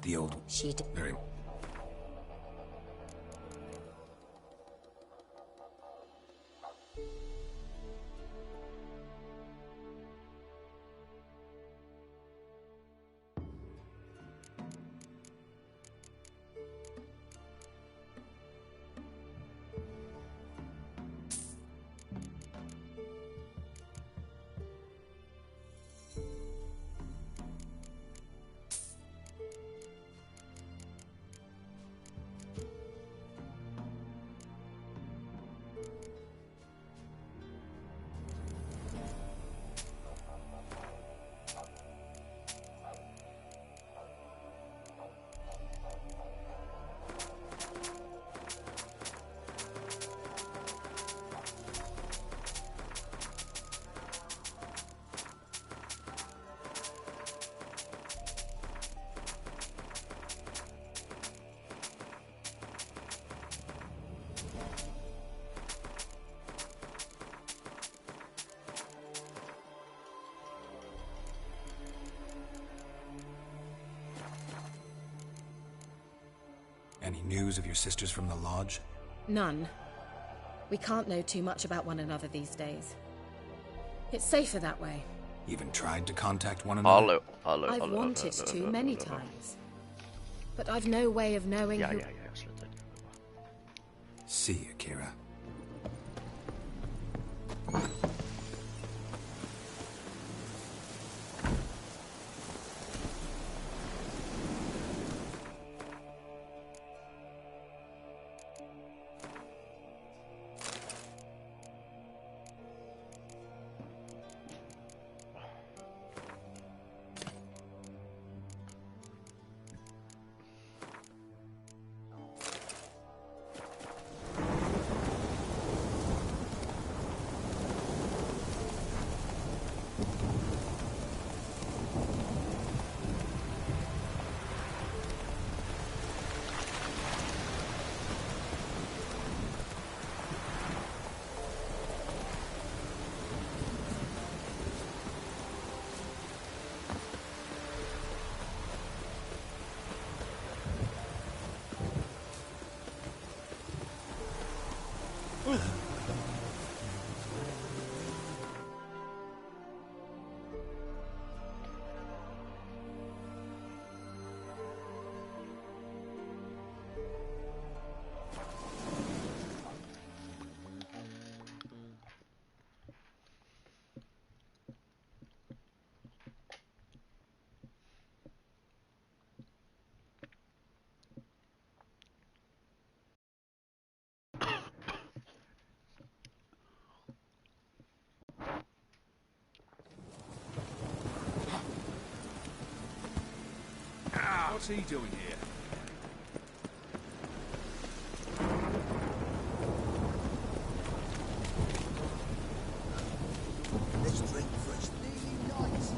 The old... She did. Very... Any news of your sisters from the lodge? None. We can't know too much about one another these days. It's safer that way. Even tried to contact one another? I've wanted to many times. But I've no way of knowing who... sluta. See, Akira. What's he doing here? Let's drink first. Really nice.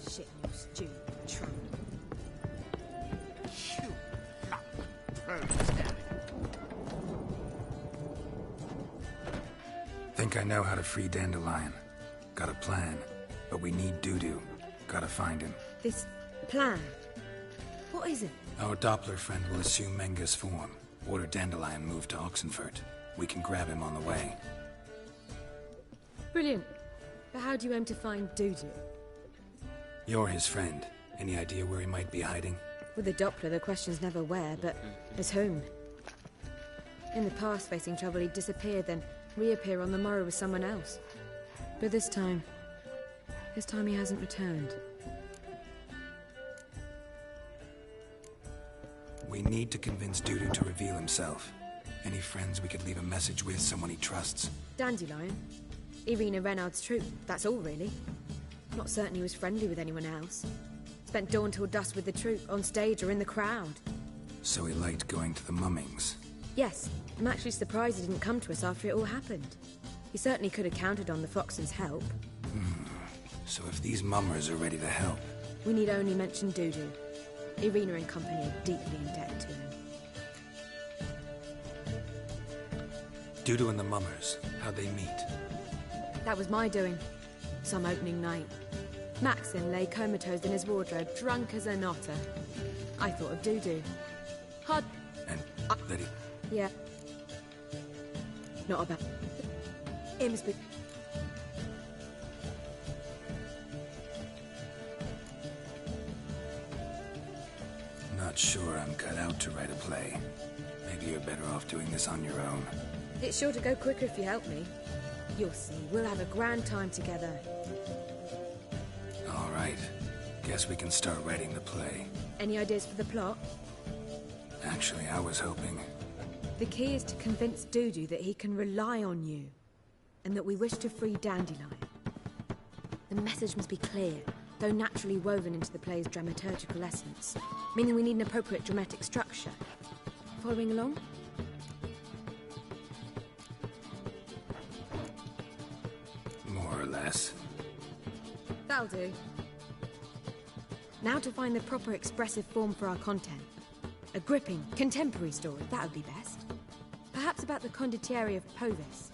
Shit, you stupid tramp. Think I know how to free Dandelion. Got a plan, but we need Dudu. Gotta find him. This plan? What is it? Our Doppler friend will assume Menga's form. Order Dandelion moved to Oxenfurt. We can grab him on the way. Brilliant. But how do you aim to find Dudu? You're his friend. Any idea where he might be hiding? With the Doppler, the question's never where, but as whom. In the past, facing trouble, he'd disappear, then reappear on the morrow with someone else. But this time he hasn't returned. We need to convince Dudu to reveal himself. Any friends we could leave a message with, someone he trusts? Dandelion? Irina Renard's troop, that's all really. Not certain he was friendly with anyone else. Spent dawn till dusk with the troop, on stage or in the crowd. So he liked going to the mummings? Yes, I'm actually surprised he didn't come to us after it all happened. He certainly could have counted on the Foxen's help. So if these mummers are ready to help... We need only mention Dudu. Irina and company are deeply indebted to him. Dudu and the Mummers, how'd they meet? That was my doing. Some opening night. Maxim lay comatose in his wardrobe, drunk as an otter. I thought of Dudu. Hard... And that he... Yeah. Not about... It must be... Not sure I'm cut out to write a play. Maybe you're better off doing this on your own. It's sure to go quicker if you help me. You'll see, we'll have a grand time together. All right. Guess we can start writing the play. Any ideas for the plot? Actually, I was hoping... The key is to convince Dudu that he can rely on you, and that we wish to free Dandelion. The message must be clear, though naturally woven into the play's dramaturgical essence, meaning we need an appropriate dramatic structure. Following along? More or less. That'll do. Now to find the proper expressive form for our content. A gripping, contemporary story, that would be best. Perhaps about the condottieri of Povis.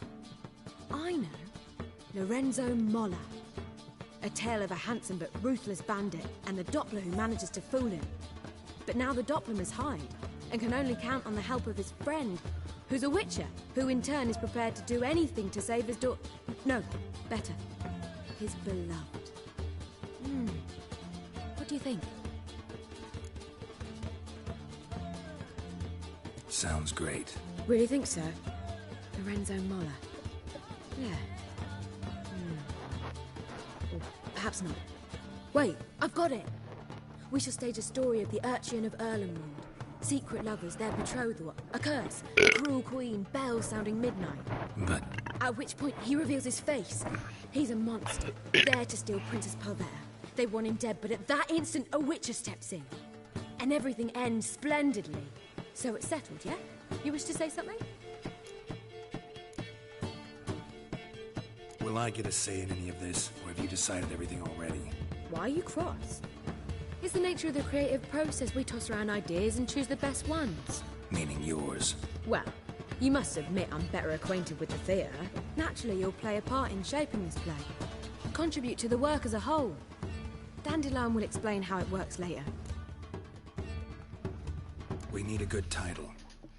I know. Lorenzo Molla. A tale of a handsome but ruthless bandit and the Doppler who manages to fool him. But now the Doppler must hide, and can only count on the help of his friend, who's a witcher, who in turn is prepared to do anything to save his daughter. No, better. His beloved. What do you think? Sounds great. Really think so? Lorenzo Molla. Yeah. Or perhaps not. Wait, I've got it! We shall stage a story of the Urchin of Erlenwald. Secret lovers, their betrothal, a curse, a cruel queen, bells sounding midnight. But... At which point he reveals his face. He's a monster, there to steal Princess Palvera. They want him dead, but at that instant a witcher steps in. And everything ends splendidly. So it's settled, yeah? You wish to say something? Will I get a say in any of this, or have you decided everything already? Why are you cross? It's the nature of the creative process. We toss around ideas and choose the best ones. Meaning yours. Well, you must admit I'm better acquainted with the theatre. Naturally, you'll play a part in shaping this play. Contribute to the work as a whole. Dandelion will explain how it works later. We need a good title.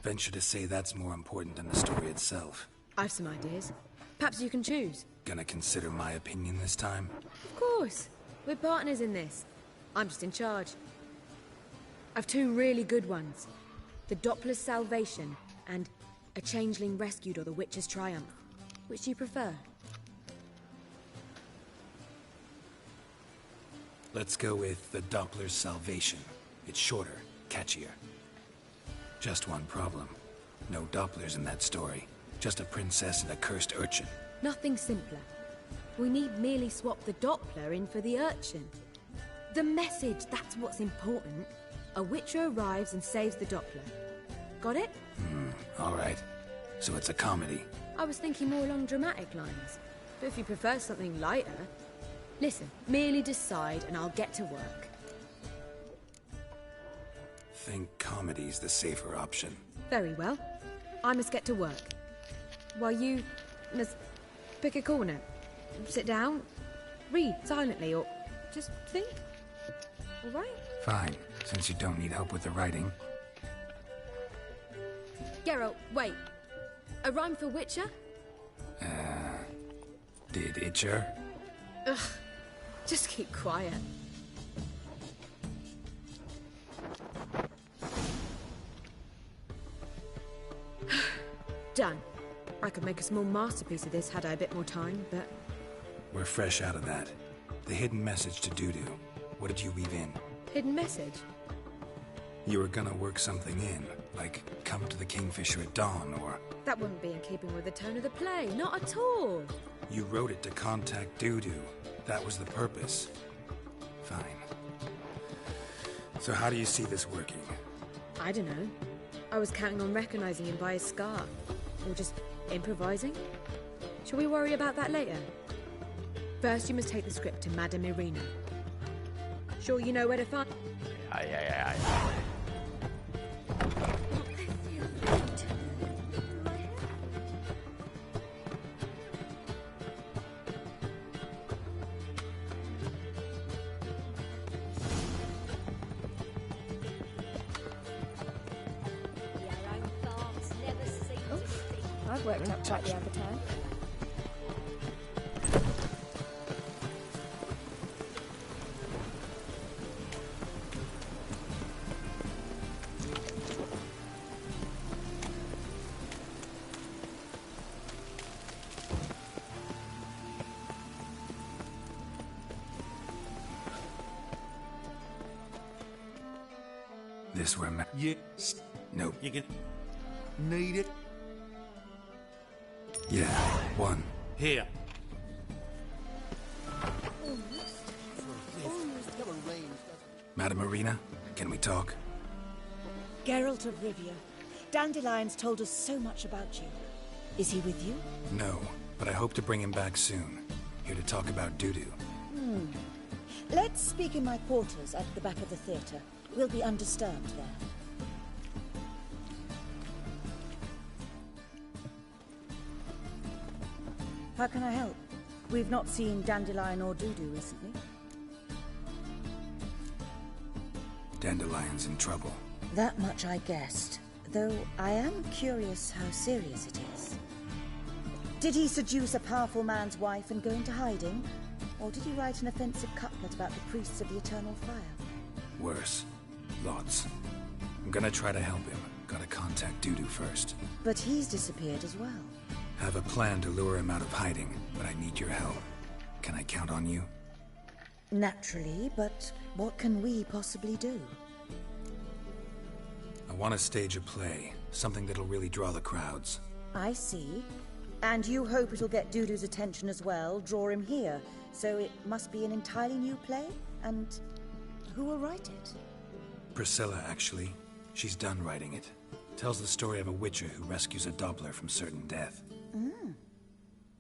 Venture to say that's more important than the story itself. I've some ideas. Perhaps you can choose. Gonna consider my opinion this time? Of course. We're partners in this. I'm just in charge. I've two really good ones. The Doppler's Salvation and A Changeling Rescued or The Witcher's Triumph. Which do you prefer? Let's go with The Doppler's Salvation. It's shorter, catchier. Just one problem. No Dopplers in that story. Just a princess and a cursed urchin. Nothing simpler. We need merely swap the Doppler in for the urchin. The message, that's what's important. A witcher arrives and saves the Doppler. Got it? All right. So it's a comedy. I was thinking more along dramatic lines. But if you prefer something lighter... Listen, merely decide and I'll get to work. Think comedy's the safer option. Very well. I must get to work. While you must pick a corner. Sit down, read silently, or just think. All right? Fine, since you don't need help with the writing. Geralt, wait. A rhyme for Witcher? Did Itcher? Ugh. Just keep quiet. Done. I could make a small masterpiece of this had I a bit more time, but... We're fresh out of that. The hidden message to Dudu. What did you weave in? Hidden message? You were gonna work something in, like come to the Kingfisher at dawn, or... That wouldn't be in keeping with the tone of the play, not at all. You wrote it to contact Dudu. That was the purpose. Fine. So how do you see this working? I don't know. I was counting on recognizing him by his scar. Or just improvising. Shall we worry about that later? First, you must take the script to Madame Irina. Sure you know where to find... Aye. I've worked up quite the appetite. This where Yes. Nope. You can... Need it? Yeah, one. Here. Madam Arena, can we talk? Geralt of Rivia. Dandelion's told us so much about you. Is he with you? No, but I hope to bring him back soon. Here to talk about Dudu. Let's speak in my quarters at the back of the theatre. We'll be undisturbed there. How can I help? We've not seen Dandelion or Dudu recently. Dandelion's in trouble. That much I guessed, though I am curious how serious it is. Did he seduce a powerful man's wife and go into hiding? Or did he write an offensive couplet about the priests of the Eternal Fire? Worse. Lots. I'm gonna try to help him. Gotta contact Dudu first. But he's disappeared as well. Have a plan to lure him out of hiding, but I need your help. Can I count on you? Naturally, but what can we possibly do? I want to stage a play. Something that'll really draw the crowds. I see. And you hope it'll get Dudu's attention as well, draw him here. So it must be an entirely new play? And who will write it? Priscilla, actually. She's done writing it. Tells the story of a witcher who rescues a Doppler from certain death.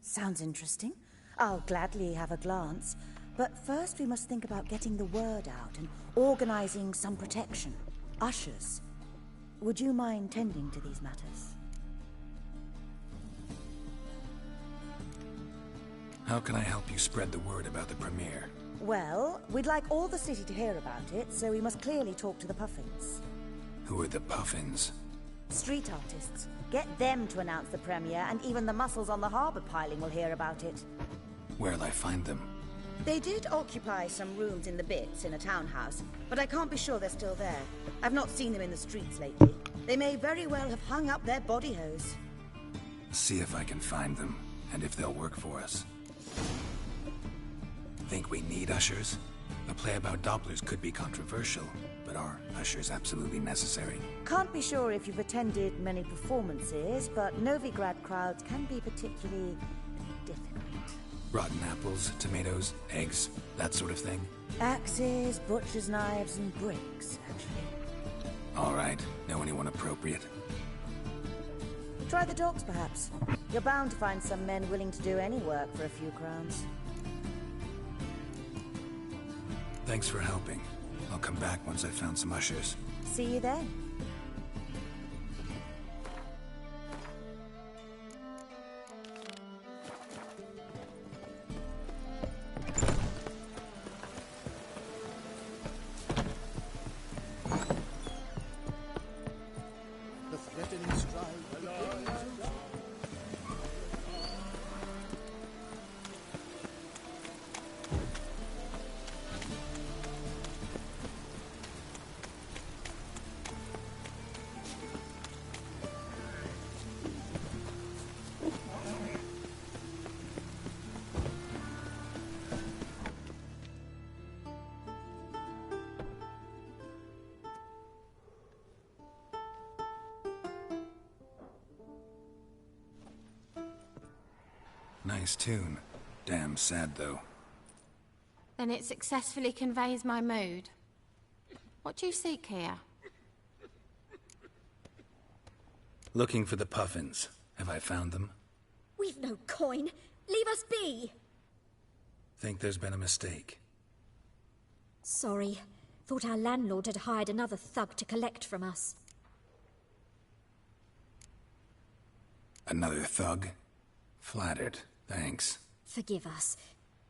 Sounds interesting. I'll gladly have a glance. But first we must think about getting the word out and organizing some protection. Ushers. Would you mind tending to these matters? How can I help you spread the word about the premiere? Well, we'd like all the city to hear about it, so we must clearly talk to the Puffins. Who are the Puffins? Street artists. Get them to announce the premiere, and even the muscles on the harbor piling will hear about it. Where'll I find them? They did occupy some rooms in the Bits in a townhouse, but I can't be sure they're still there. I've not seen them in the streets lately. They may very well have hung up their body hose. See if I can find them, and if they'll work for us. Think we need ushers? A play about Dopplers could be controversial, but are ushers absolutely necessary? Can't be sure if you've attended many performances, but Novigrad crowds can be particularly difficult. Rotten apples, tomatoes, eggs, that sort of thing? Axes, butcher's knives, and bricks, actually. All right. Know anyone appropriate? Try the dogs, perhaps. You're bound to find some men willing to do any work for a few crowns. Thanks for helping. I'll come back once I've found some ushers. See you then. The threatening strife. Nice tune. Damn sad, though. Then it successfully conveys my mood. What do you seek here? Looking for the Puffins. Have I found them? We've no coin. Leave us be. Think there's been a mistake. Sorry. Thought our landlord had hired another thug to collect from us. Another thug? Flattered. Thanks. Forgive us.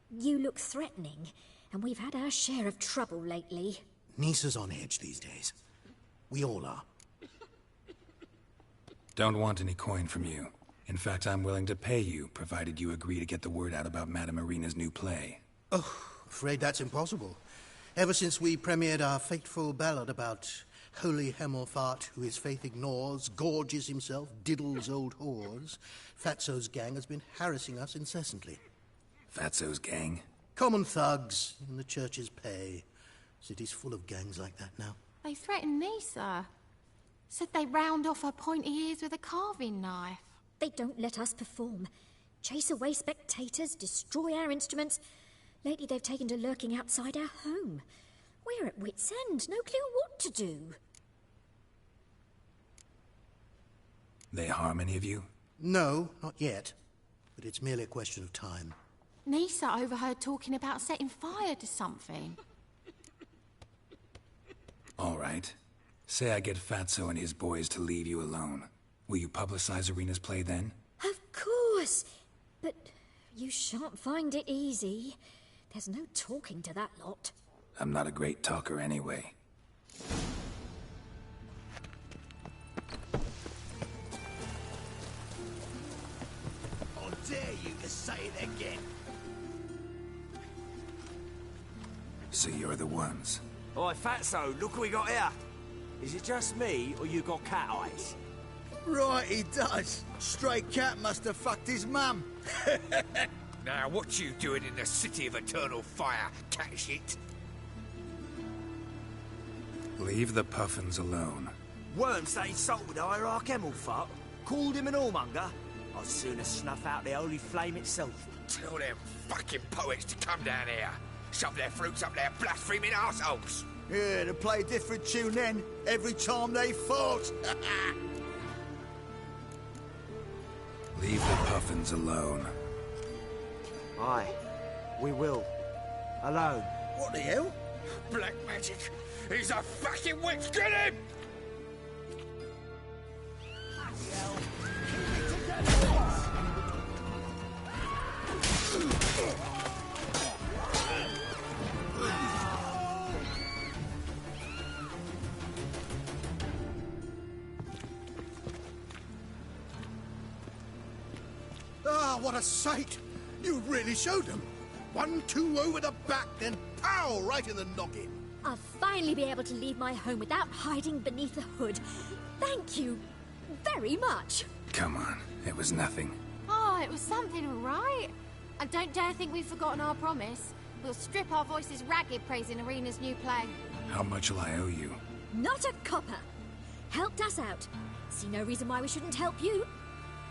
You look threatening, and we've had our share of trouble lately. Nisa's on edge these days. We all are. Don't want any coin from you. In fact, I'm willing to pay you, provided you agree to get the word out about Madame Irina's new play. Oh, afraid that's impossible. Ever since we premiered our fateful ballad about Holy Hemelfart, who his faith ignores, gorges himself, diddles old whores, Fatso's gang has been harassing us incessantly. Fatso's gang? Common thugs in the church's pay. City's full of gangs like that now. They threatened Nisa. Said they'd round off her pointy ears with a carving knife. They don't let us perform. Chase away spectators, destroy our instruments. Lately they've taken to lurking outside our home. We're at wit's end, no clue what to do. They harm any of you? No, not yet. But it's merely a question of time. Nisa overheard talking about setting fire to something. All right. Say I get Fatso and his boys to leave you alone. Will you publicize Irina's play then? Of course! But you shan't find it easy. There's no talking to that lot. I'm not a great talker anyway. I'll dare you to say it again. So you're the ones. Oi, Fatso, look what we got here. Is it just me, or you got cat eyes? Right, he does. Stray cat must have fucked his mum. Now, what you doing in the city of eternal fire, cat shit? Leave the Puffins alone. Worms that insulted Hierarch Hemelfart, called him an whoremonger. I'd sooner snuff out the holy flame itself. Tell them fucking poets to come down here. Shove their fruits up their blaspheming arseholes. Yeah, to play a different tune then, every time they fought. Leave the Puffins alone. Aye, we will. Alone. What the hell? Black magic. He's a fucking witch. Get him! Ah, what a sight! You really showed them. 1-2 over the back, then pow! Right in the noggin. I'll finally be able to leave my home without hiding beneath a hood. Thank you very much. Come on, it was nothing. Oh, it was something, all right. And don't dare think we've forgotten our promise. We'll strip our voices ragged praising Irina's new play. How much will I owe you? Not a copper. Helped us out. See no reason why we shouldn't help you.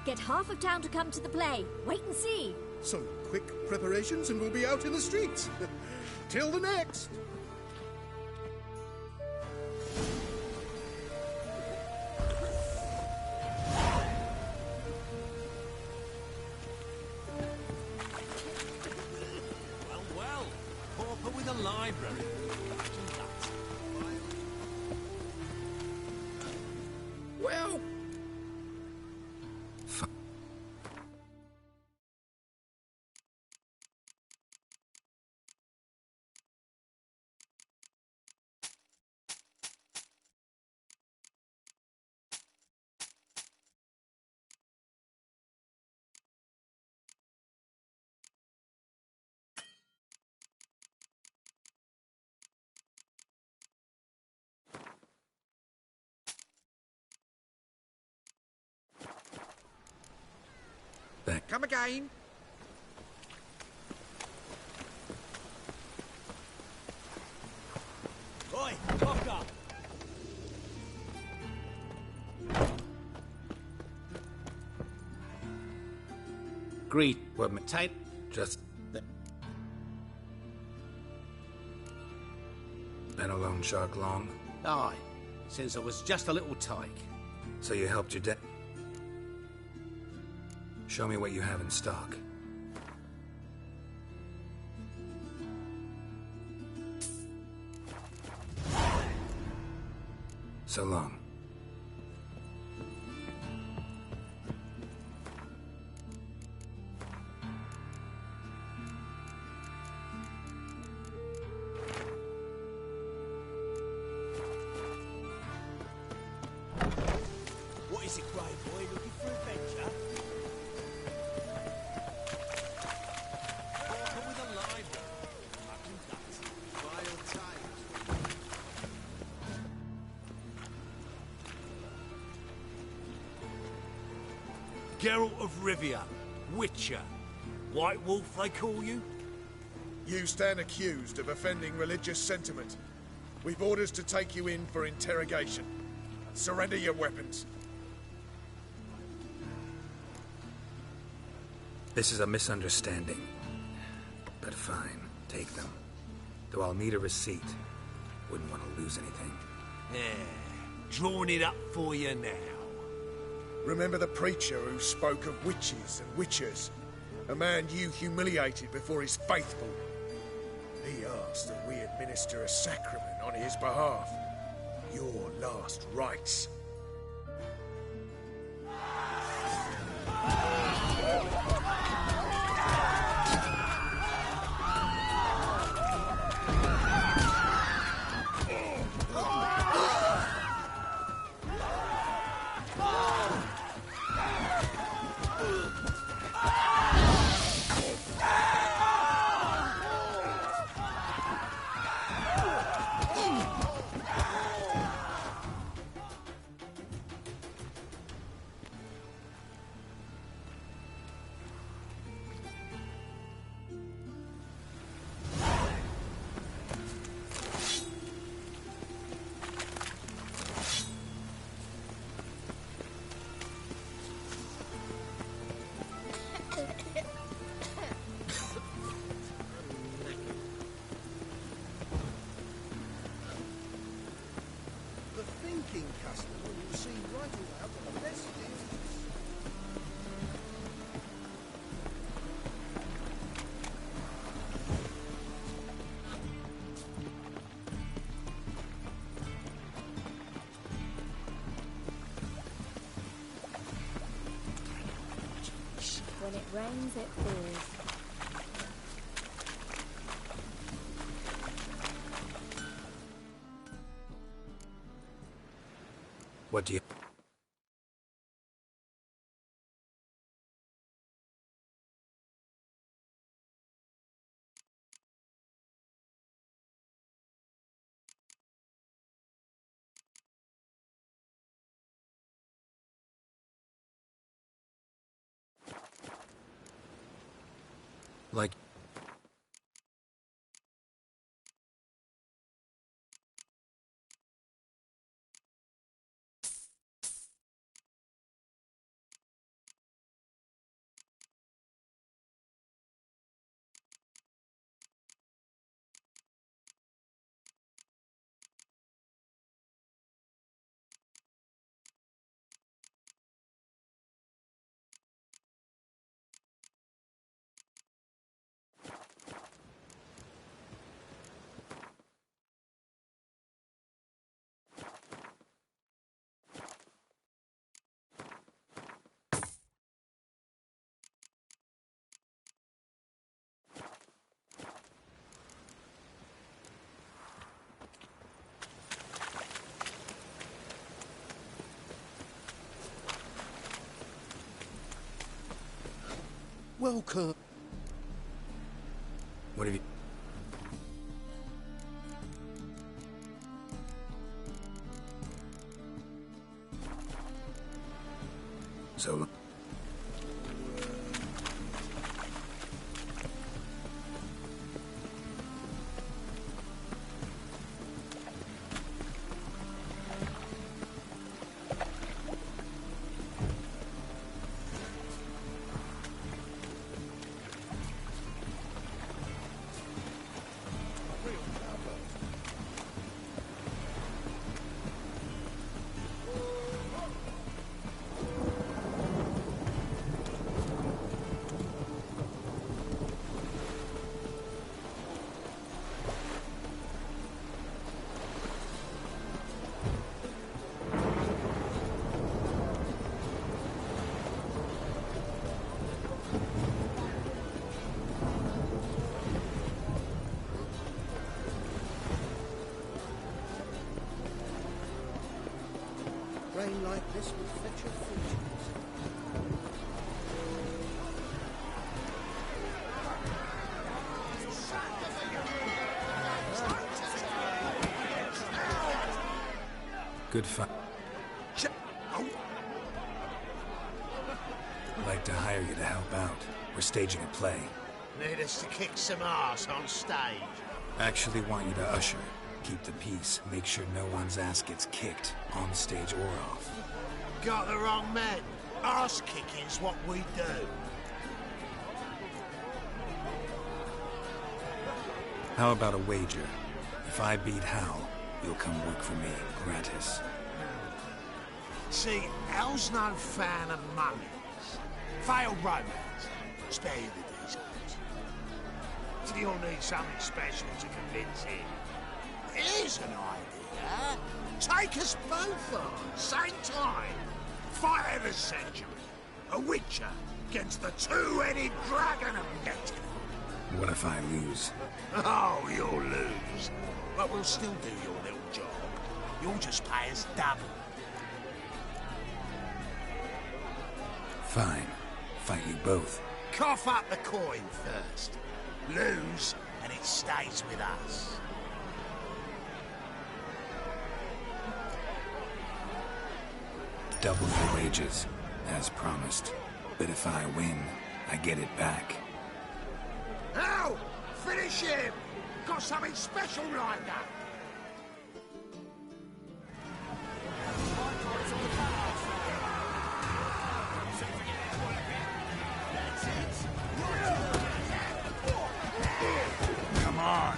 Get half of town to come to the play. Wait and see. Some quick preparations and we'll be out in the streets. Till the next. Well, pauper with a library. Well... Come again. Oi, lock up. Greet. What, type? Just... Been a loan shark long? Aye, since I was just a little tyke. So you helped your dad? Show me what you have in stock. So long. What is it, Grey Boy? Looking for adventure? Geralt of Rivia, Witcher. White Wolf, they call you? You stand accused of offending religious sentiment. We've orders to take you in for interrogation. Surrender your weapons. This is a misunderstanding. But fine, take them. Though I'll need a receipt. Wouldn't want to lose anything. Yeah, drawing it up for you now. Remember the preacher who spoke of witches and witchers? A man you humiliated before his faithful. He asked that we administer a sacrament on his behalf. Your last rites. When it rains, it falls. What do you... Like... Welcome. What have you... So... Rain like this will fetch your fortunes. Good fun. like to hire you to help out. We're staging a play. Need us to kick some ass on stage. Actually want you to usher. Keep the peace. Make sure no one's ass gets kicked, on stage or off. Got the wrong men. Ass kicking's what we do. How about a wager? If I beat Hal, you'll come work for me, gratis. See, Hal's no fan of mummies. Failed romance. Spare you the details. You'll need something special to convince him. Here's an idea. Take us both on, same time. Fight of the century. A Witcher against the two-headed dragon of Neptune. What if I lose? Oh, you'll lose. But we'll still do your little job. You'll just pay us double. Fine. Fight you both. Cough up the coin first. Lose, and it stays with us. Double your wages, as promised. But if I win, I get it back. Now, finish him! Got something special lined up. Come on.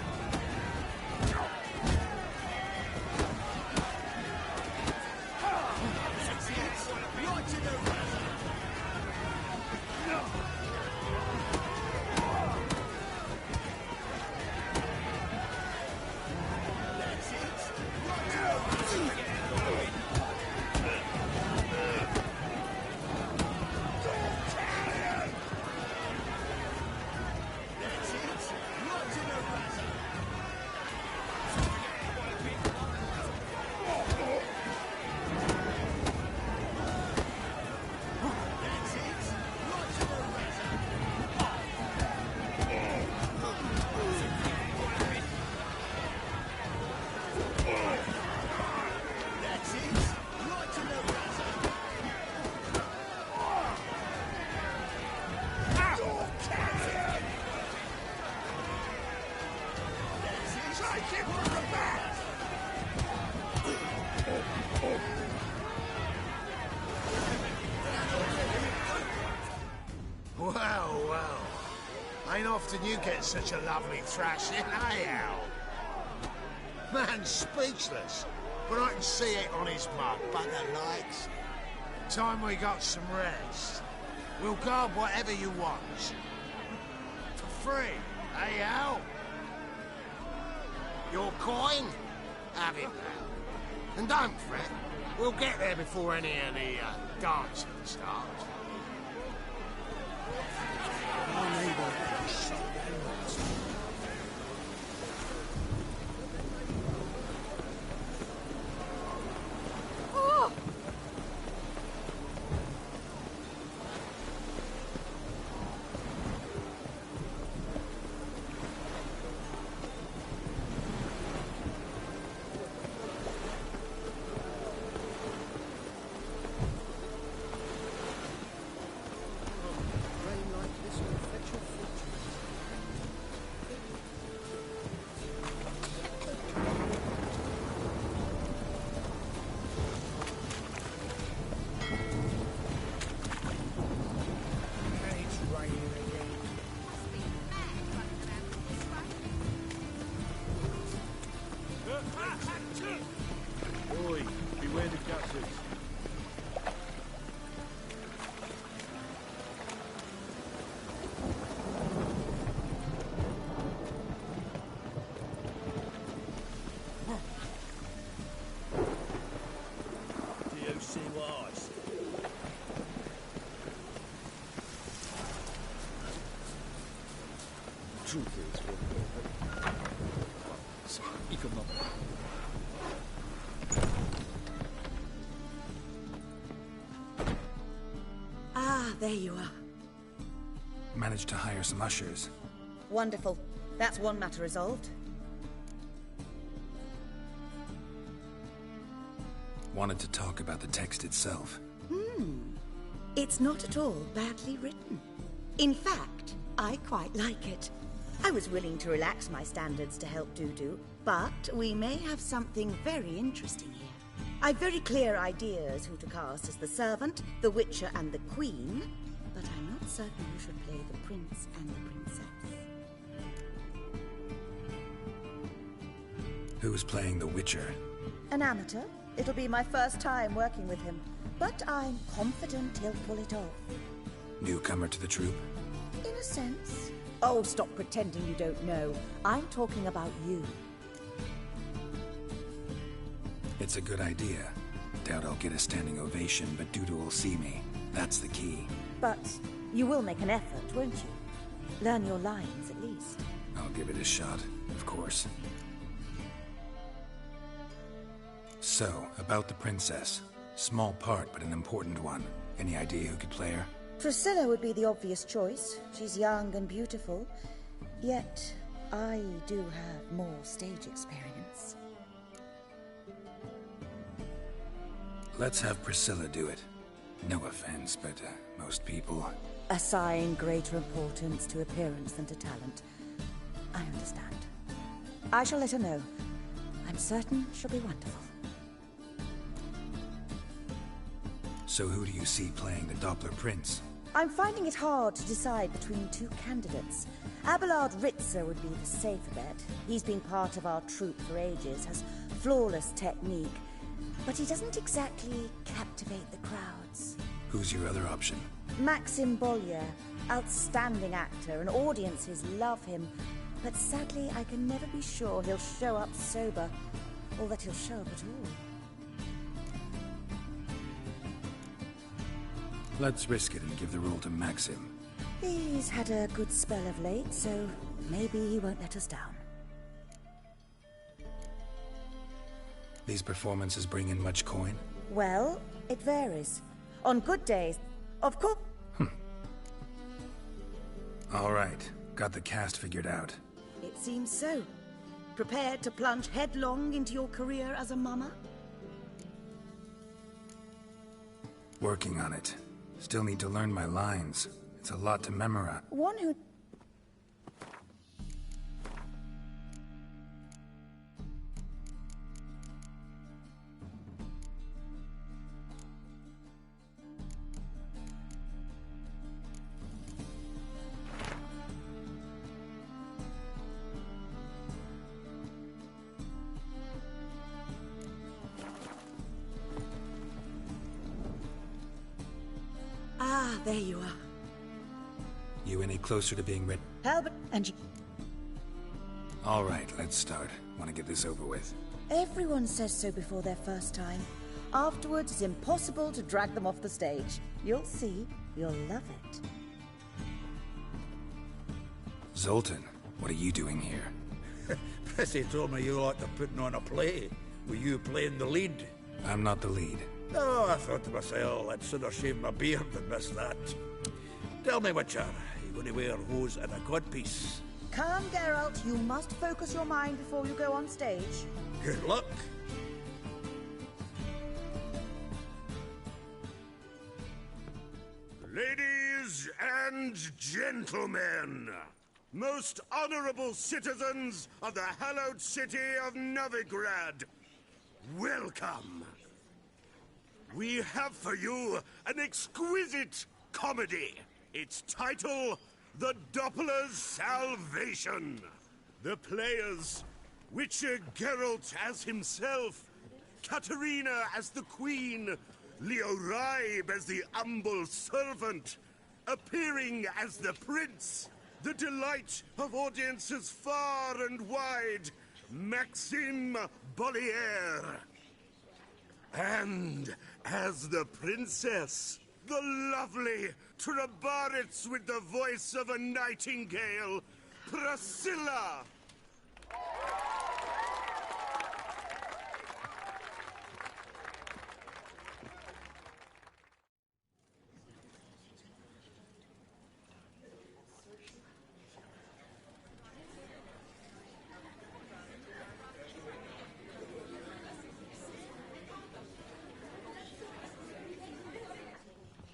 Well. Ain't often you get such a lovely thrashing, eh, Al? Man's speechless, but I can see it on his mug, bugger likes. Time we got some rest. We'll guard whatever you want. For free, eh, Al? Your coin? Have it, pal. And don't fret, we'll get there before any of the dancing starts. Oh! Oi, beware the gutters. Do you see what I see? Truth is, he could not. Ah, there you are. Managed to hire some ushers. Wonderful. That's one matter resolved. Wanted to talk about the text itself. It's not at all badly written. In fact, I quite like it. I was willing to relax my standards to help Dudu, but we may have something very interesting here. I've very clear ideas who to cast as the servant, the Witcher, and the Queen, but I'm not certain who should play the prince and the princess. Who's playing the Witcher? An amateur. It'll be my first time working with him, but I'm confident he'll pull it off. Newcomer to the troupe? In a sense. Oh, stop pretending you don't know. I'm talking about you. It's a good idea. Doubt I'll get a standing ovation, but Dudu will see me. That's the key. But you will make an effort, won't you? Learn your lines, at least. I'll give it a shot, of course. So, about the princess. Small part, but an important one. Any idea who could play her? Priscilla would be the obvious choice. She's young and beautiful. Yet, I do have more stage experience. Let's have Priscilla do it. No offense, but most people... Assign greater importance to appearance than to talent. I understand. I shall let her know. I'm certain she'll be wonderful. So who do you see playing the Doppler Prince? I'm finding it hard to decide between two candidates. Abelard Ritzer would be the safer bet. He's been part of our troupe for ages, has flawless technique, but he doesn't exactly captivate the crowds. Who's your other option? Maxim Bollier, outstanding actor, and audiences love him. But sadly, I can never be sure he'll show up sober, or that he'll show up at all. Let's risk it and give the role to Maxim. He's had a good spell of late, so maybe he won't let us down. These performances bring in much coin? Well, it varies. On good days, of course... All right. Got the cast figured out. It seems so. Prepared to plunge headlong into your career as a mama? Working on it. Still need to learn my lines. It's a lot to memorize. One who... Ah, there you are. You any closer to being ready? Albert and you... All right, let's start. Want to get this over with. Everyone says so before their first time. Afterwards, it's impossible to drag them off the stage. You'll see. You'll love it. Zoltan, what are you doing here? Prissy told me you liked to putting on a play. Were you playing the lead? I'm not the lead. Oh, I thought to myself, I'd sooner shave my beard than miss that. Tell me, Witcher, are you going to wear hose and a codpiece? Calm, Geralt. You must focus your mind before you go on stage. Good luck. Ladies and gentlemen, most honorable citizens of the hallowed city of Novigrad, welcome. We have for you an exquisite comedy. Its title, The Doppler's Salvation. The players, Witcher Geralt as himself, Katerina as the Queen, Leo Raib as the humble servant, appearing as the Prince, the delight of audiences far and wide, Maxim Bollier. And as the Princess, the lovely Trebaritz with the voice of a nightingale, Priscilla.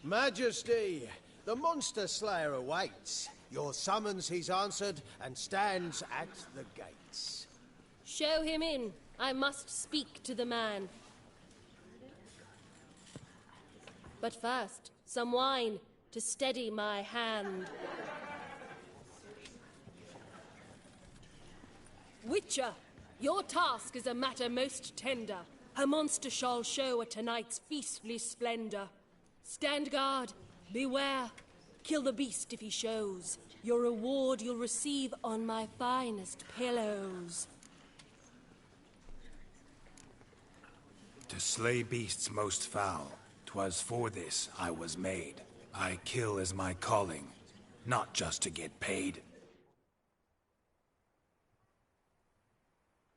Majesty, the monster slayer awaits. Your summons he's answered and stands at the gates. Show him in. I must speak to the man. But first, some wine to steady my hand. Witcher, your task is a matter most tender. A monster shall show at tonight's feastly splendor. Stand guard, beware, kill the beast if he shows. Your reward you'll receive on my finest pillows. To slay beasts most foul, 'twas for this I was made. I kill as my calling, not just to get paid.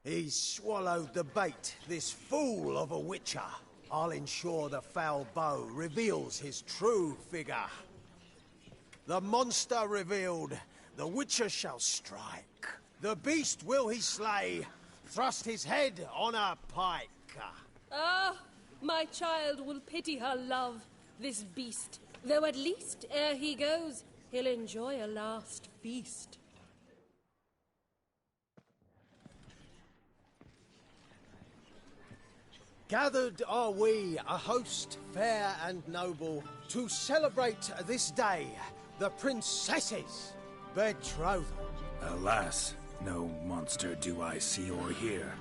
He's swallowed the bait, this fool of a witcher. I'll ensure the foul bow reveals his true figure. The monster revealed, the witcher shall strike. The beast will he slay, thrust his head on a pike. Ah, my child will pity her love, this beast. Though at least, ere he goes, he'll enjoy a last feast. Gathered are we, a host fair and noble, to celebrate this day, the princess's betrothal. Alas, no monster do I see or hear.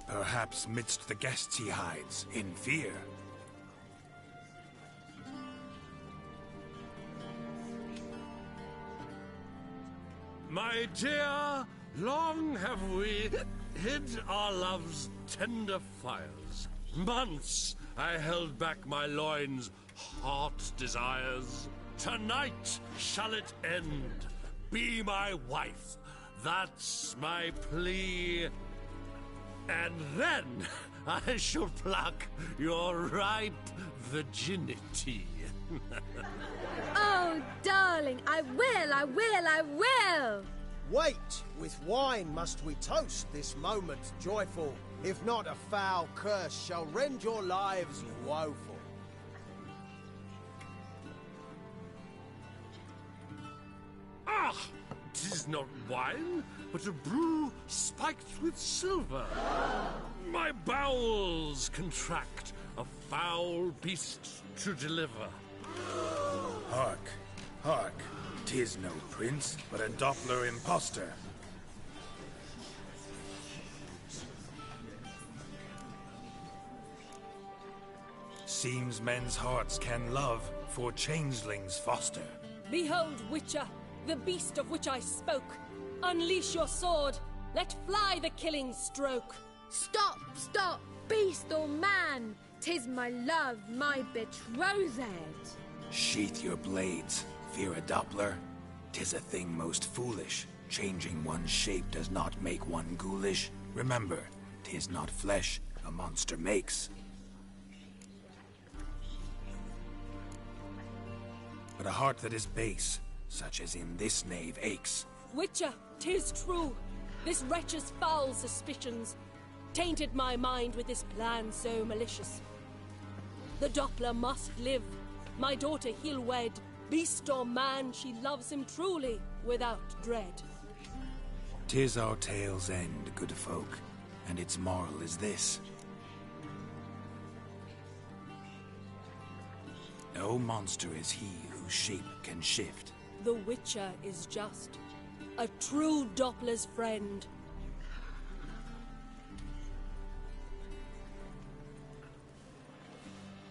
Perhaps midst the guests he hides, in fear. My dear, long have we hid our love's tender fires. Months I held back my loins' heart desires. Tonight shall it end. Be my wife. That's my plea. And then I shall pluck your ripe virginity. Oh, darling, I will! Wait, with wine must we toast this moment joyful. If not, a foul curse shall rend your lives woeful. Ah! 'Tis not wine, but a brew spiked with silver. My bowels contract, a foul beast to deliver. Hark, hark, 'tis no prince, but a Doppler impostor. Seems men's hearts can love, for changelings foster. Behold, Witcher, the beast of which I spoke. Unleash your sword. Let fly the killing stroke. Stop, stop, beast or man! 'Tis my love, my betrothed. Sheath your blades, fear a Doppler. 'Tis a thing most foolish. Changing one's shape does not make one ghoulish. Remember, 'tis not flesh a monster makes, but a heart that is base, such as in this knave aches. Witcher, 'tis true. This wretch's foul suspicions tainted my mind with this plan so malicious. The Doppler must live. My daughter he'll wed. Beast or man, she loves him truly, without dread. 'Tis our tale's end, good folk, and its moral is this. No monster is he whose shape can shift. The Witcher is just a true Doppler's friend.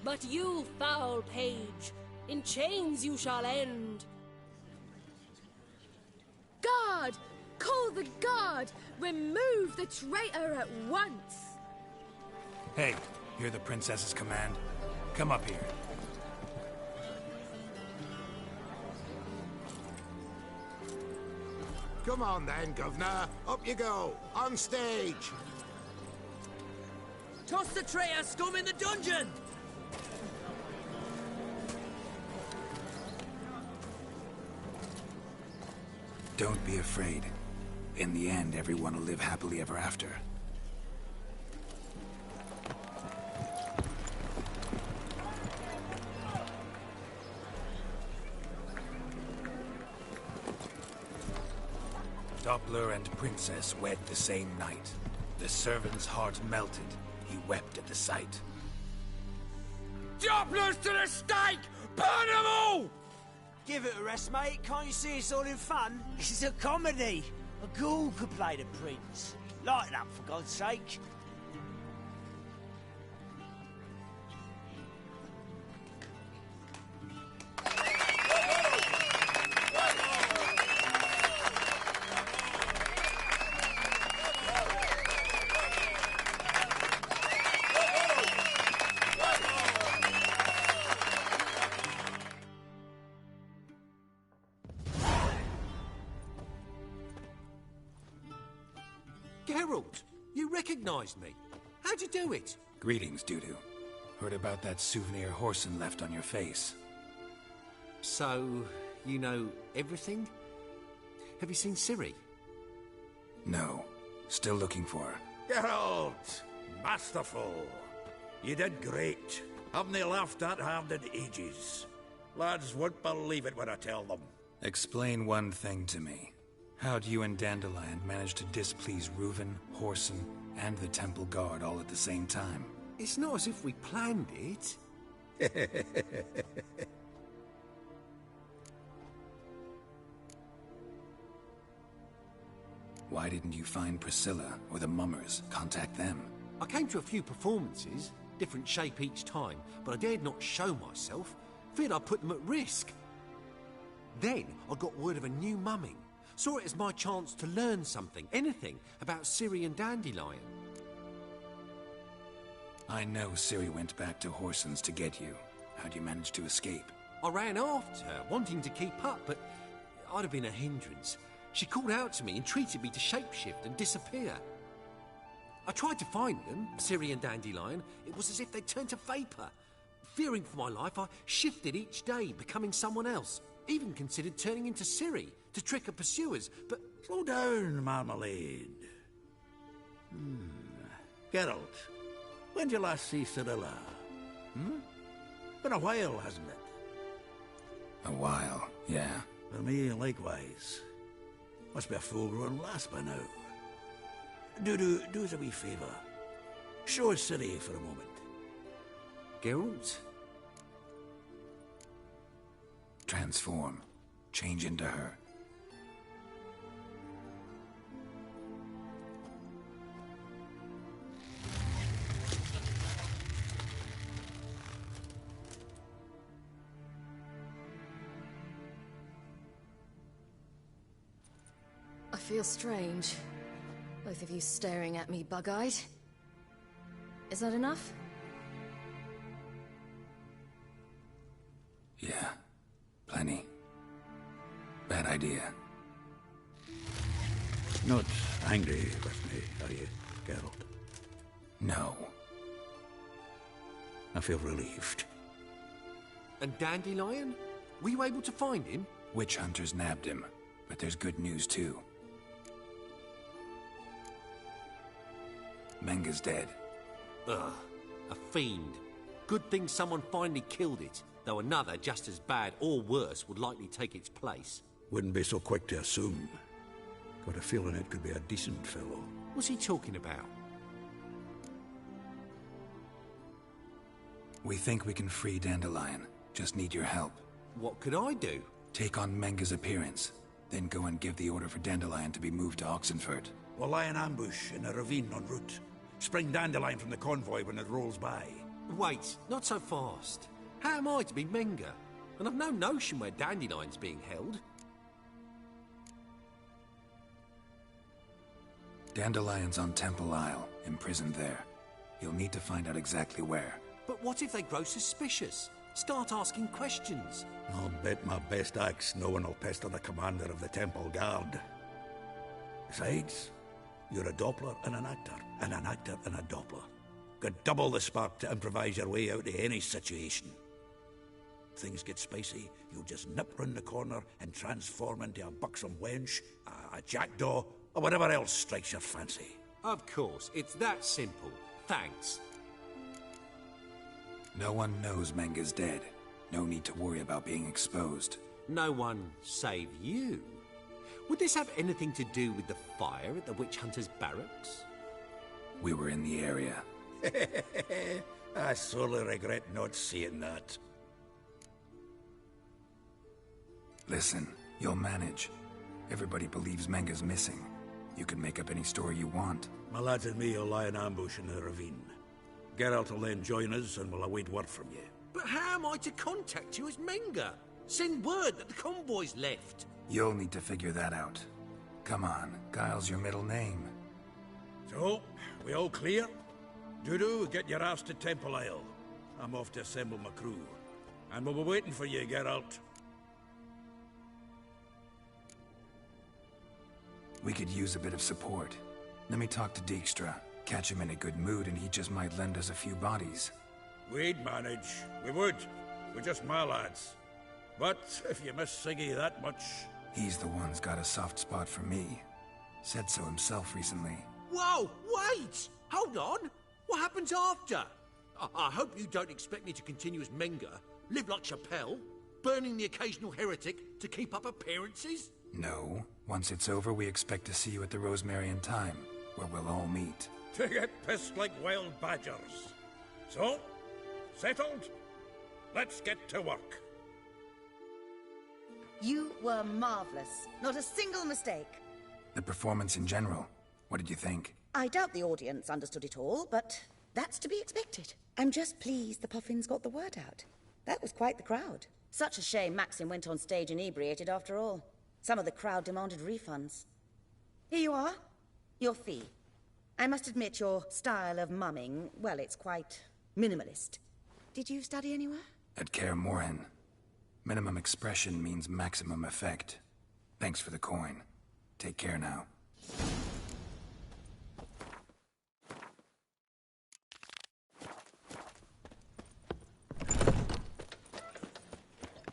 But you, foul page, in chains you shall end. Guard! Call the guard! Remove the traitor at once! Hey, hear the princess's command? Come up here. Come on then, Governor. Up you go. On stage. Toss the traitor scum in the dungeon! Don't be afraid. In the end, everyone will live happily ever after. Doppler and Princess wed the same night. The servant's heart melted. He wept at the sight. Dopplers to the stake! Burn them all! Give it a rest, mate. Can't you see it's all in fun? It's a comedy. A ghoul could play the prince. Lighten up, for God's sake. Geralt, you recognized me. How'd you do it? Greetings, Dudu. Heard about that souvenir Whoreson left on your face. So, you know everything? Have you seen Ciri? No. Still looking for her. Geralt! Masterful! You did great. Haven't they laughed that hard in ages? Lads won't believe it when I tell them. Explain one thing to me. How'd you and Dandelion manage to displease Reuven, Whoreson, and the Temple Guard all at the same time? It's not as if we planned it. Why didn't you find Priscilla or the Mummers? Contact them. I came to a few performances, different shape each time, but I dared not show myself. Feared I'd put them at risk. Then I got word of a new mumming. Saw it as my chance to learn something, anything, about Ciri and Dandelion. I know Ciri went back to Whoreson's to get you. How'd you manage to escape? I ran after her, wanting to keep up, but I'd have been a hindrance. She called out to me, entreated me to shapeshift and disappear. I tried to find them, Ciri and Dandelion. It was as if they'd turned to vapour. Fearing for my life, I shifted each day, becoming someone else. Even considered turning into Ciri to trick her pursuers, but... Slow down, Marmalade. Geralt, when did you last see Cirilla? Been a while, hasn't it? A while, yeah. For me, likewise. Must be a full-grown lass by now. Do us a wee favour. Show us Ciri for a moment. Geralt? Transform. Change into her. I feel strange. Both of you staring at me bug-eyed. Is that enough? Yeah. Plenty. Bad idea. Not angry with me, are you, Geralt? No. I feel relieved. And Dandelion? Were you able to find him? Witch hunters nabbed him, but there's good news too. Menga's dead. Ugh, a fiend. Good thing someone finally killed it, though another just as bad or worse would likely take its place. Wouldn't be so quick to assume. Got a feeling it could be a decent fellow. What's he talking about? We think we can free Dandelion. Just need your help. What could I do? Take on Menga's appearance, then go and give the order for Dandelion to be moved to Oxenfurt. We'll lie in ambush in a ravine en route. Spring Dandelion from the convoy when it rolls by. Wait, not so fast. How am I to be Menga? And I've no notion where Dandelion's being held. Dandelion's on Temple Isle, imprisoned there. You'll need to find out exactly where. But what if they grow suspicious? Start asking questions. I'll bet my best axe no one will pester the commander of the Temple Guard. Besides, you're a Doppler and an actor and a Doppler. Got double the spark to improvise your way out of any situation. Things get spicy, you'll just nip round the corner and transform into a buxom wench, a jackdaw, or whatever else strikes your fancy. Of course, it's that simple. Thanks. No one knows Menga's dead. No need to worry about being exposed. No one save you. Would this have anything to do with the fire at the witch hunters' barracks? We were in the area. I sorely regret not seeing that. Listen, you'll manage. Everybody believes Menga's missing. You can make up any story you want. My lads and me will lie in ambush in the ravine. Geralt will then join us and we'll await word from you. But how am I to contact you as Menga? Send word that the convoy's left. You'll need to figure that out. Come on, Guile's your middle name. So, we all clear? Dudu, get your ass to Temple Isle. I'm off to assemble my crew. And we'll be waiting for you, Geralt. We could use a bit of support. Let me talk to Dijkstra. Catch him in a good mood and he just might lend us a few bodies. We'd manage. We would. We're just my lads. But if you miss Siggy that much... He's the one's got a soft spot for me. Said so himself recently. Whoa, wait! Hold on! What happens after? I hope you don't expect me to continue as Menga, live like Chappelle, burning the occasional heretic to keep up appearances? No. Once it's over, we expect to see you at the Rosemary Time, where we'll all meet. To get pissed like wild badgers. So, settled? Let's get to work. You were marvelous. Not a single mistake. The performance in general, what did you think? I doubt the audience understood it all, but that's to be expected. I'm just pleased the Puffins got the word out. That was quite the crowd. Such a shame Maxim went on stage inebriated after all. Some of the crowd demanded refunds. Here you are. Your fee. I must admit your style of mumming, well, it's quite minimalist. Did you study anywhere? At Kaer Morhen. Minimum expression means maximum effect. Thanks for the coin. Take care now.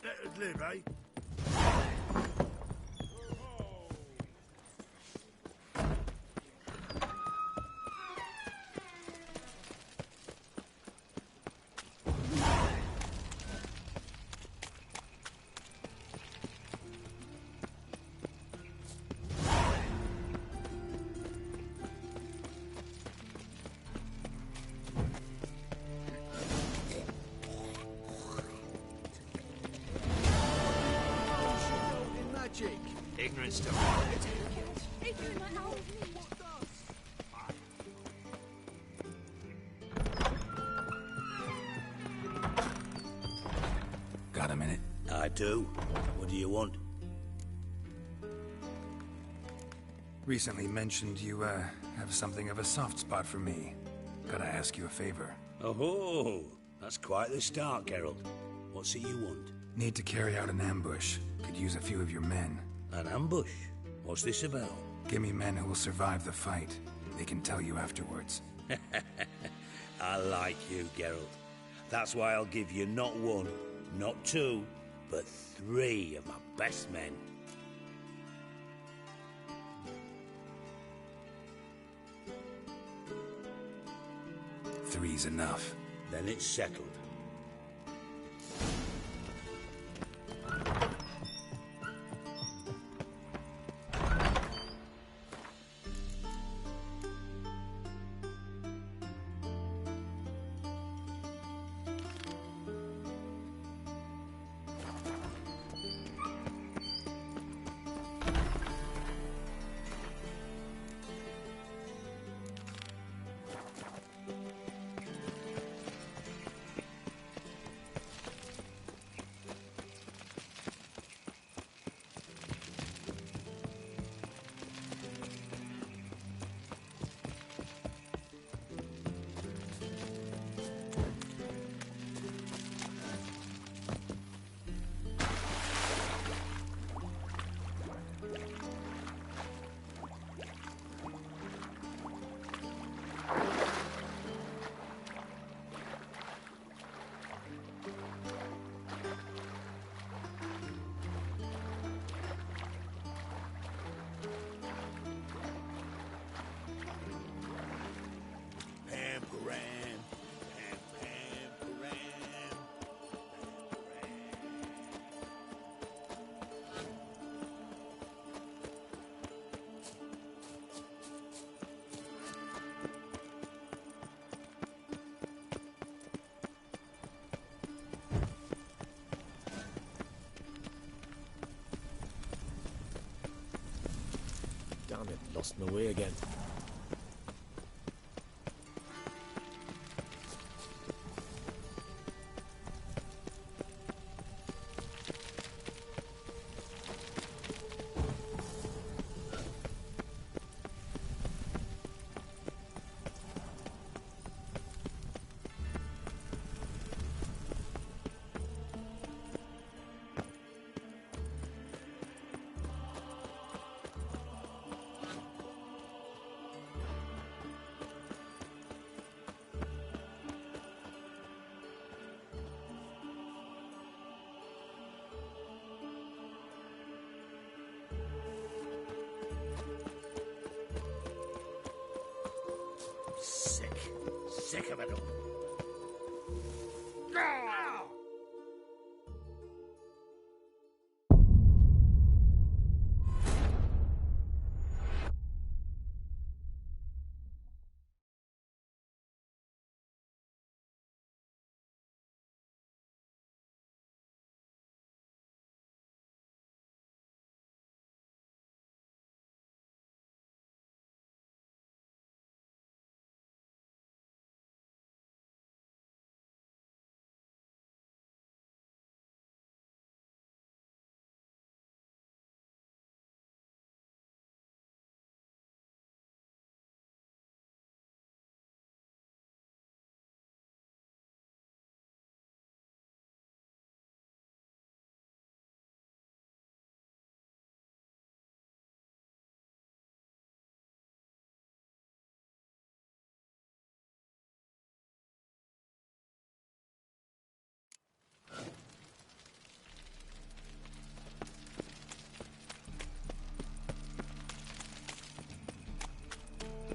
Let us live, eh? Ignorance to Got a minute? I do. What do you want? Recently mentioned you, have something of a soft spot for me. Gotta ask you a favor. Oh, that's quite the start, Geralt. What's it you want? Need to carry out an ambush. Could use a few of your men. An ambush? What's this about? Give me men who will survive the fight. They can tell you afterwards. I like you, Geralt. That's why I'll give you not one, not two, but 3 of my best men. Three's enough. Then it's settled. Lost my way again. Sick of it all.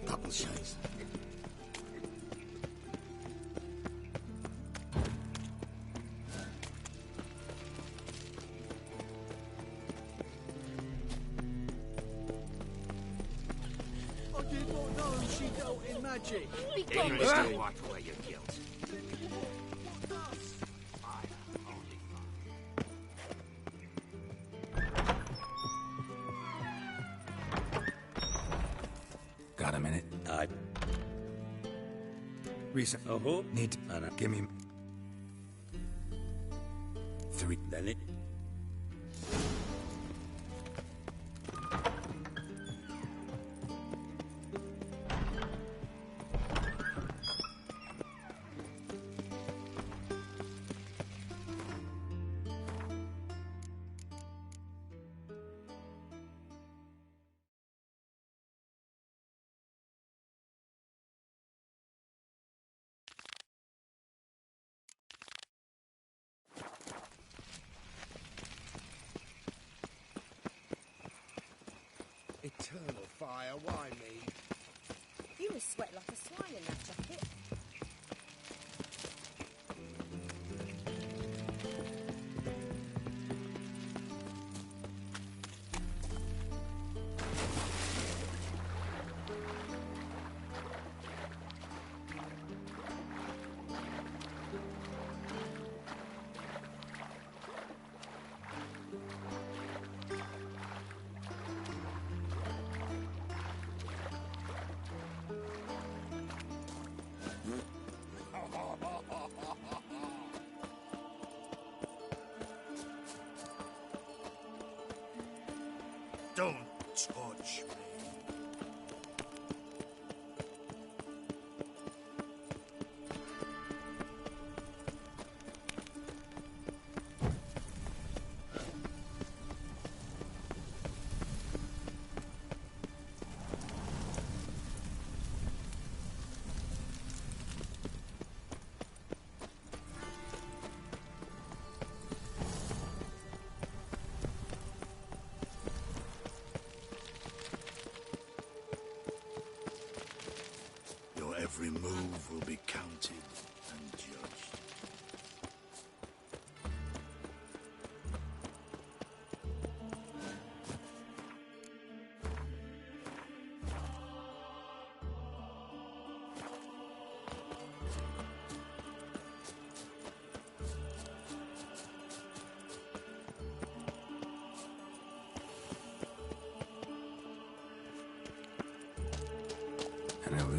Double shades. I did not know she dealt in magic. Be Here gone, is Mr. to wipe away your guilt. Got a minute? I... Risa. Oh, Need... Give me... 3. Then it... Eternal fire, why me? You will sweat like a swine in that jacket. Don't touch me.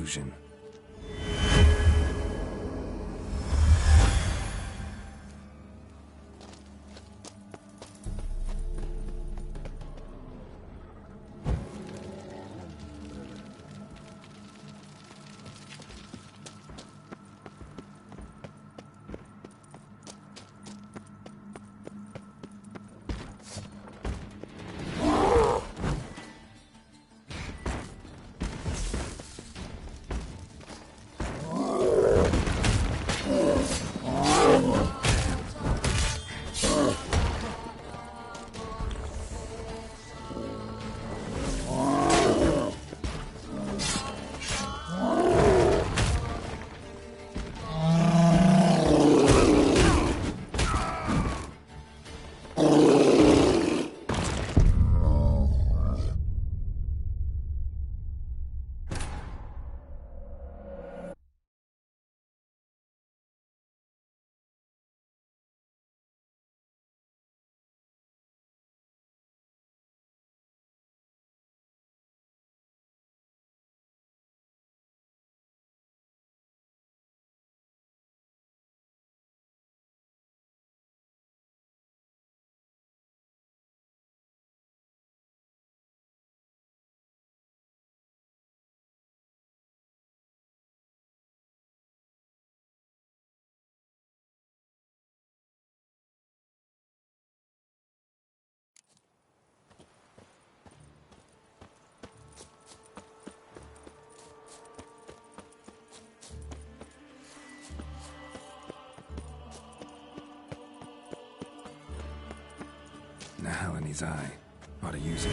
illusion. The hell in his eye. Ought to use it.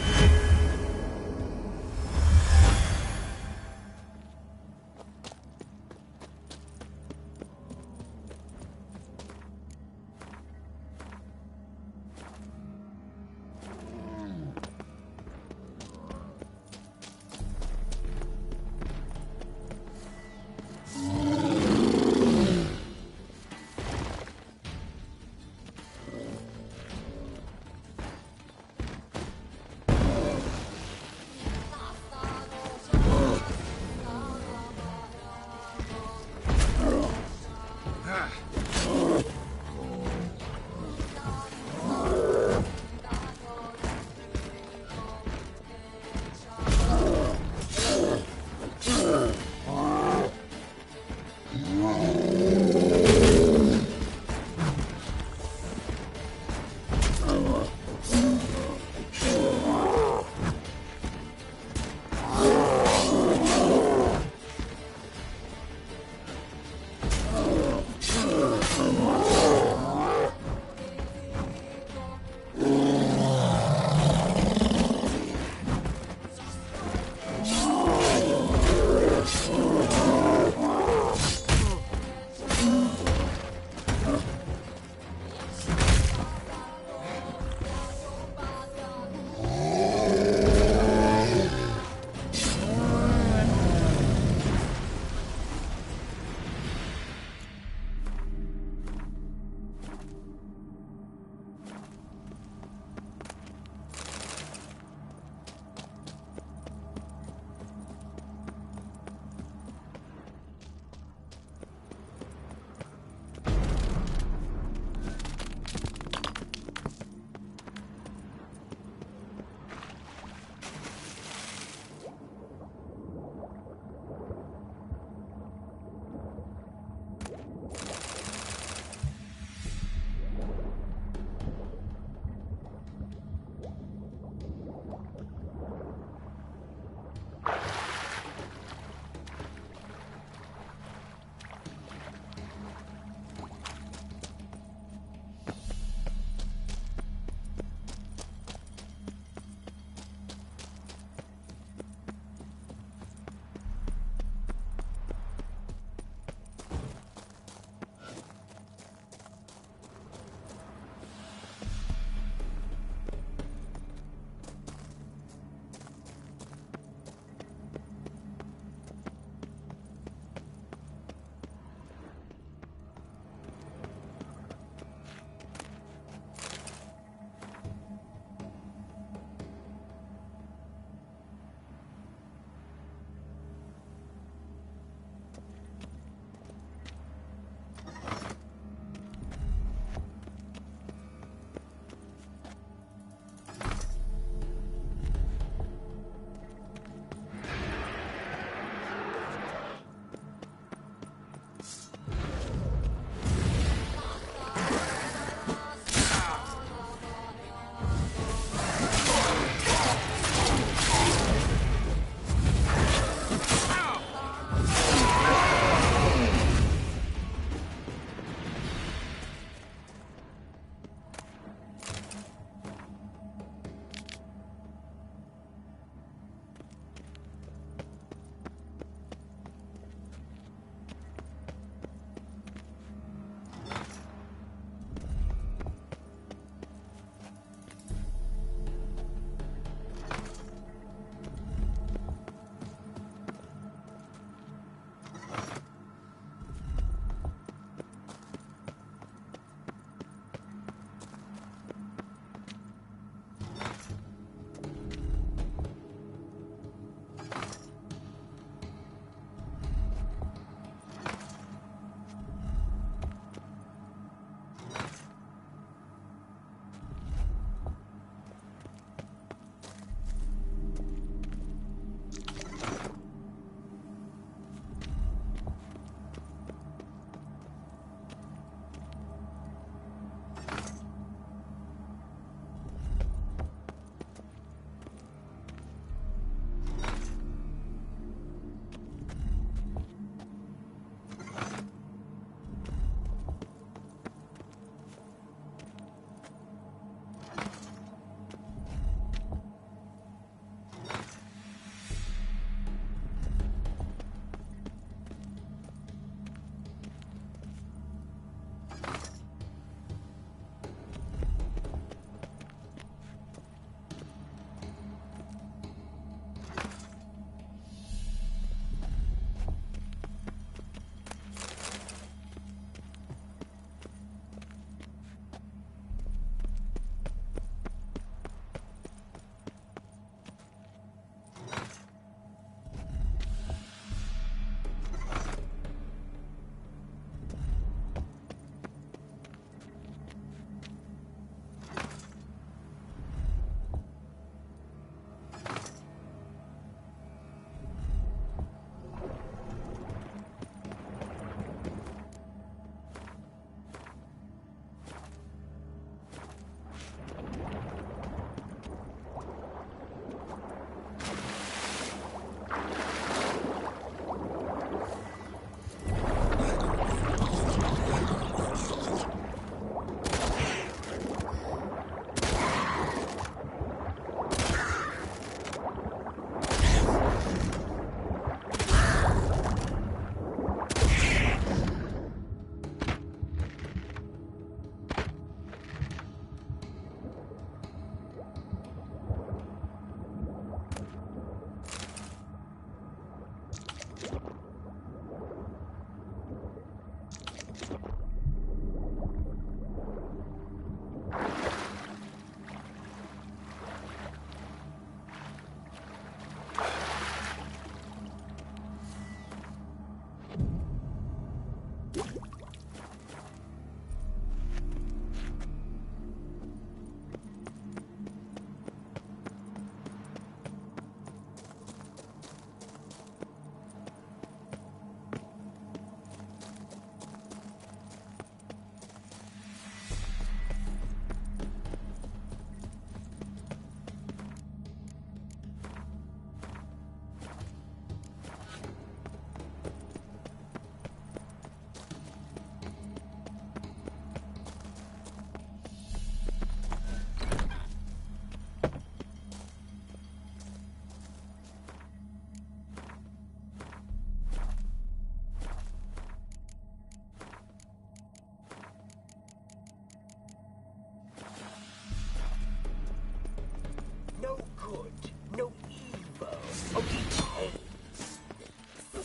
good, no evil, only pain.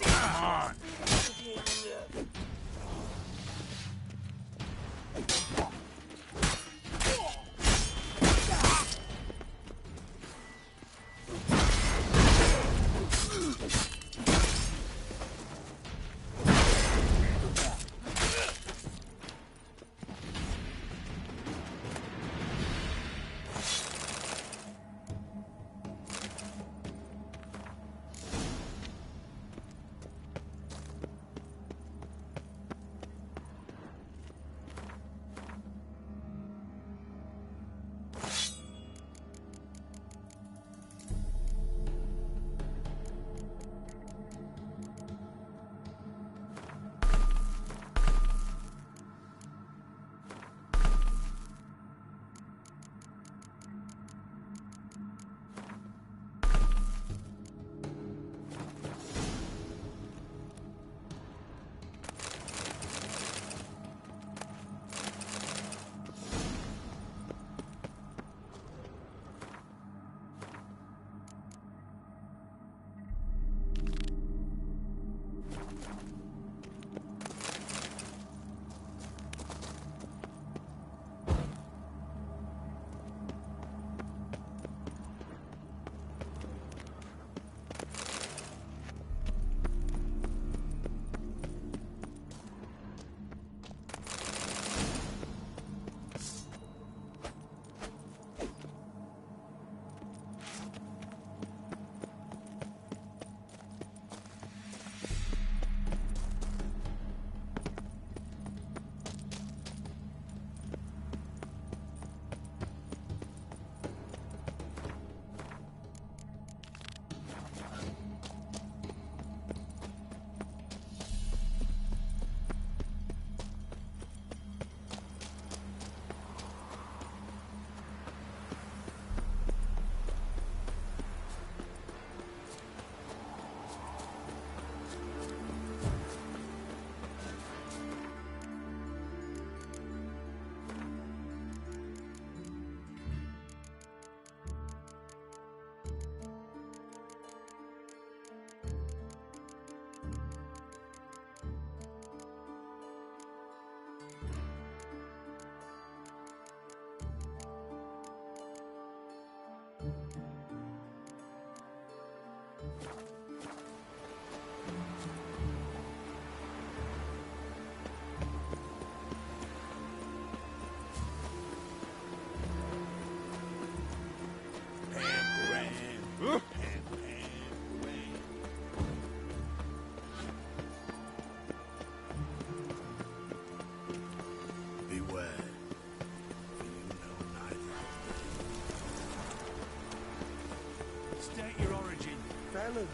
Come on.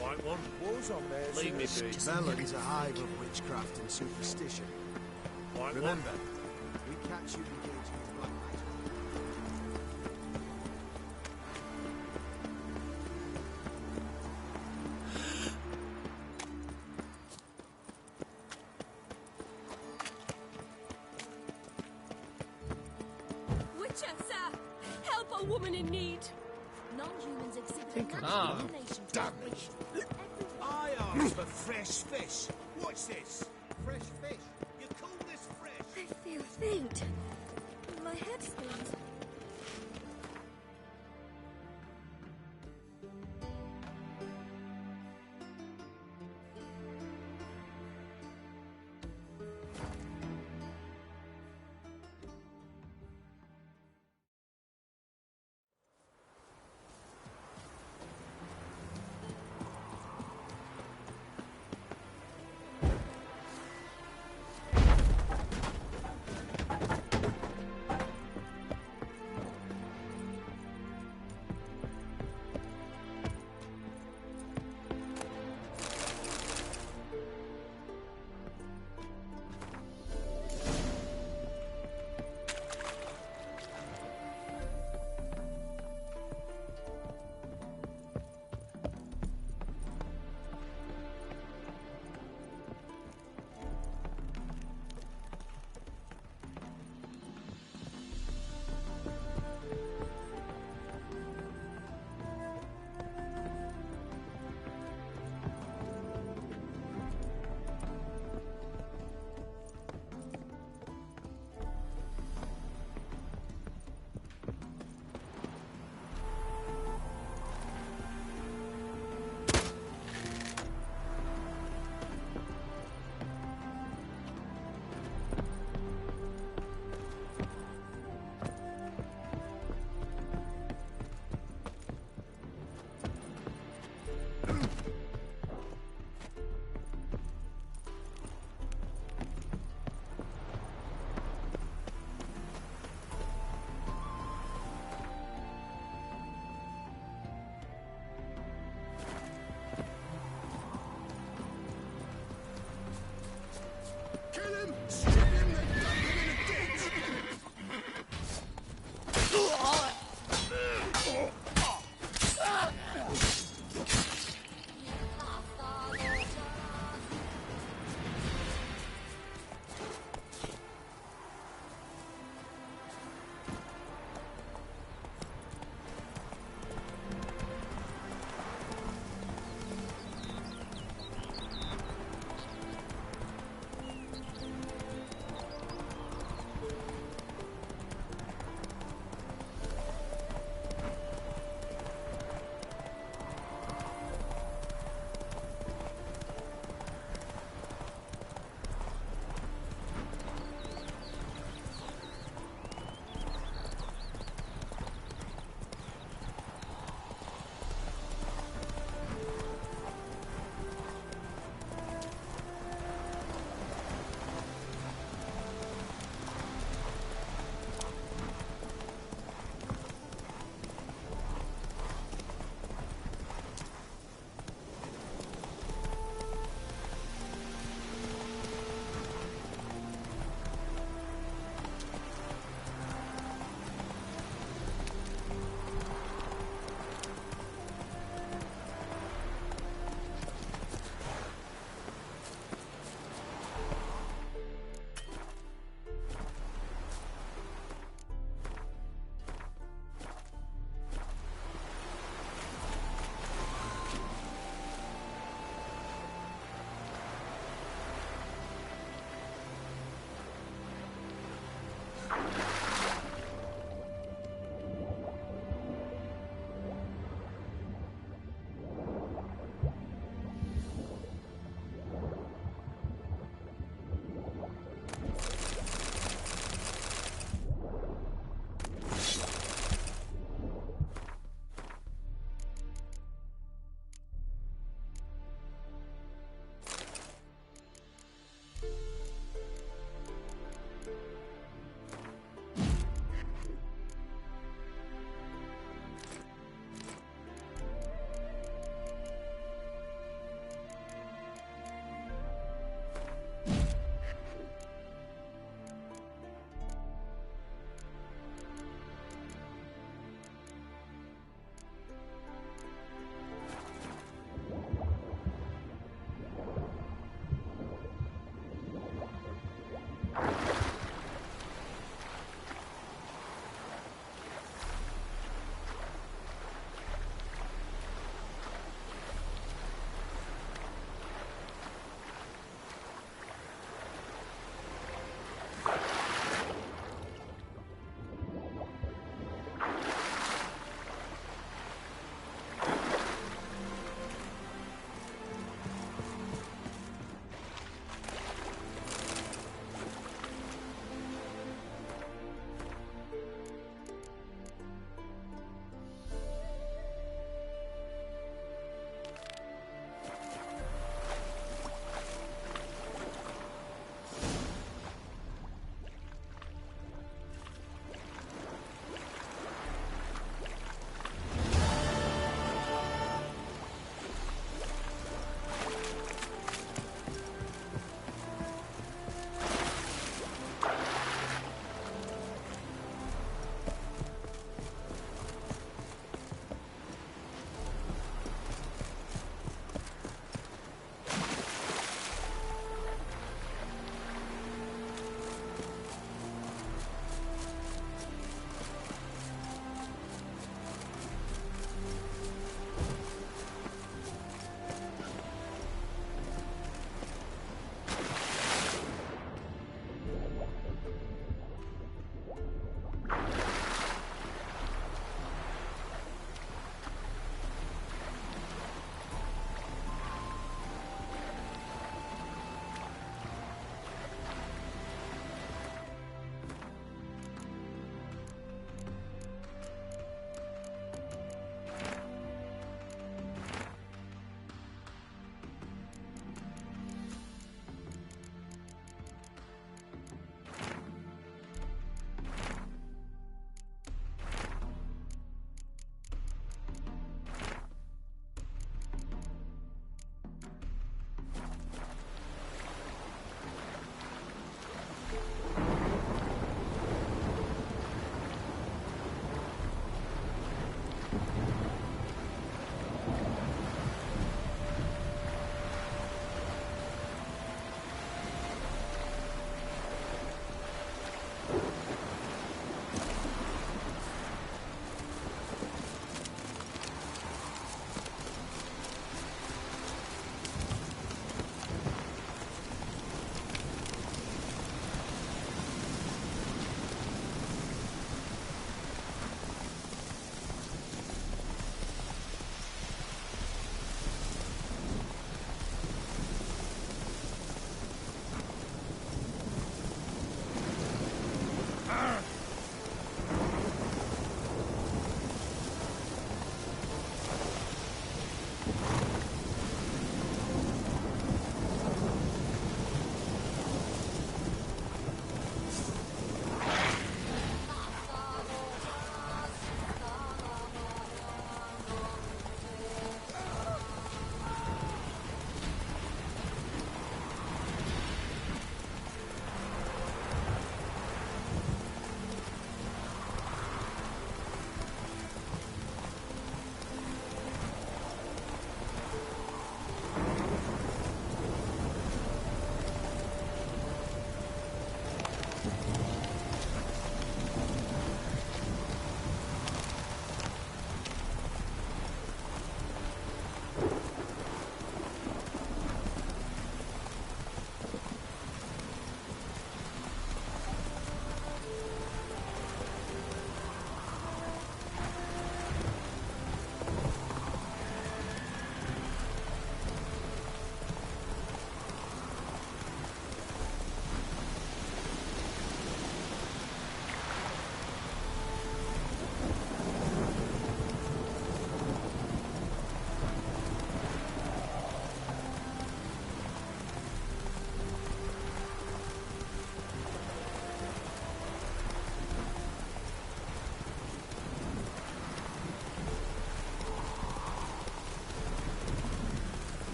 White one. Walls on there. Leave me be. Melon's a hive of witchcraft and superstition. White Remember, one. we catch you engaging in black magic. Witcher, sir! Help a woman in need! Non-humans exhibit Think a of natural that. inclination to Damn which I asked for fresh fish. What's this? Fresh fish? You call this fresh? I feel faint. My head spins.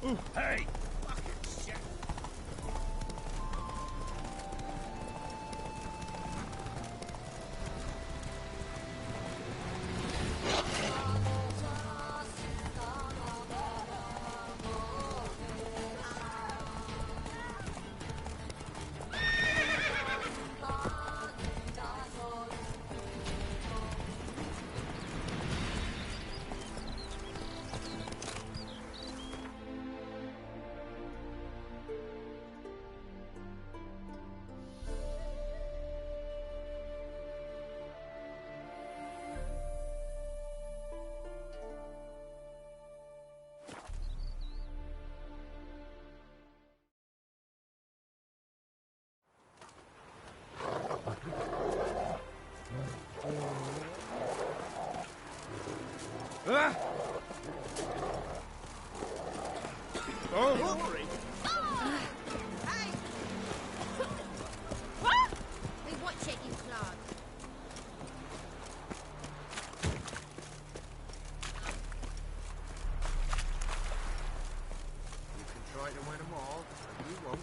Hey! We watch it, you clod. You can try to win them all, but you won't.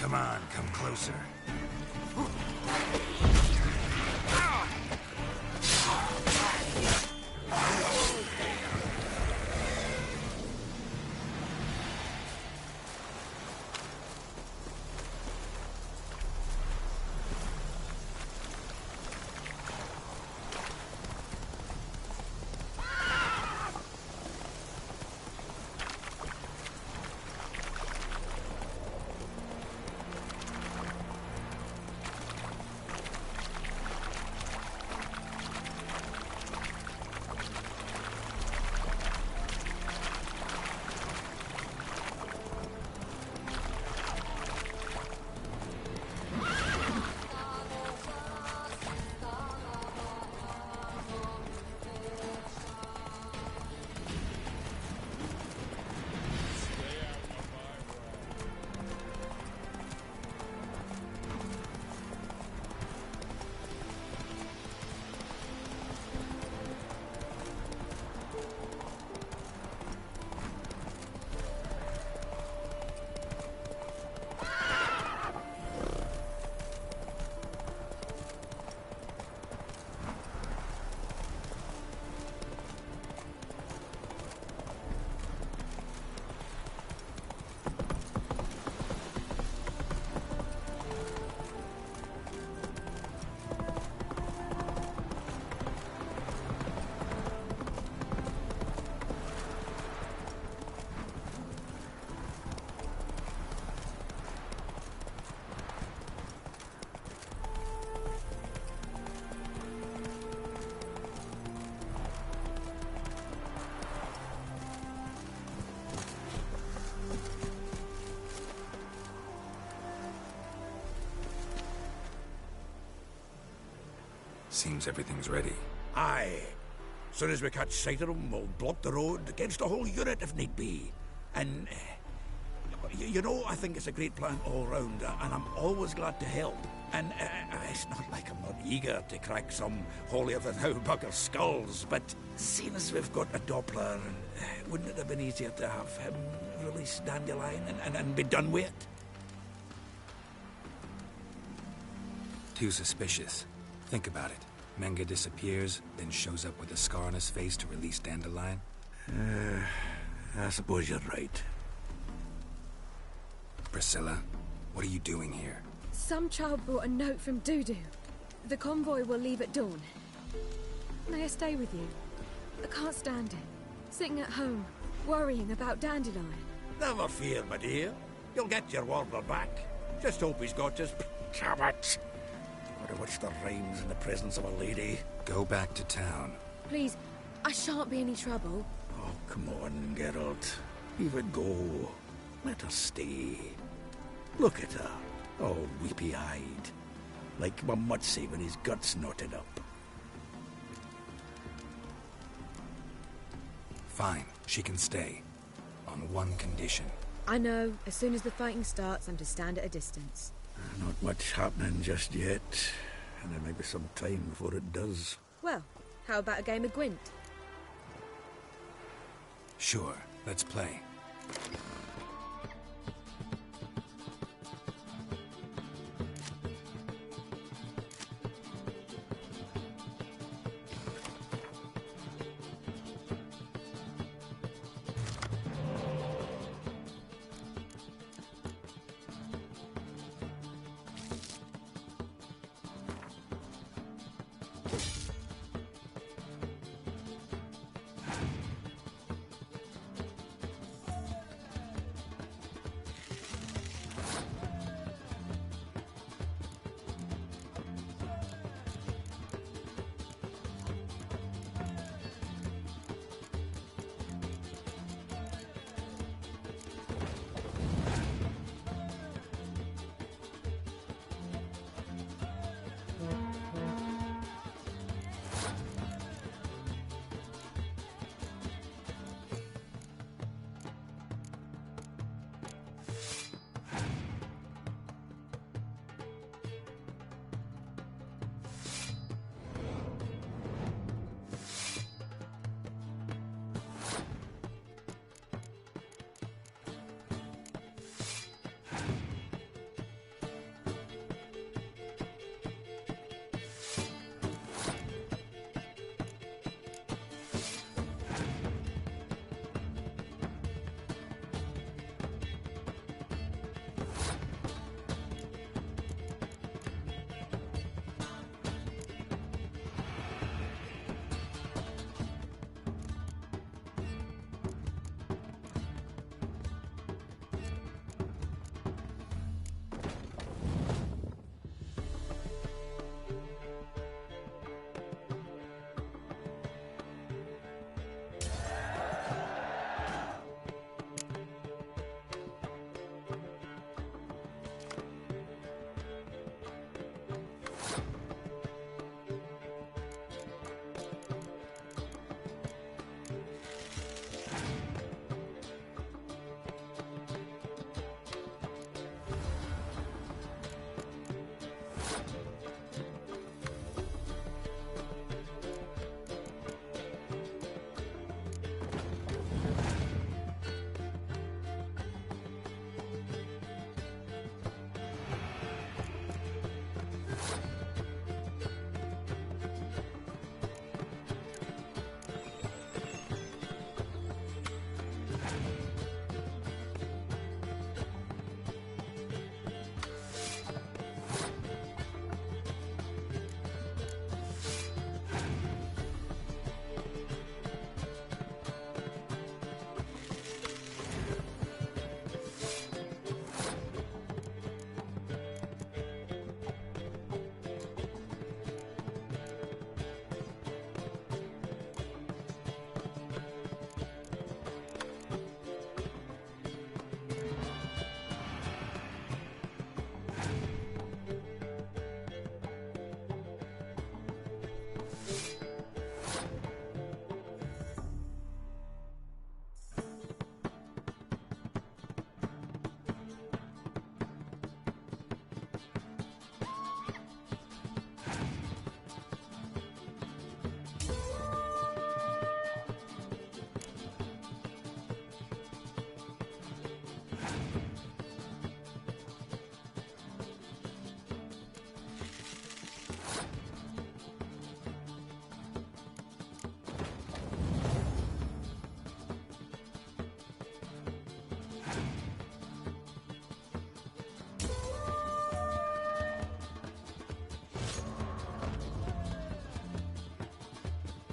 Come on, come closer. Seems everything's ready. Aye. Soon as we catch sight of them, we'll block the road against the whole unit if need be. And, you know, I think it's a great plan all round, and I'm always glad to help. And it's not like I'm not eager to crack some holier-than-thou bugger's skulls, but seeing as we've got a Doppler, wouldn't it have been easier to have him release Dandelion and be done with it? Too suspicious. Think about it. Menga disappears, then shows up with a scar on his face to release Dandelion. I suppose you're right. Priscilla, what are you doing here? Some child brought a note from Dudu. The convoy will leave at dawn. May I stay with you? I can't stand it. Sitting at home, worrying about Dandelion. Never fear, my dear. You'll get your warbler back. Just hope he's got his cabot. Or what's the rhymes in the presence of a lady? Go back to town. Please, I shan't be any trouble. Oh, come on, Geralt. Leave it go. Let her stay. Look at her, all weepy-eyed. Like Mamutsi when his guts knotted up. Fine, she can stay. On one condition. I know. As soon as the fighting starts, I'm to stand at a distance. Not much happening just yet. And there may be some time before it does. Well, how about a game of Gwent? Sure, let's play.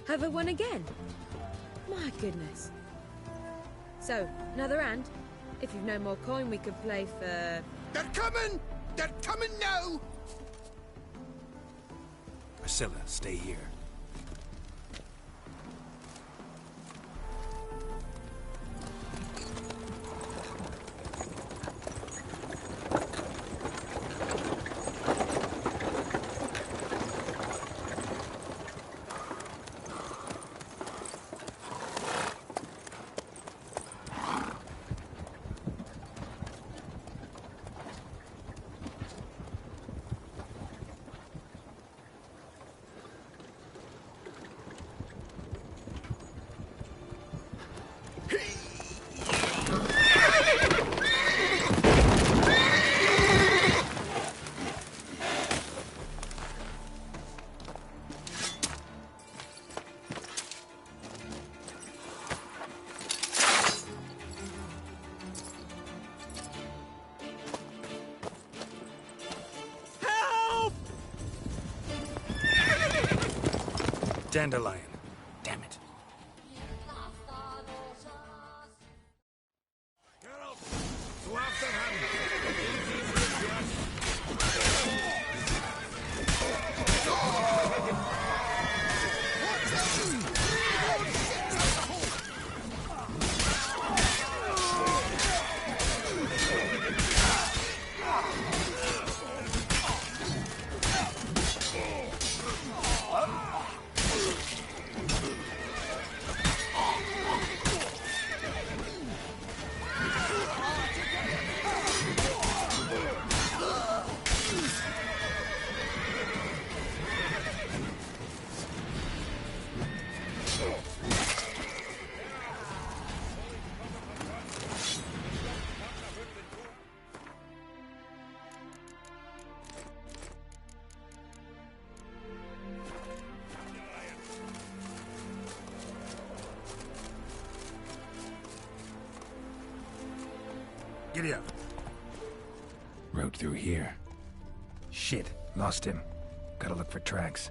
Have I won again? My goodness. So, another hand? If you've no more coin, we could play for... They're coming! They're coming now! Priscilla, stay here. Dandelion. Damn it. Giddy up. Road through here. Shit, lost him. Gotta look for tracks.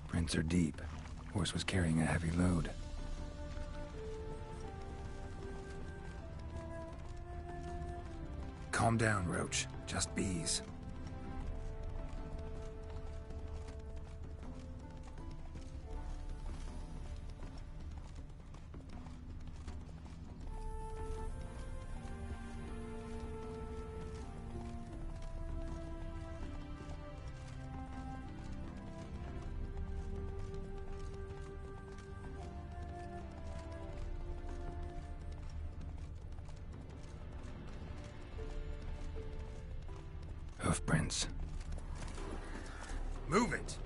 Prints are deep. Horse was carrying a heavy load. Calm down, Roach. Just bees. Hoofprints. Move it!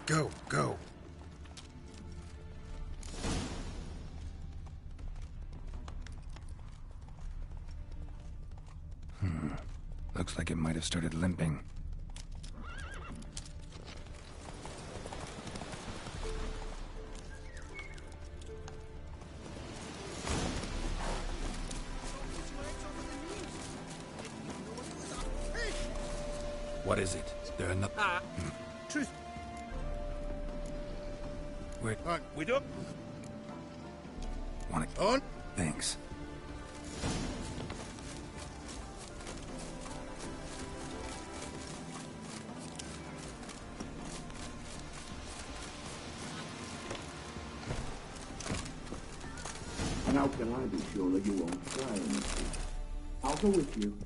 Go, go. Looks like it might have started limping. What is it? There are enough. Truth. Where? On. We do. Want it? On. Thanks. And how can I be sure that you won't try anything? I'll go with you.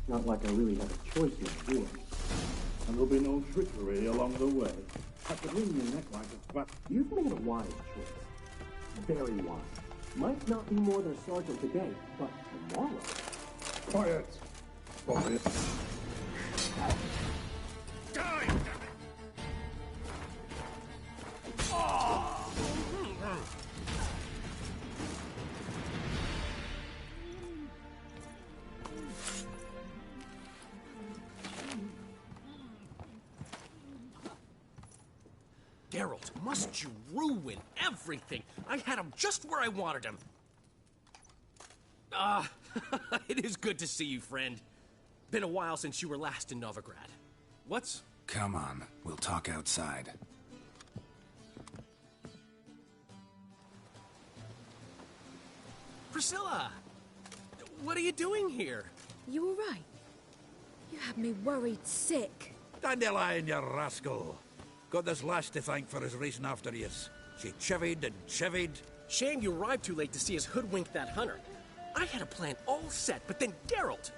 Not like I really have a choice here, do I? And there'll be no trickery along the way. I could wring your neck like a but you've made a wise choice. Very wise. Might not be more than a sergeant today, but tomorrow. Quiet. Quiet. Geralt, must you ruin everything? I had him just where I wanted him. It is good to see you, friend. Been a while since you were last in Novigrad. What's... Come on, we'll talk outside. Priscilla! What are you doing here? You all right? You had me worried sick. Dandelion, you rascal. Got this lass to thank for his racing after yous. She chivied and chivied. Shame you arrived too late to see us hoodwink that hunter. I had a plan all set, but then Geralt...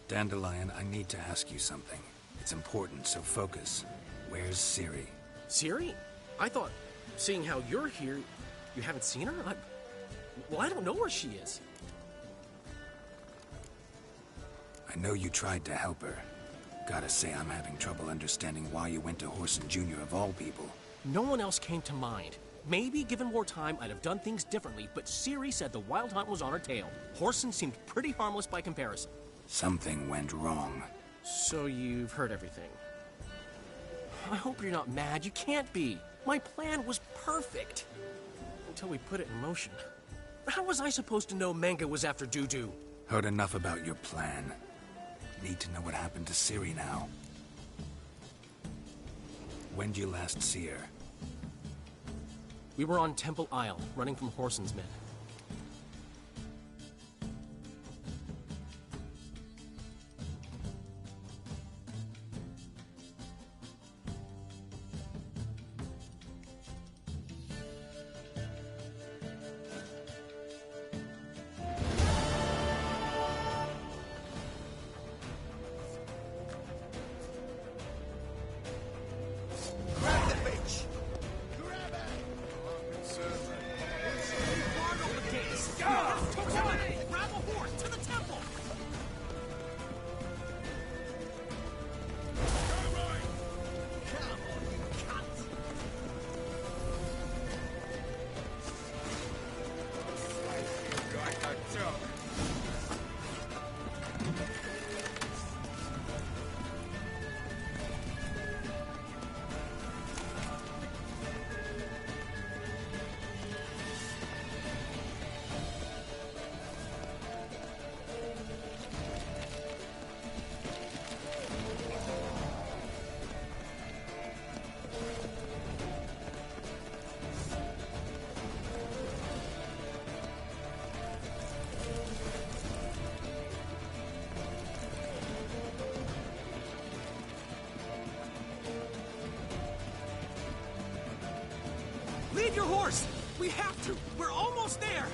Dandelion, I need to ask you something. It's important, so focus. Where's Ciri? Ciri? I thought, seeing how you're here, you haven't seen her? Well, I don't know where she is. I know you tried to help her. Gotta say, I'm having trouble understanding why you went to Whoreson Jr. of all people. No one else came to mind. Maybe, given more time, I'd have done things differently, but Ciri said the Wild Hunt was on her tail. Whoreson seemed pretty harmless by comparison. Something went wrong. So you've heard everything. I hope you're not mad. You can't be. My plan was perfect. Until we put it in motion. How was I supposed to know Menga was after Dudu? Heard enough about your plan. Need to know what happened to Ciri now. When'd you last see her? We were on Temple Isle, running from Whoreson's men. Lead your horse! We have to! We're almost there!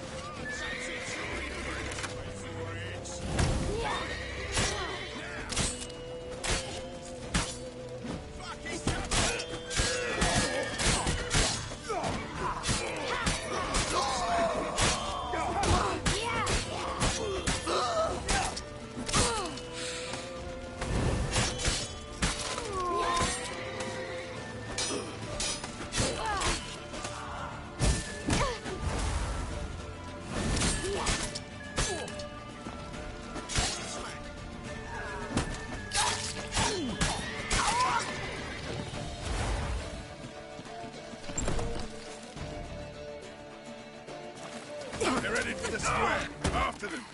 They're heading for the square. After them.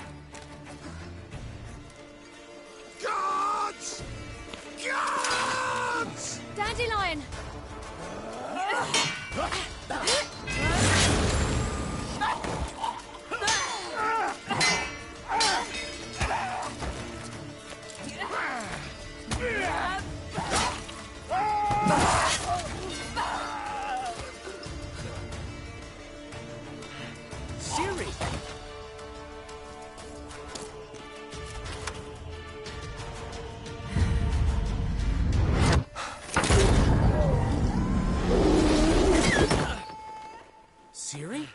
Guards! Guards! Dandelion! Ciri! Ciri?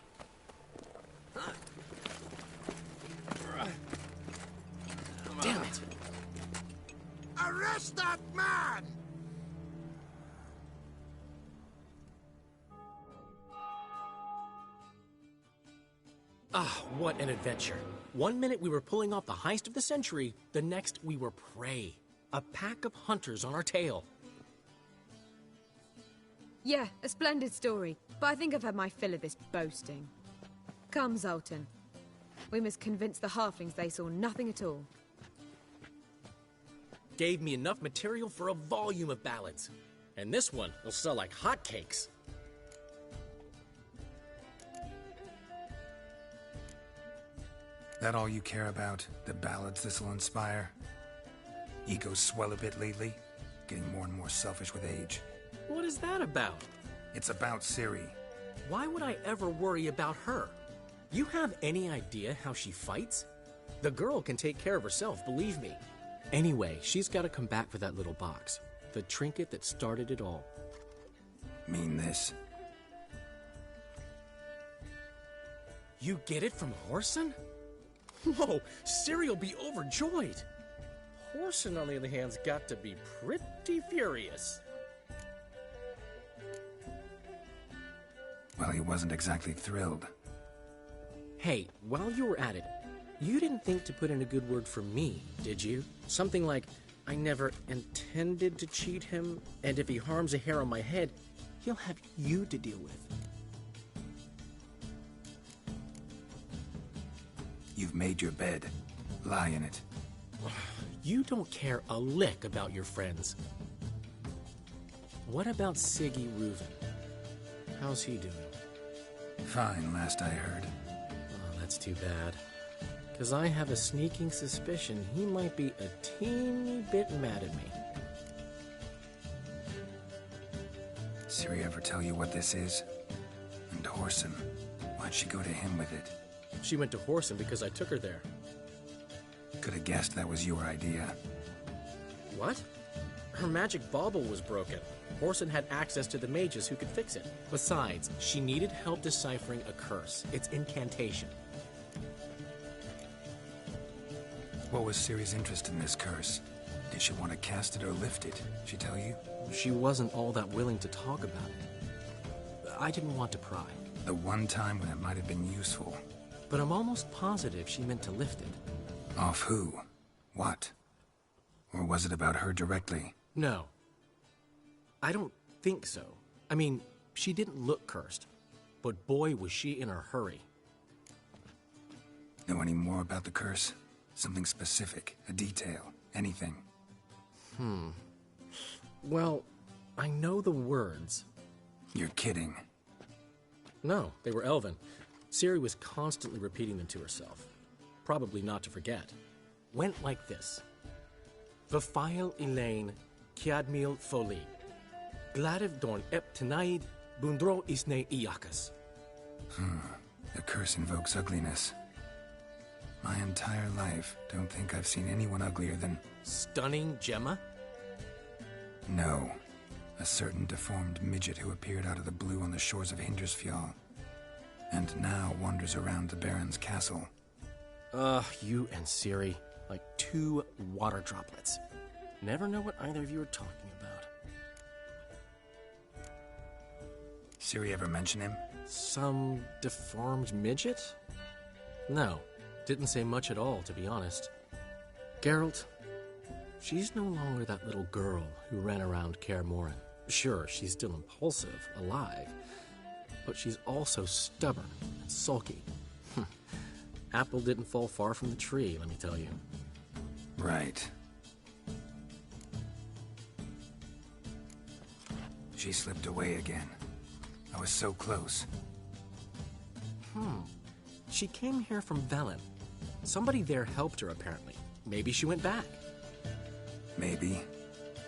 Damn it! Arrest that man! Ah, what an adventure. One minute we were pulling off the heist of the century, the next we were prey. A pack of hunters on our tail. Yeah, a splendid story, but I think I've had my fill of this boasting. Come, Zoltan. We must convince the halflings they saw nothing at all. Gave me enough material for a volume of ballads. And this one will sell like hotcakes. That all you care about? The ballads this'll inspire? Egos swell a bit lately? Getting more and more selfish with age. What is that about? It's about Ciri. Why would I ever worry about her? You have any idea how she fights? The girl can take care of herself, believe me. Anyway, she's got to come back for that little box. The trinket that started it all. Mean this? You get it from Whoreson? Whoa, Ciri'll be overjoyed. Whoreson, on the other hand's got to be pretty furious. Well, he wasn't exactly thrilled. Hey, while you were at it, you didn't think to put in a good word for me, did you? Something like, I never intended to cheat him, and if he harms a hair on my head, he'll have you to deal with. You've made your bed. Lie in it. You don't care a lick about your friends. What about Siggy Reuven? How's he doing? Fine, last I heard. Oh, that's too bad. Because I have a sneaking suspicion he might be a teeny bit mad at me. Ciri ever tell you what this is? And Whoreson, why'd she go to him with it? She went to Whoreson because I took her there. Could have guessed that was your idea. What? Her magic bauble was broken. Whoreson had access to the mages who could fix it. Besides, she needed help deciphering a curse. It's incantation. What was Ciri's interest in this curse? Did she want to cast it or lift it? She tell you? She wasn't all that willing to talk about it. I didn't want to pry. The one time when it might have been useful. But I'm almost positive she meant to lift it. Off who? What? Or was it about her directly? No. I don't think so. I mean, she didn't look cursed. But boy, was she in a hurry. Know any more about the curse? Something specific, a detail, anything? Well, I know the words. You're kidding. No, they were Elven. Ciri was constantly repeating them to herself. Probably not to forget. Went like this. Vafile Elaine, Kiadmil Foli. Gladiv Dorn Ep Tenaid, Bundro Isne Iakas. The curse invokes ugliness. My entire life, don't think I've seen anyone uglier than... Stunning Gemma? No. A certain deformed midget who appeared out of the blue on the shores of Hindersfjall. And now wanders around the Baron's castle. You and Ciri, like two water droplets. Never know what either of you are talking about. Ciri ever mention him? Some deformed midget? No, didn't say much at all, to be honest. Geralt, she's no longer that little girl who ran around Kaer Morhen. Sure, she's still impulsive, alive, but she's also stubborn and sulky. Apple didn't fall far from the tree, let me tell you. Right. She slipped away again. I was so close. She came here from Velen. Somebody there helped her, apparently. Maybe she went back. Maybe.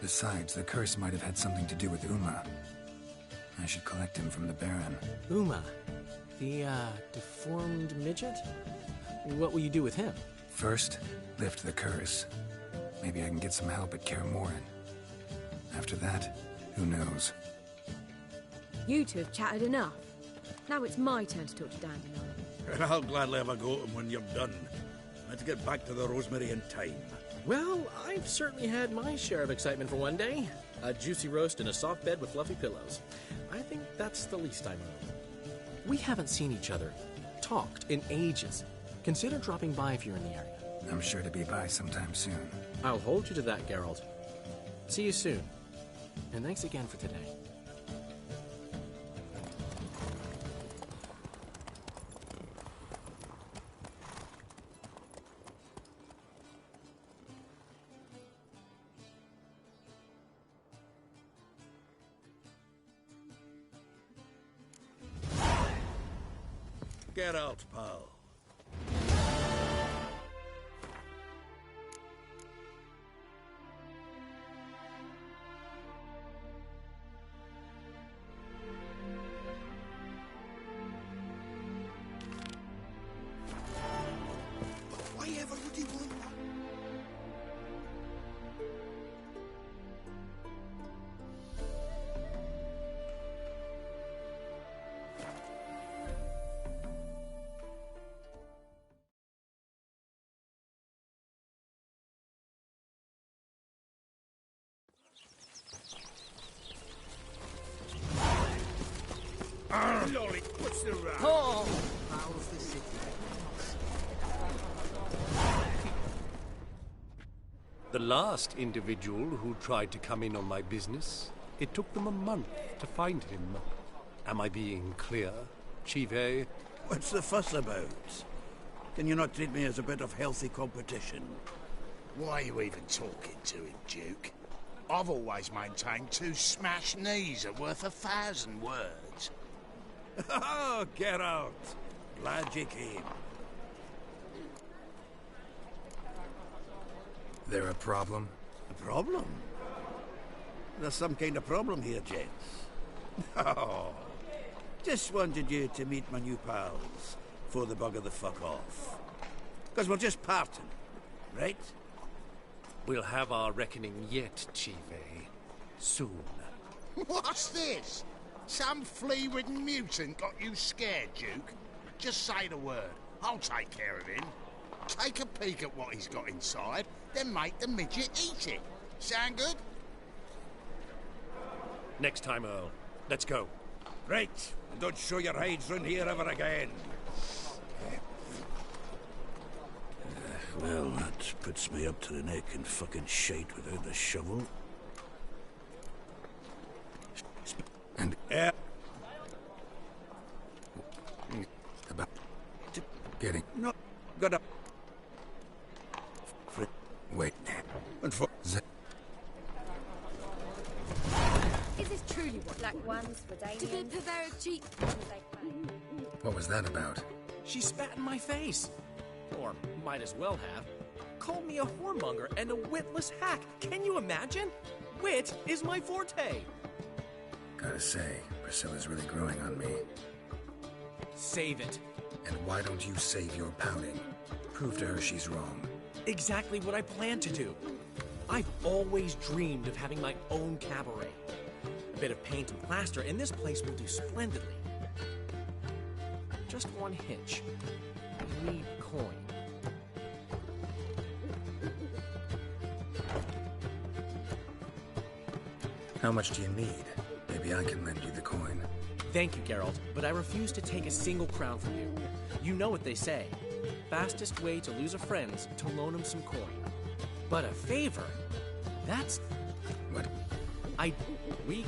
Besides, the curse might have had something to do with Uma. I should collect him from the Baron. Uma? The, deformed midget? What will you do with him? First, lift the curse. Maybe I can get some help at Kaer Morhen. After that, who knows? You two have chatted enough. Now it's my turn to talk to Dandelion. And I'll gladly have a go at him when you're done. Let's get back to the Rosemary in time. Well, I've certainly had my share of excitement for one day. A juicy roast in a soft bed with fluffy pillows. I think that's the least I know. We haven't seen each other, talked in ages. Consider dropping by if you're in the area. I'm sure to be by sometime soon. I'll hold you to that, Geralt. See you soon. And thanks again for today. Geralt, pal. Why ever would you want that? Lolly, what's the row? Oh! How's the city? The last individual who tried to come in on my business, it took them a month to find him. Am I being clear, Chive? What's the fuss about? Can you not treat me as a bit of healthy competition? Why are you even talking to him, Duke? I've always maintained 2 smashed knees are worth 1,000 words. Oh, Geralt. Glad you came. There a problem? A problem? There's some kind of problem here, gents. Oh, just wanted you to meet my new pals before they bugger the fuck off. Because we're just parting, right? We'll have our reckoning yet, Chive. Soon. What's this? Some flea-ridden mutant got you scared, Duke? Just say the word. I'll take care of him. Take a peek at what he's got inside, then make the midget eat it. Sound good? Next time, Earl. Let's go. Right. And don't show your hides round here ever again. Well, that puts me up to the neck in fucking shite without the shovel. And about getting no got up. Wait. And for Is this truly what Black ones, to be Redanians. Pavera cheek? what was that about? She spat in my face. Or might as well have. Called me a whoremonger and a witless hack. Can you imagine? Wit is my forte. Gotta say, Priscilla's really growing on me. Save it. And why don't you save your pouting? Prove to her she's wrong. Exactly what I plan to do. I've always dreamed of having my own cabaret. A bit of paint and plaster, and this place will do splendidly. Just one hitch. I need coin. How much do you need? Maybe I can lend you the coin. Thank you, Geralt, but I refuse to take a single crown from you. You know what they say. Fastest way to lose a friend's to loan him some coin. But a favor? That's... What? We...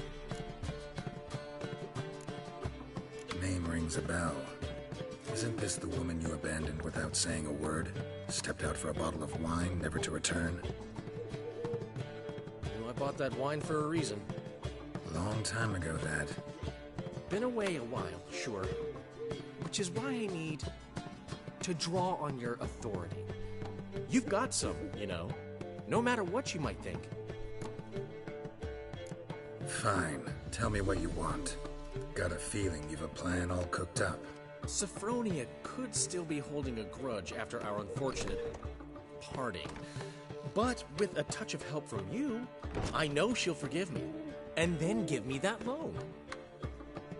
Name rings a bell. Isn't this the woman you abandoned without saying a word? Stepped out for a bottle of wine, never to return? Well, I bought that wine for a reason. Long time ago, that. Been away a while, sure. Which is why I need to draw on your authority. You've got some, you know. No matter what you might think. Fine. Tell me what you want. Got a feeling you've a plan all cooked up. Sophronia could still be holding a grudge after our unfortunate parting. But with a touch of help from you, I know she'll forgive me. And then give me that loan.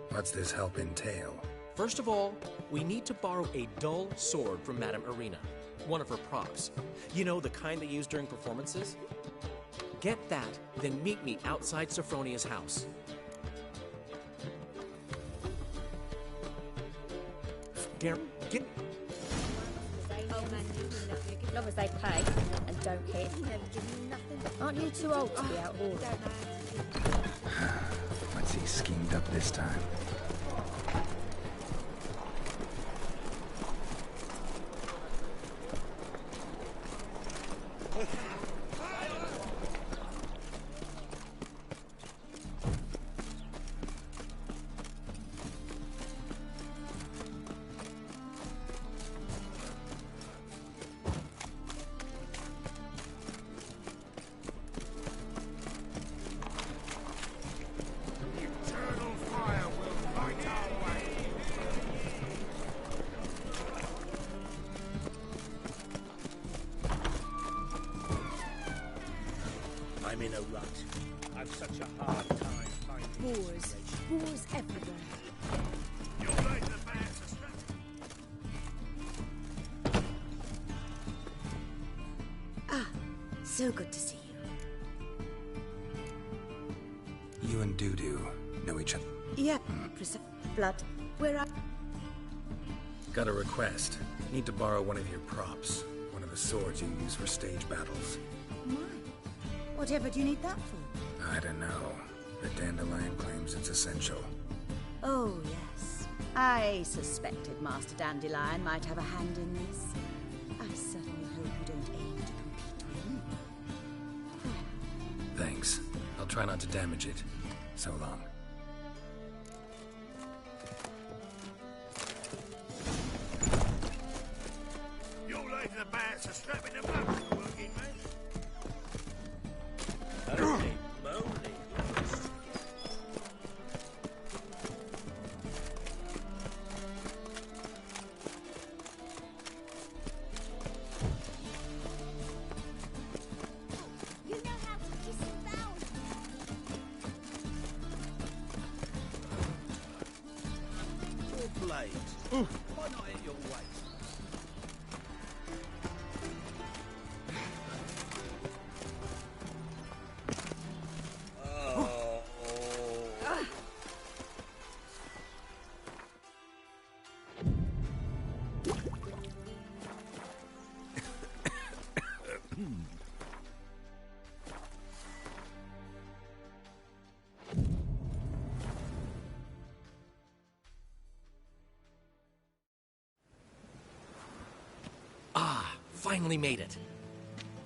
What's this help entail? First of all, we need to borrow a dull sword from Madame Irina. One of her props. You know, the kind they use during performances? Get that, then meet me outside Sophronia's house. Get... As long as they pay and don't hit. Aren't you too old to be out order? What's he schemed up this time? I've such a hard time finding Boars everywhere. You'll lay the man to strap. Ah, so good to see you. You and Dudu know each other? Yep, blood. Where are... Got a request. Need to borrow one of your props. One of the swords you use for stage battles. My. Whatever do you need that for? I don't know. The Dandelion claims it's essential. Oh, yes. I suspected Master Dandelion might have a hand in this. I certainly hope you don't aim to compete with him. Thanks. I'll try not to damage it. So long. You'll lay the man to strapping them up, working man. Holy moly. You know how to kiss and bow. Your blades. Why not hit your waist? Finally made it.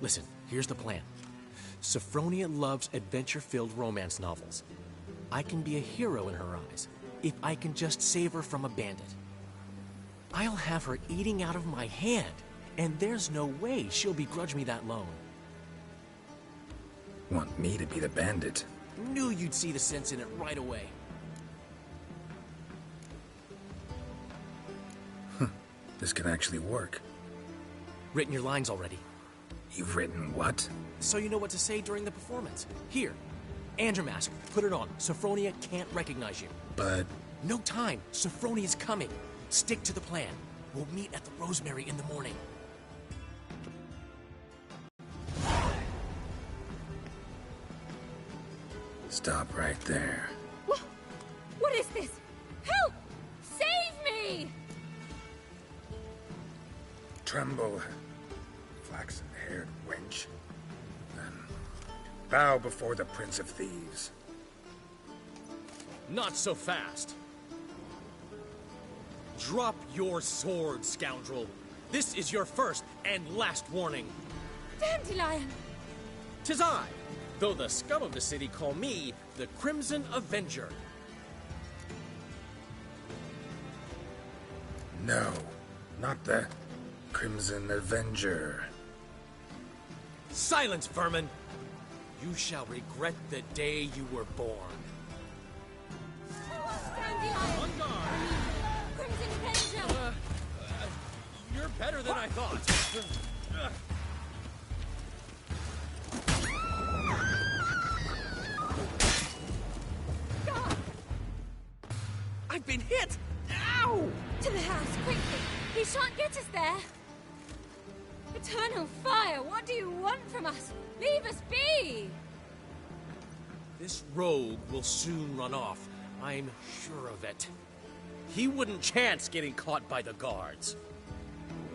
Listen, here's the plan. Sophronia loves adventure-filled romance novels. I can be a hero in her eyes if I can just save her from a bandit. I'll have her eating out of my hand, and there's no way she'll begrudge me that loan. Want me to be the bandit? Knew you'd see the sense in it right away. This can actually work. Written your lines already. You've written what? So you know what to say during the performance. Here, Andromask, put it on. Sophronia can't recognize you. But... No time. Sophronia's coming. Stick to the plan. We'll meet at the Rosemary in the morning. Stop right there. What is this? Help! Save me! Tremble, flaxen-haired wench. Then bow before the Prince of Thieves. Not so fast. Drop your sword, scoundrel. This is your first and last warning. Dandelion! 'Tis I, though the scum of the city call me the Crimson Avenger. No, not the Crimson Avenger. Silence, vermin! You shall regret the day you were born. Dandelion! On guard! Crimson Avenger! You're better than I thought. I've been hit! Ow! To the house, quickly! He shan't get us there! Eternal fire, what do you want from us? Leave us be! This rogue will soon run off. I'm sure of it. He wouldn't chance getting caught by the guards.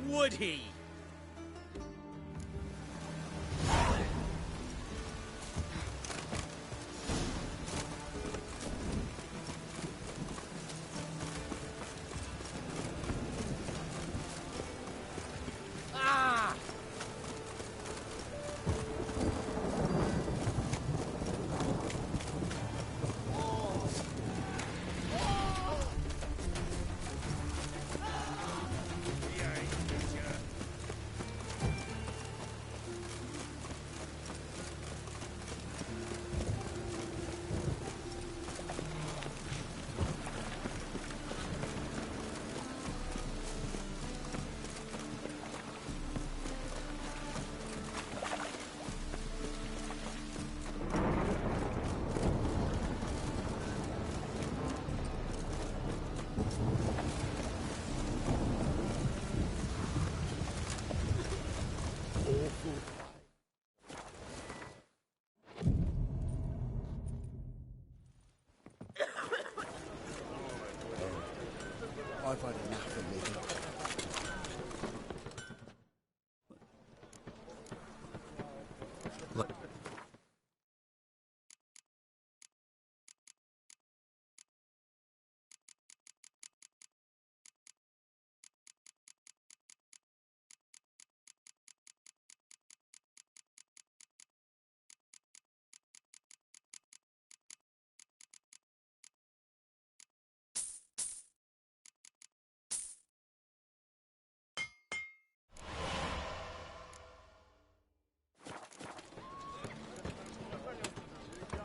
Would he? Ah! I've had enough of living.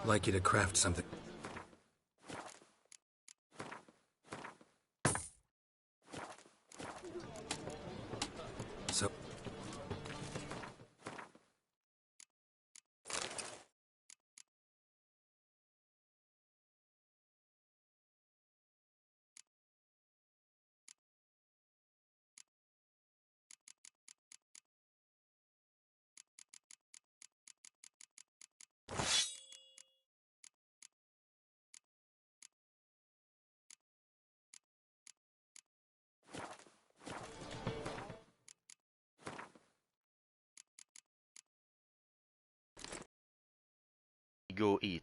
I'd like you to craft something. So... Go eat.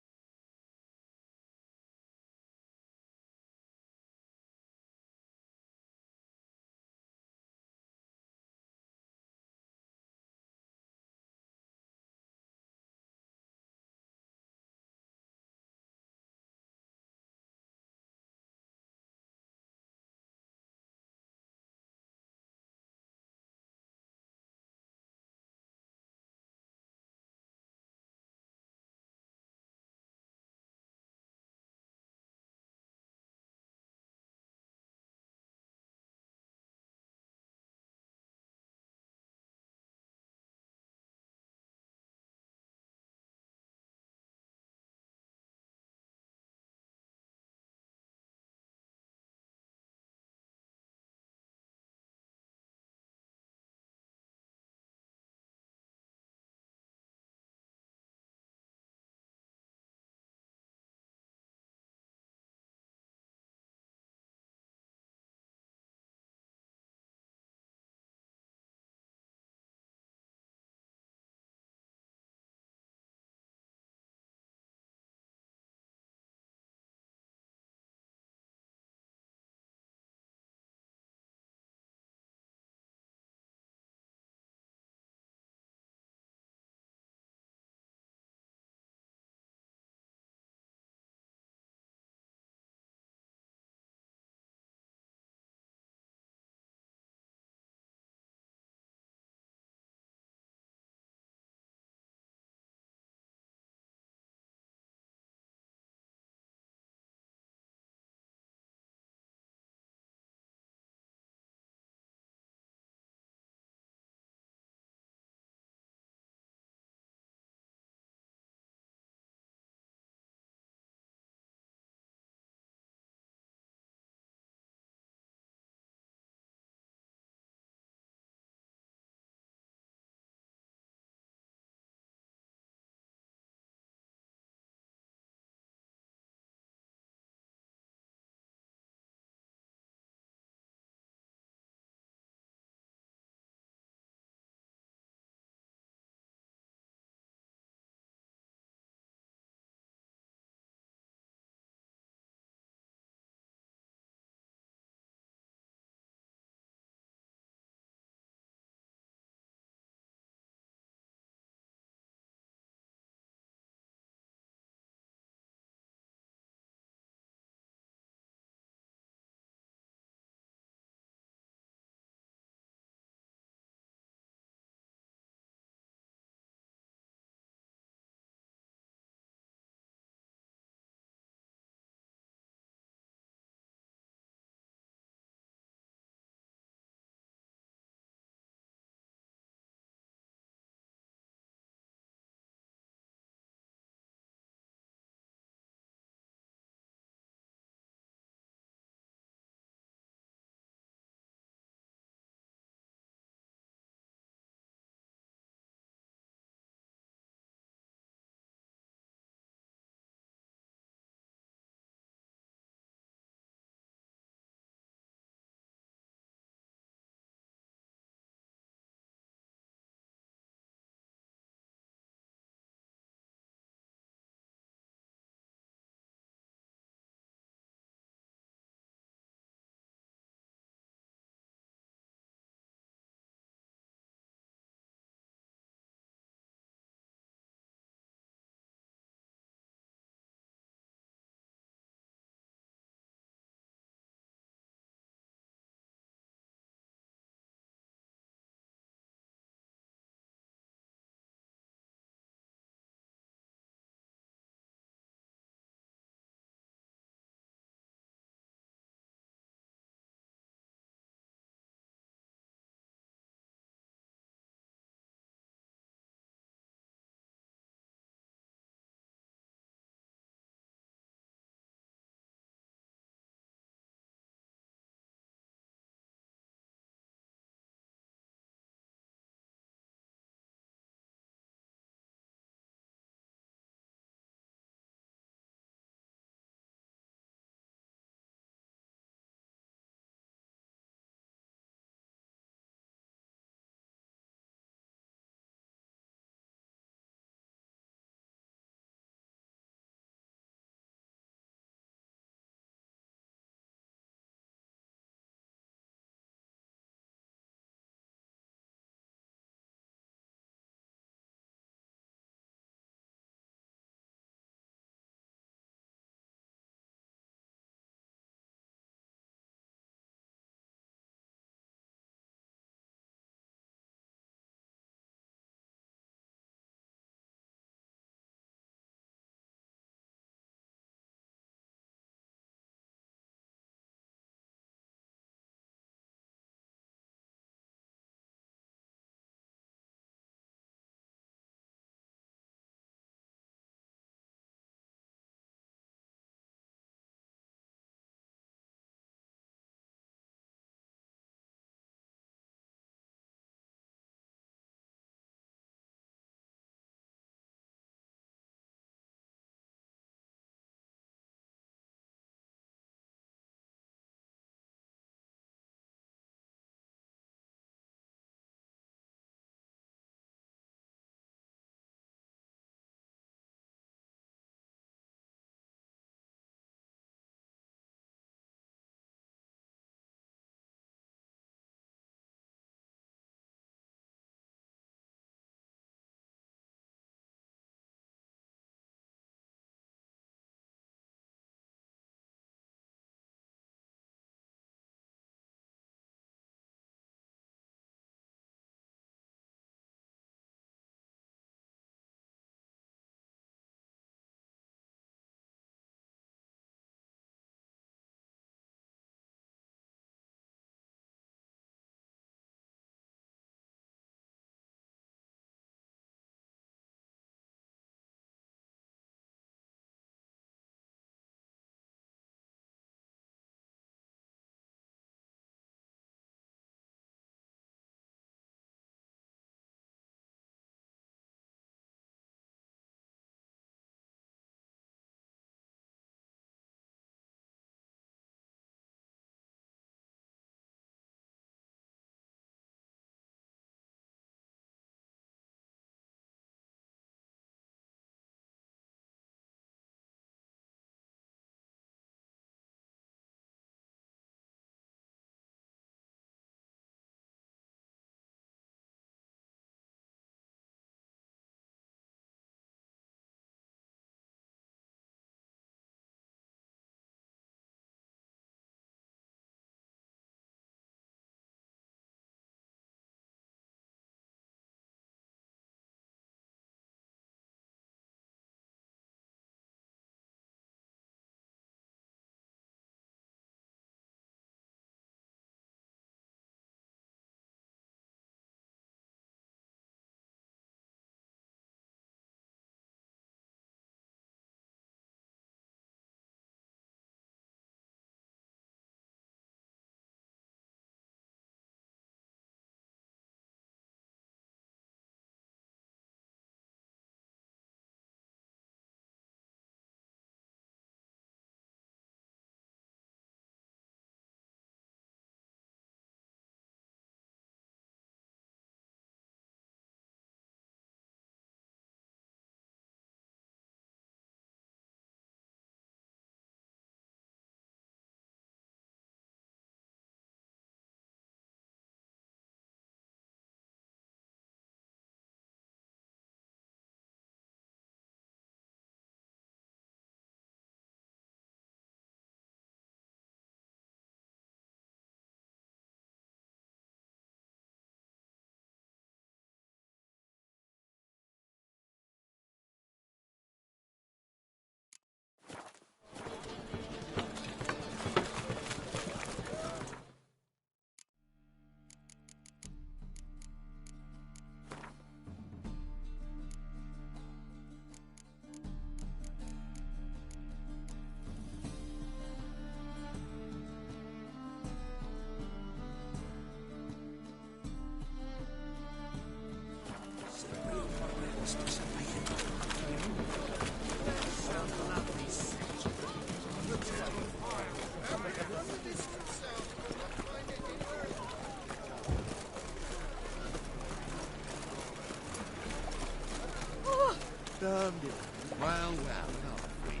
well, not free.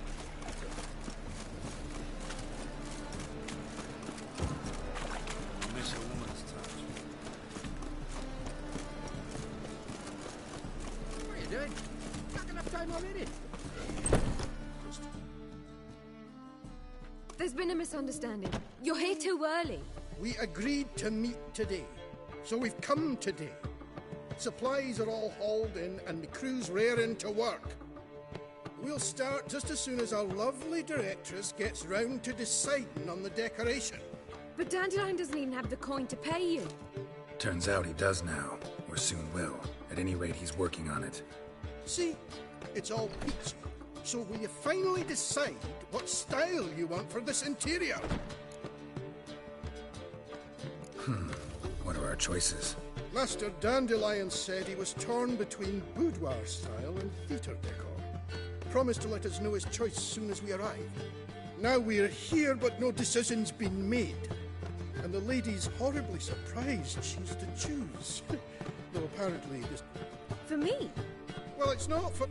Miss a woman's touch. What are you doing? Not enough time already. There's been a misunderstanding. You're here too early. We agreed to meet today, so we've come today. Supplies are all hauled in and the crew's raring to work. We'll start just as soon as our lovely directress gets round to deciding on the decoration. But Dandelion doesn't even have the coin to pay you. Turns out he does now, or soon will. At any rate, he's working on it. See, it's all peachy. So will you finally decide what style you want for this interior? What are our choices? Master Dandelion said he was torn between boudoir style and theatre decor. Promised to let us know his choice as soon as we arrive. Now we're here, but no decision's been made. And the lady's horribly surprised she's to choose. Though apparently this... For me? Well, it's not for...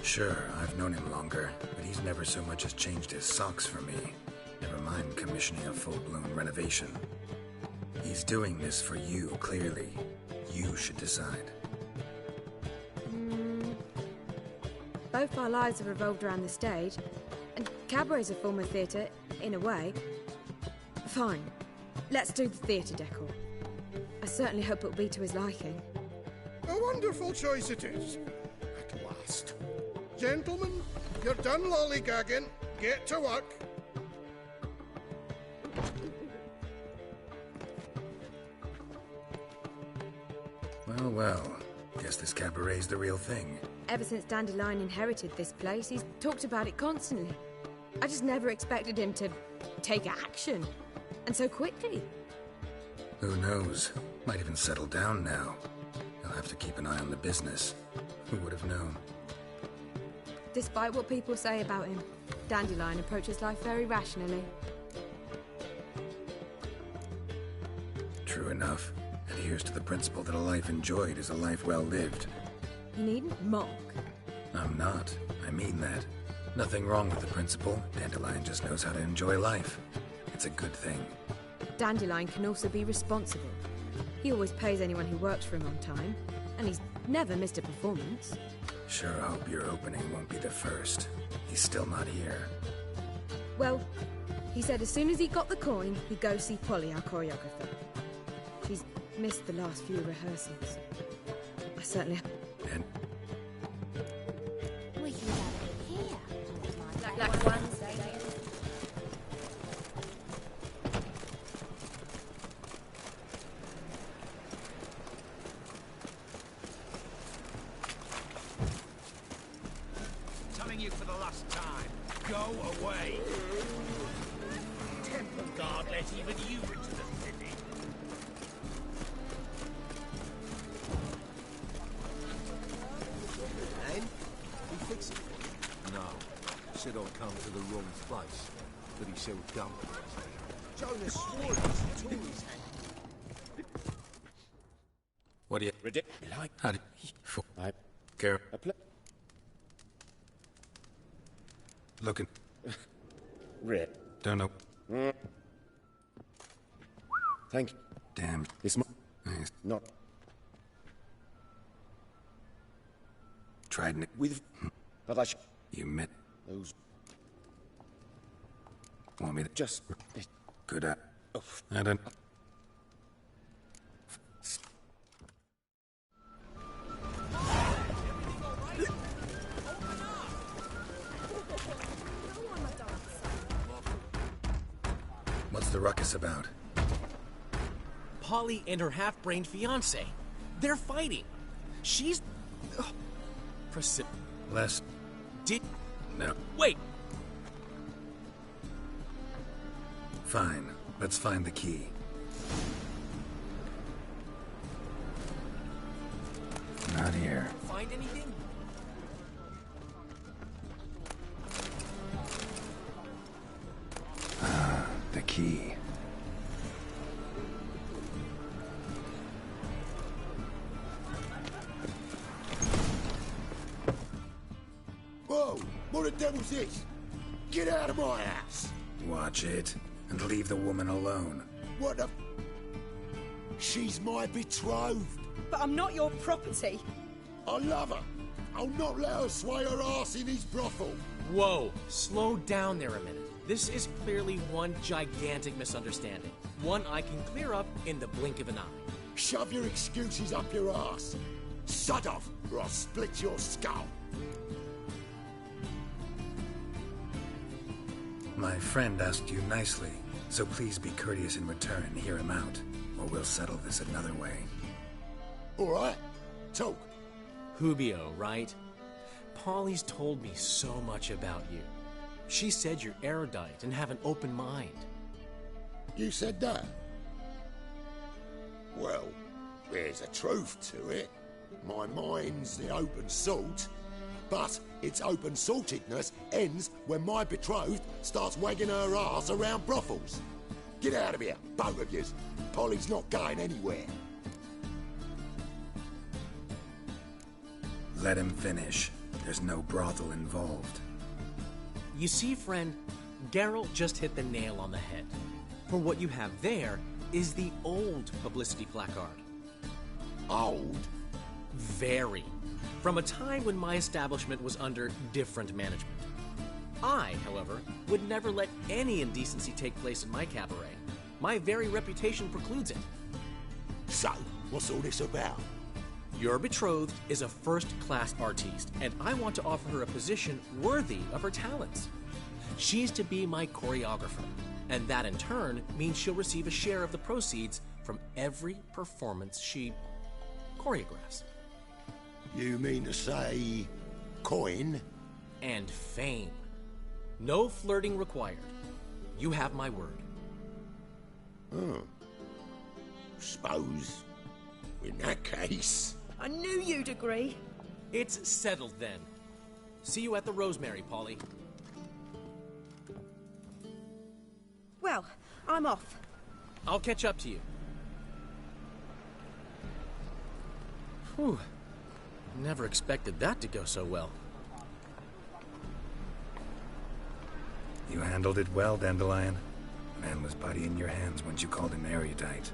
Sure, I've known him longer, but he's never so much as changed his socks for me. Never mind commissioning a full-blown renovation. He's doing this for you, clearly. You should decide. Both our lives have revolved around the stage, and cabaret's a form of theatre, in a way. Fine. Let's do the theatre decor. I certainly hope it'll be to his liking. A wonderful choice it is. At last. Gentlemen, you're done lollygagging. Get to work. Well, well. Guess this cabaret's the real thing. Ever since Dandelion inherited this place, he's talked about it constantly. I just never expected him to take action. And so quickly. Who knows? Might even settle down now. He'll have to keep an eye on the business. Who would have known? Despite what people say about him, Dandelion approaches life very rationally. True enough. Adheres to the principle that a life enjoyed is a life well lived. You needn't mock. I'm not. I mean that. Nothing wrong with the principle. Dandelion just knows how to enjoy life. It's a good thing. Dandelion can also be responsible. He always pays anyone who works for him on time, and he's never missed a performance. Sure hope your opening won't be the first. He's still not here. Well, he said as soon as he got the coin, he'd go see Polly, our choreographer. She's missed the last few rehearsals. I certainly... And... We can have it here. Like one Telling you for the last time, go away. Temple Guard let even you into the city. And? He fix it? No. Said I'd come to the wrong place. But he sold dumplings. Jonas swore he was a Tory's hand. What do you... Ridiculous. How do you... Care. Looking. Rip. Don't know. Thank you. Damn. It's my... Nice. Not... Tried it. With... But I should... You met... Those... Want me to... Just... Good at... I don't... What's the ruckus about? Polly and her half-brained fiancé. They're fighting. She's... Priscilla. Less... Did... No. Wait! Fine. Let's find the key. Not here. Find anything? What the devil's this? Get out of my house! Watch it, and leave the woman alone. What the... She's my betrothed. But I'm not your property. I love her. I'll not let her sway her ass in his brothel. Whoa, slow down there a minute. This is clearly one gigantic misunderstanding. One I can clear up in the blink of an eye. Shove your excuses up your ass. Sod off, or I'll split your skull. My friend asked you nicely, so please be courteous in return and hear him out, or we'll settle this another way. All right, talk. Hubio, right? Polly's told me so much about you. She said you're erudite and have an open mind. You said that? Well, there's a truth to it. My mind's the open salt, but its open saltedness ends when my betrothed starts wagging her ass around brothels. Get out of here, both of yous. Polly's not going anywhere. Let him finish. There's no brothel involved. You see, friend, Geralt just hit the nail on the head. For what you have there is the old publicity placard. Old? Very. From a time when my establishment was under different management. I, however, would never let any indecency take place in my cabaret. My very reputation precludes it. So, what's all this about? Your betrothed is a first-class artiste, and I want to offer her a position worthy of her talents. She's to be my choreographer, and that in turn means she'll receive a share of the proceeds from every performance she choreographs. You mean to say... coin? And fame. No flirting required. You have my word. Suppose... in that case... I knew you'd agree. It's settled then. See you at the Rosemary, Polly. Well, I'm off. I'll catch up to you. Whew. Never expected that to go so well. You handled it well, Dandelion. Man was body in your hands once you called him erudite.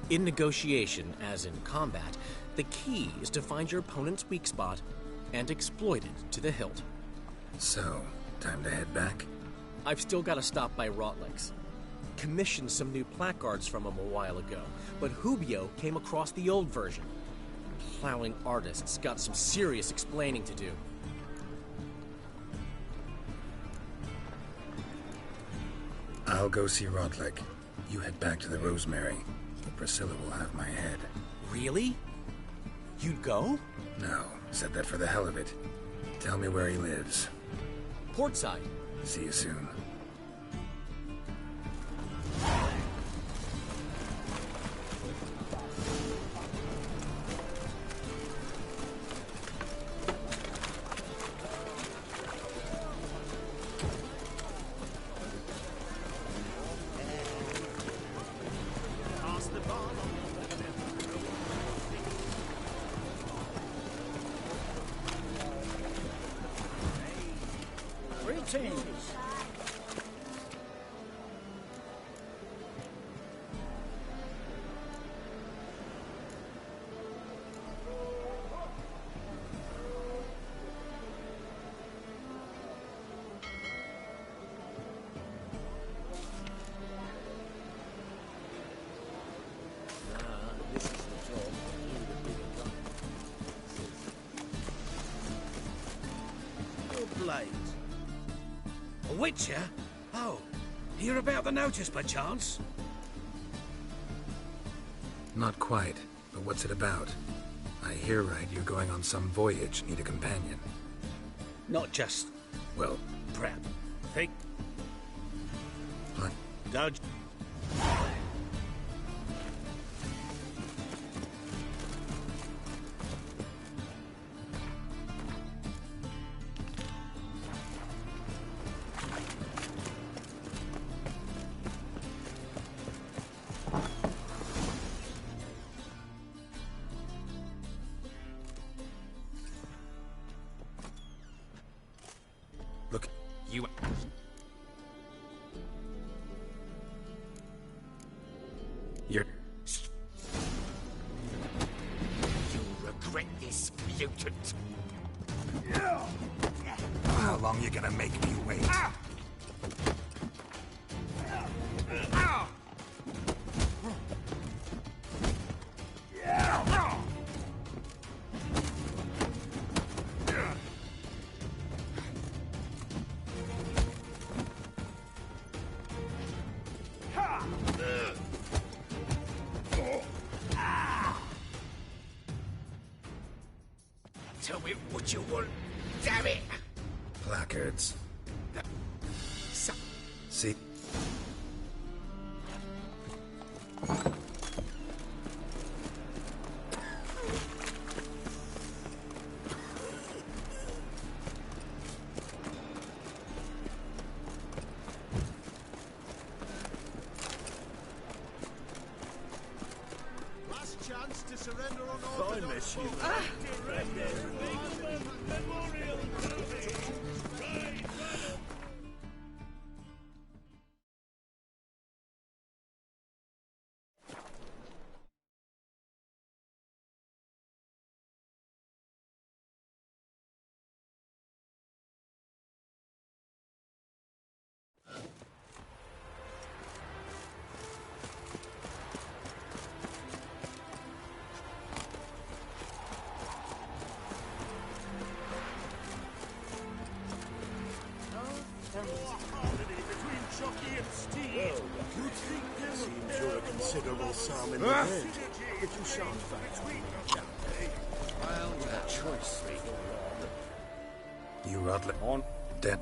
In negotiation, as in combat, the key is to find your opponent's weak spot and exploit it to the hilt. So, time to head back? I've still got to stop by Rotlex. Commissioned some new placards from him a while ago, but Hubio came across the old version. Plowing artists got some serious explaining to do. I'll go see Rodlick. You head back to the Rosemary. Priscilla will have my head. Really? You'd go? No, said that for the hell of it. Tell me where he lives. Portside. See you soon. Greetings. A witcher? Oh, hear about the notice by chance? Not quite, but what's it about? I hear right you're going on some voyage, need a companion. Not just... well... prep. Think... What? Dodge... Look, You... you're... You'll regret this, mutant. How long you gonna make me wait? Tell me what you want, damn it! Placards. See? Last chance to surrender on orthodox. Seems you're a considerable sum in the end, but you shan't fight. Well, you got choice. You Rodley. On. Dead.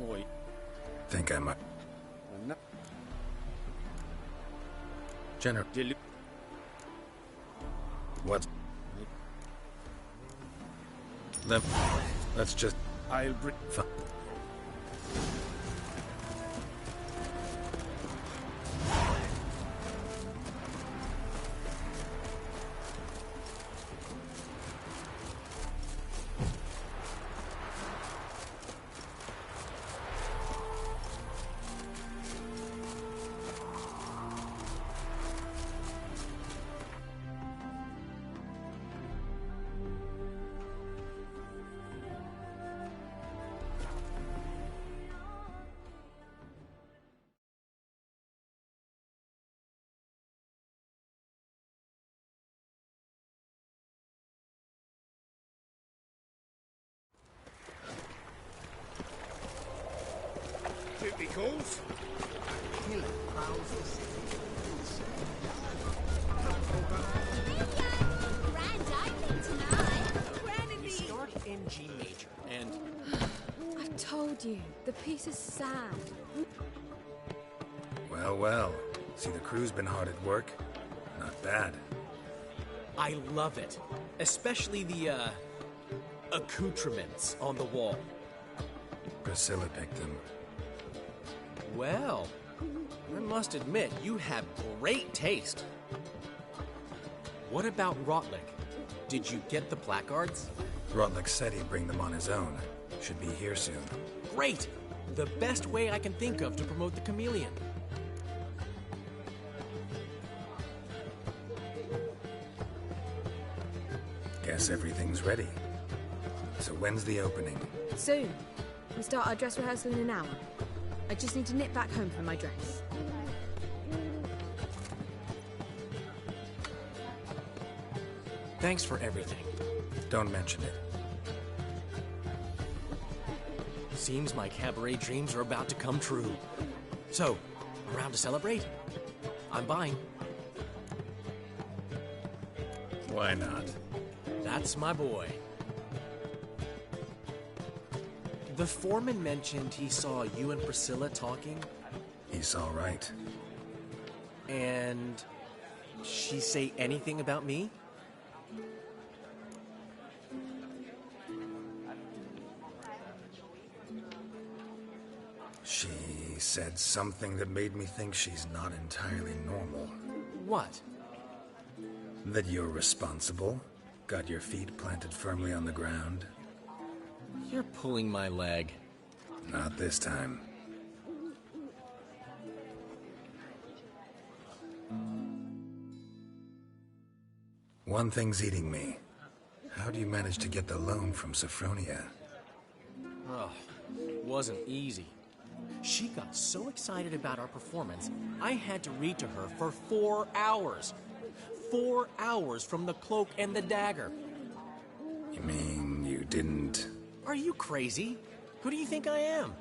Oi. Think I might. No. General. What? Let's just... I'll bring... Duty calls. Killer prowls the city. You start in G major, and... I've told you, the piece is sad. Well, well. See, the crew's been hard at work. Not bad. I love it. Especially the, accoutrements on the wall. Priscilla picked them. Well, I must admit, you have great taste. What about Rotlick? Did you get the placards? Rotlick said he'd bring them on his own. Should be here soon. Great! The best way I can think of to promote the chameleon. Guess everything's ready. So when's the opening? Soon. We start our dress rehearsal in an hour. I just need to nip back home for my dress. Thanks for everything. Don't mention it. Seems my cabaret dreams are about to come true. So, around to celebrate? I'm buying. Why not? That's my boy. The foreman mentioned he saw you and Priscilla talking. He's all right. And she say anything about me? She said something that made me think she's not entirely normal. What? That you're responsible, got your feet planted firmly on the ground. You're pulling my leg. Not this time. One thing's eating me. How do you manage to get the loan from Sophronia? Oh, wasn't easy. She got so excited about our performance, I had to read to her for 4 hours. 4 hours from the Cloak and the Dagger. You mean you didn't... Are you crazy? Who do you think I am?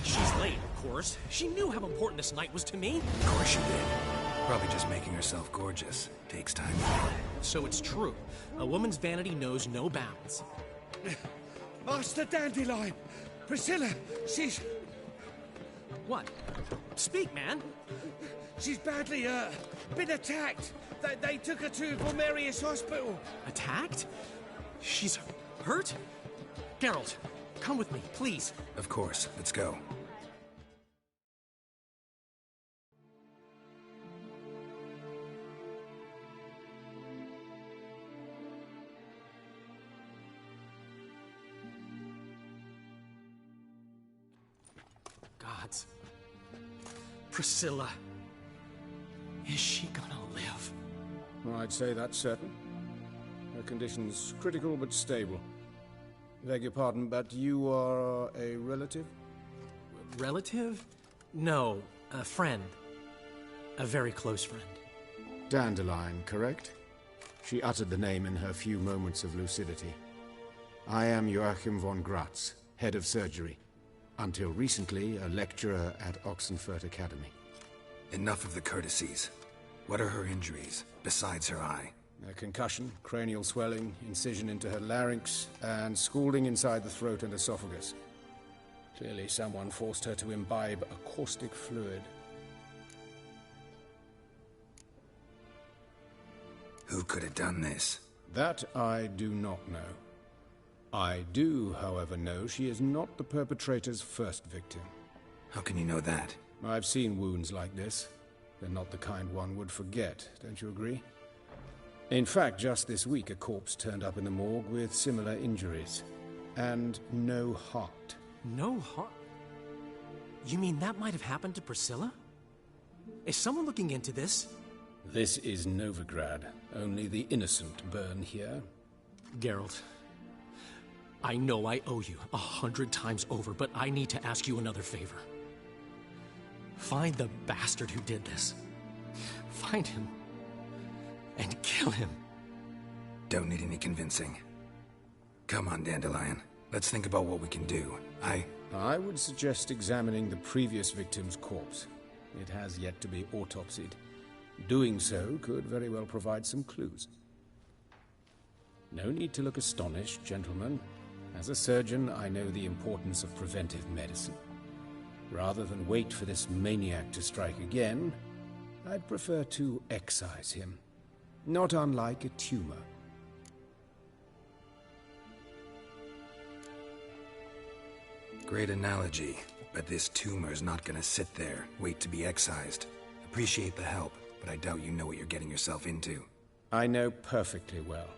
She's late, of course. She knew how important this night was to me. Of course she did. Probably just making herself gorgeous. Takes time. So it's true. A woman's vanity knows no bounds. Master Dandelion! Priscilla, she's... What? Speak, man. She's badly, been attacked. They took her to Vulmerius Hospital. Attacked? She's hurt? Geralt, come with me, please. Of course. Let's go. Gods. Priscilla. Is she gonna live? I'd say that's certain. Her condition's critical but stable. Beg your pardon, but you are a relative? Relative? No, a friend. A very close friend. Dandelion, correct? She uttered the name in her few moments of lucidity. I am Joachim von Gratz, head of surgery. Until recently, a lecturer at Oxenfurt Academy. Enough of the courtesies. What are her injuries, besides her eye? A concussion, cranial swelling, incision into her larynx, and scalding inside the throat and esophagus. Clearly someone forced her to imbibe a caustic fluid. Who could have done this? That I do not know. I do, however, know she is not the perpetrator's first victim. How can you know that? I've seen wounds like this. They're not the kind one would forget, don't you agree? In fact, just this week a corpse turned up in the morgue with similar injuries. And no heart. No heart? You mean that might have happened to Priscilla? Is someone looking into this? This is Novigrad. Only the innocent burn here. Geralt, I know I owe you 100 times over, but I need to ask you another favor. Find the bastard who did this. Find him. And kill him. Don't need any convincing. Come on, Dandelion. Let's think about what we can do. I would suggest examining the previous victim's corpse. It has yet to be autopsied. Doing so could very well provide some clues. No need to look astonished, gentlemen. As a surgeon, I know the importance of preventive medicine. Rather than wait for this maniac to strike again, I'd prefer to excise him. Not unlike a tumor. Great analogy, but this tumor's not gonna sit there, wait to be excised. Appreciate the help, but I doubt you know what you're getting yourself into. I know perfectly well,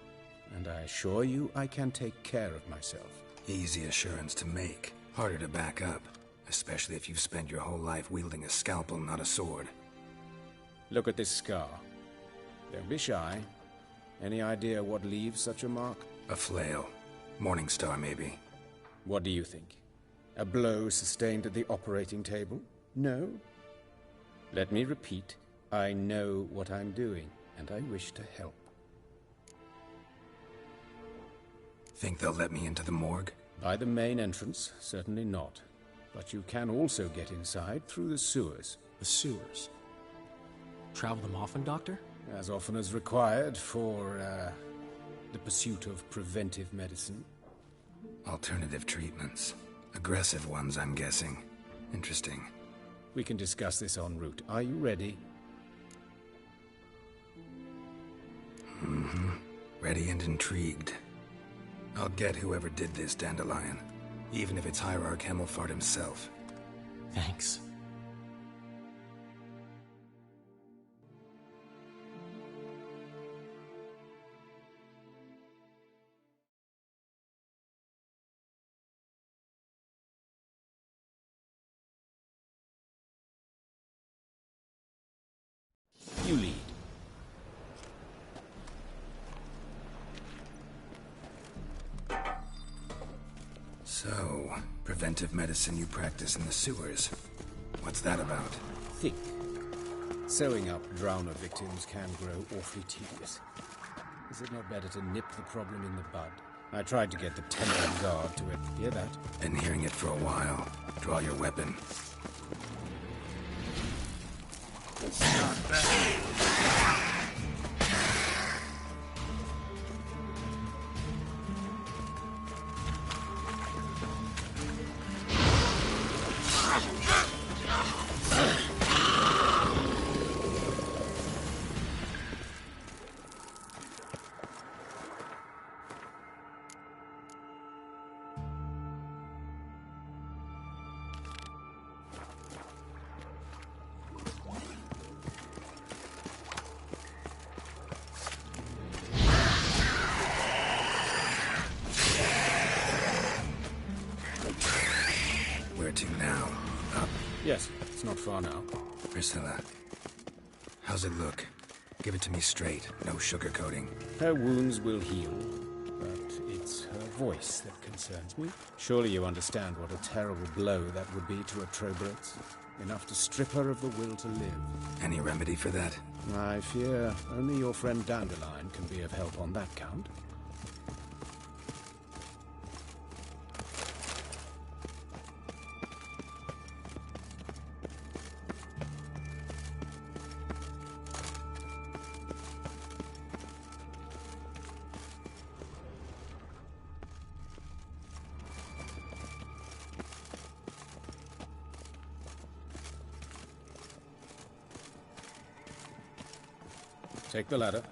and I assure you I can take care of myself. Easy assurance to make, harder to back up, especially if you've spent your whole life wielding a scalpel, not a sword. Look at this scar. Don't be shy. Any idea what leaves such a mark? A flail. Morningstar, maybe. What do you think? A blow sustained at the operating table? No? Let me repeat. I know what I'm doing, and I wish to help. Think they'll let me into the morgue? By the main entrance, certainly not. But you can also get inside through the sewers. The sewers? Travel them often, Doctor? As often as required for, the pursuit of preventive medicine. Alternative treatments. Aggressive ones, I'm guessing. Interesting. We can discuss this en route. Are you ready? Mm-hmm. Ready and intrigued. I'll get whoever did this, Dandelion. Even if it's Hierarch Hemmelfart himself. Thanks. You lead. So, preventive medicine you practice in the sewers. What's that about? Think. Sewing up drowner victims can grow awfully tedious. Is it not better to nip the problem in the bud? I tried to get the temple guard to it. Hear that? Been hearing it for a while. Draw your weapon. Not bad. Yes, it's not far now. Priscilla, how's it look? Give it to me straight, no sugarcoating. Her wounds will heal, but it's her voice that concerns me. Surely you understand what a terrible blow that would be to a Trobreutz. Enough to strip her of the will to live. Any remedy for that? I fear only your friend Dandelion can be of help on that count. Take the ladder.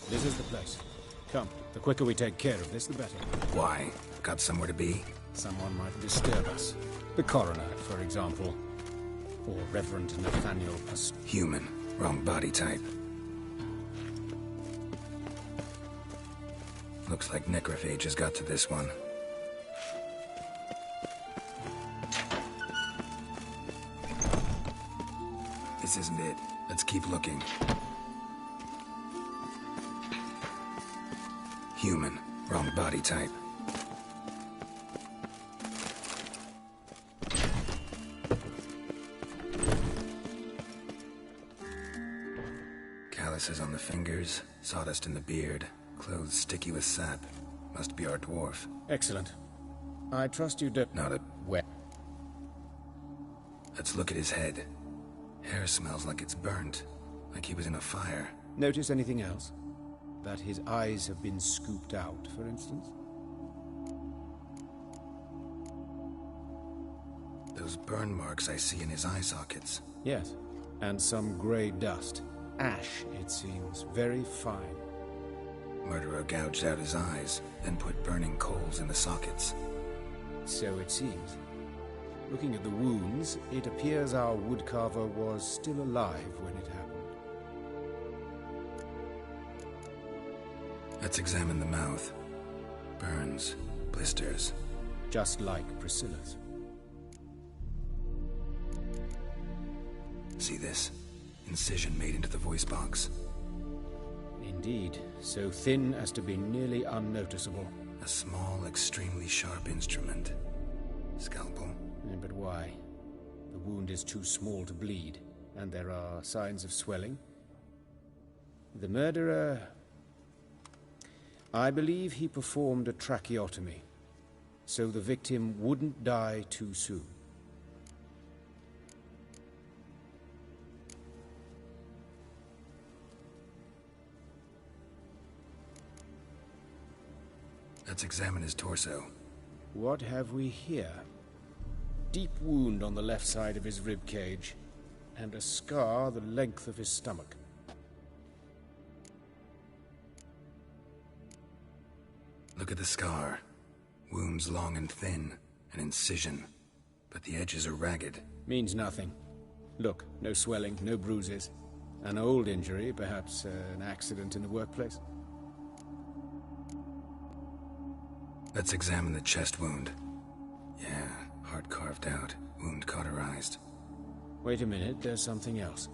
This is the place. Come, the quicker we take care of this, the better. Why? Got somewhere to be? Someone might disturb us. The coroner, for example. Or Reverend Nathaniel Past... Human. Wrong body type. Looks like necrophage has got to this one. This isn't it. Let's keep looking. Human. Wrong body type. Calluses on the fingers, sawdust in the beard, clothes sticky with sap. Must be our dwarf. Excellent. I trust you don't... Not a... Where? Let's look at his head. Hair smells like it's burnt, like he was in a fire. Notice anything else? That his eyes have been scooped out, for instance? Those burn marks I see in his eye sockets. Yes, and some grey dust. Ash, it seems. Very fine. Murderer gouged out his eyes, then put burning coals in the sockets. So it seems. Looking at the wounds, it appears our woodcarver was still alive when it happened. Let's examine the mouth. Burns, blisters. Just like Priscilla's. See this? Incision made into the voice box. Indeed, so thin as to be nearly unnoticeable. A small, extremely sharp instrument. Scalpel. But why? The wound is too small to bleed, and there are signs of swelling. The murderer... I believe he performed a tracheotomy, so the victim wouldn't die too soon. Let's examine his torso. What have we here? Deep wound on the left side of his rib cage, and a scar the length of his stomach. Look at the scar. Wounds long and thin, an incision, but the edges are ragged. Means nothing. Look, no swelling, no bruises. An old injury, perhaps an accident in the workplace. Let's examine the chest wound. Yeah, heart carved out, Wound cauterized. Wait a minute, there's something else.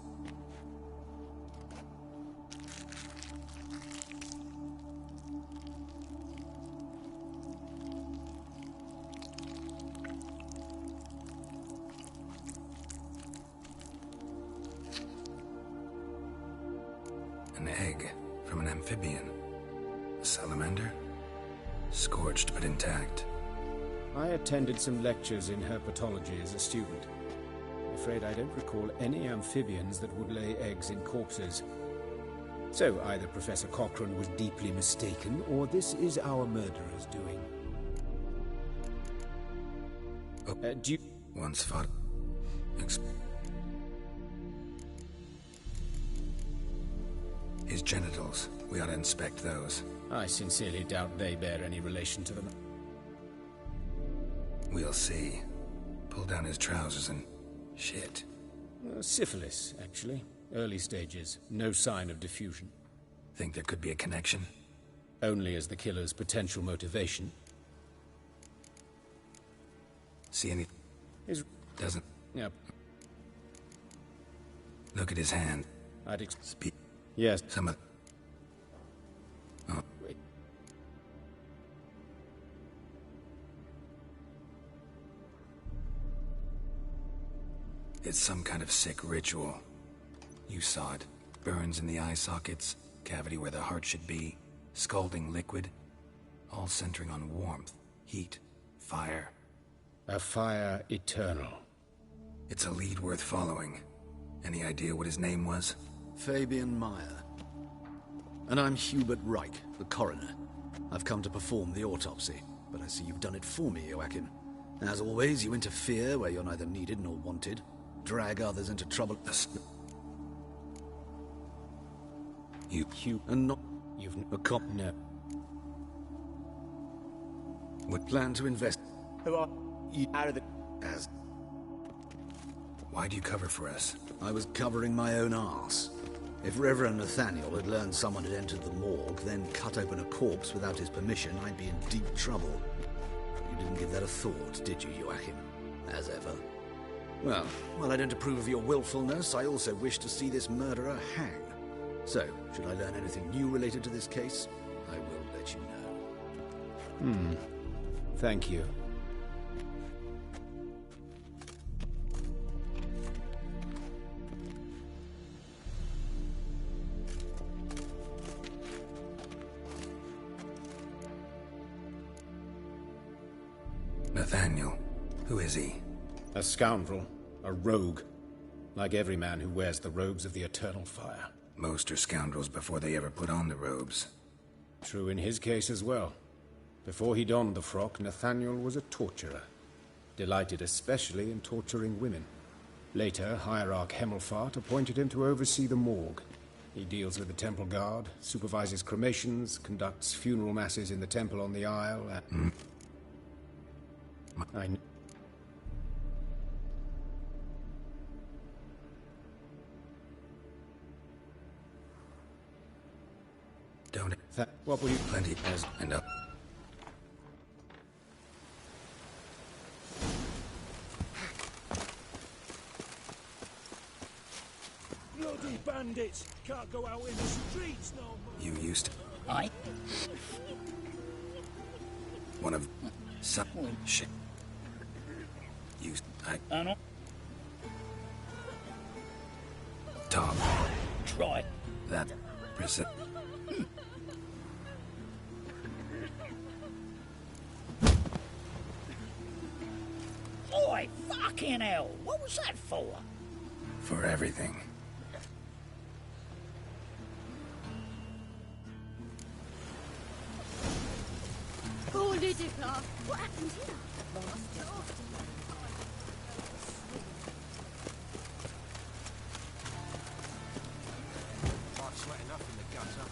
An egg from an amphibian. A salamander? Scorched but intact. I attended some lectures in herpetology as a student. I'm afraid I don't recall any amphibians that would lay eggs in corpses. So either Professor Cochrane was deeply mistaken, or this is our murderer's doing. Do you... Once fought... His genitals. We ought to inspect those. I sincerely doubt they bear any relation to them. We'll see. Pull down his trousers and... shit. Syphilis, actually. Early stages. No sign of diffusion. Think there could be a connection? Only as the killer's potential motivation. See any... Doesn't... Yep. Look at his hand. I'd Speak. Yes. Some of... Oh. Wait. It's some kind of sick ritual. You saw it. Burns in the eye sockets, cavity where the heart should be, scalding liquid, all centering on warmth, heat, fire. A fire eternal. It's a lead worth following. Any idea what his name was? Fabian Meyer. And I'm Hubert Reich, the coroner. I've come to perform the autopsy, but I see you've done it for me, Joachim. As always, you interfere where you're neither needed nor wanted. Drag others into trouble. You and not... You've... A cop... No. Would plan to invest... Who are you out of the... As... Why do you cover for us? I was covering my own arse. If Reverend Nathaniel had learned someone had entered the morgue, then cut open a corpse without his permission, I'd be in deep trouble. You didn't give that a thought, did you, Joachim? As ever. Well, while I don't approve of your willfulness, I also wish to see this murderer hang. So, should I learn anything new related to this case, I will let you know. Thank you. Nathaniel. Who is he? A scoundrel. A rogue. Like every man who wears the robes of the Eternal Fire. Most are scoundrels before they ever put on the robes. True in his case as well. Before he donned the frock, Nathaniel was a torturer. Delighted especially in torturing women. Later, Hierarch Hemmelfart appointed him to oversee the morgue. He deals with the Temple Guard, supervises cremations, conducts funeral masses in the temple on the Isle, and... Don't... What will you... Plenty as... and up. Bloody bandits! Can't go out in the streets no more! You used to... Aye. One of... some... shit. Used... I know. Tom. Try. That... Preci... Oi, fucking hell! What was that for? For everything. Oh, Lydica! What happened here? I've sweat enough in the gutter.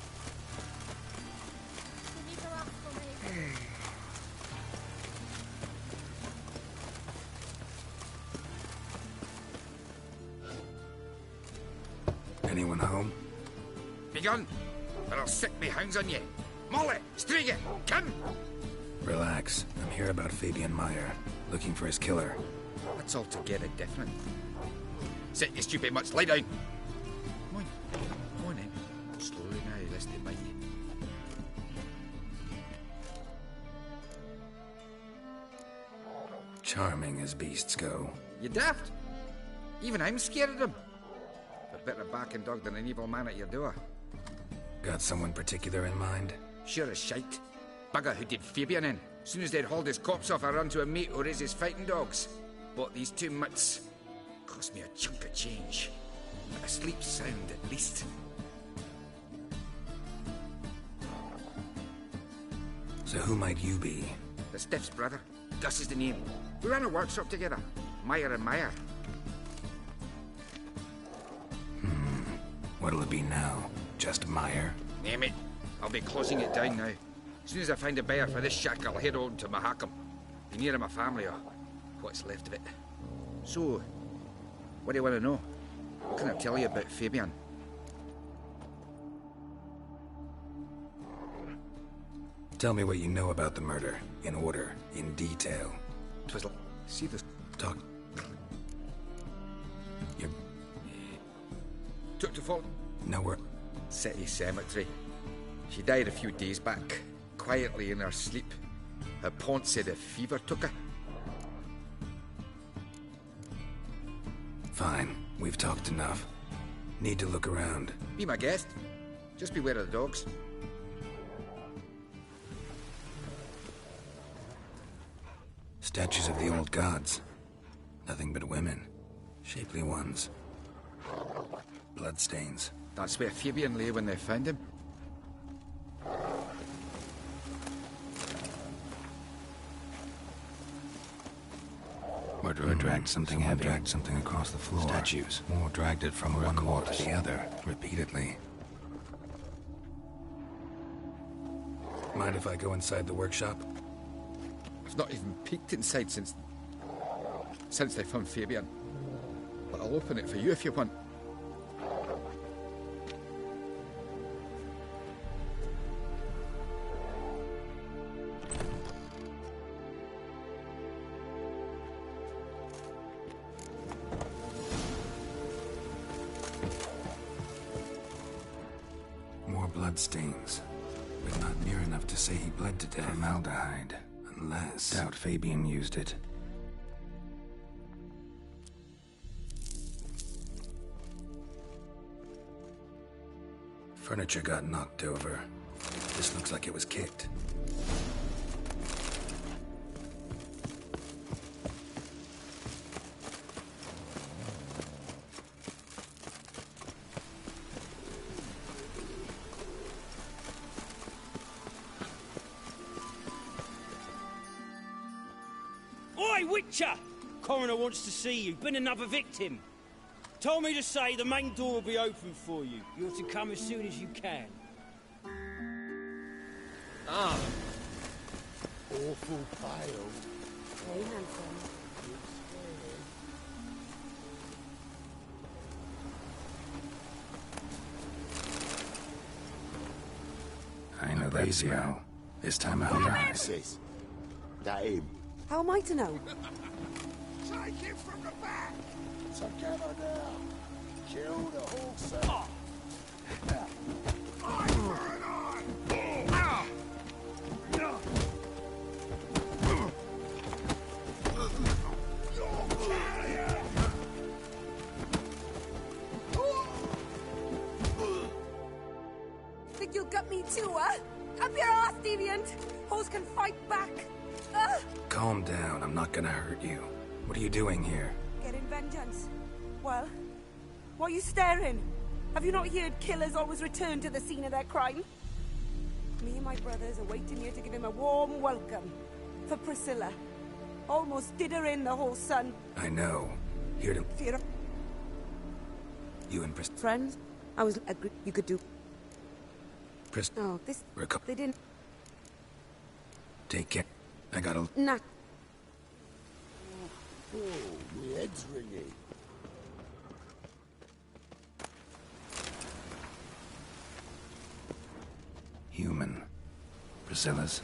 Can you go up for me? Anyone home? Begone, or I'll set me hounds on you. Molly, Striga, come! Relax. I'm here about Fabian Meyer, looking for his killer. That's altogether different. Sit, you stupid mutts, lie down. Come on then. Slowly now, lest they bite you. Charming as beasts go. You daft? Even I'm scared of them. A better barking dog than an evil man at your door. Got someone particular in mind? Sure as shite. Bugger who did Fabian in. Soon as they'd hauled his corpse off, I run to a mate who raises fighting dogs. Bought these 2 mutts. Cost me a chunk of change. But I sleep sound at least. So who might you be? The Stiff's brother. Gus is the name. We ran a workshop together. Meyer and Meyer. What'll it be now? Just Meyer? Name it. I'll be closing it down now. As soon as I find a buyer for this shack, I'll head on to Mahakam. Be near my family, or what's left of it. So, what do you want to know? What can I tell you about Fabian? Tell me what you know about the murder. In order. In detail. Twas like... See this... Talk. You... Took to fall... Nowhere. City Cemetery. She died a few days back. Quietly in her sleep. Her pont said a fever took her. Fine. We've talked enough. Need to look around. Be my guest. Just beware of the dogs. Statues of the old gods. Nothing but women. Shapely ones. Bloodstains. That's where Fabian lay when they found him. Murderer dragged something heavy. Dragged something across the floor. Statues. More dragged it from one wall to the other, repeatedly. Mind if I go inside the workshop? I've not even peeked inside since they found Fabian. But I'll open it for you if you want. More bloodstains. But not near enough to say he bled to death. Formaldehyde. Unless... Doubt Fabian used it. Furniture got knocked over. This looks like it was kicked. Oi, Witcher! Coroner wants to see you. Been another victim. Told me to say the main door will be open for you. You're to come as soon as you can. Ah. Awful pale. Hey, handsome. I know that smell. This time I'll rise. That him. How am I to know? Take him from the back! Together now! Kill the whole set! Eye for an eye! Think you'll gut me too, huh? Up your ass, deviant! Hoes can fight back! Calm down. I'm not gonna hurt you. What are you doing here? Getting vengeance. Well, why are you staring? Have you not heard killers always return to the scene of their crime? Me and my brothers are waiting here to give him a warm welcome. For Priscilla. Almost did her in, the whole son. I know. Here to... Fear of... You and Friends? I was... You could do... Oh, this... They didn't... Take care. I gotta... Nah. Oh, my head's ringing. Human. Priscilla's.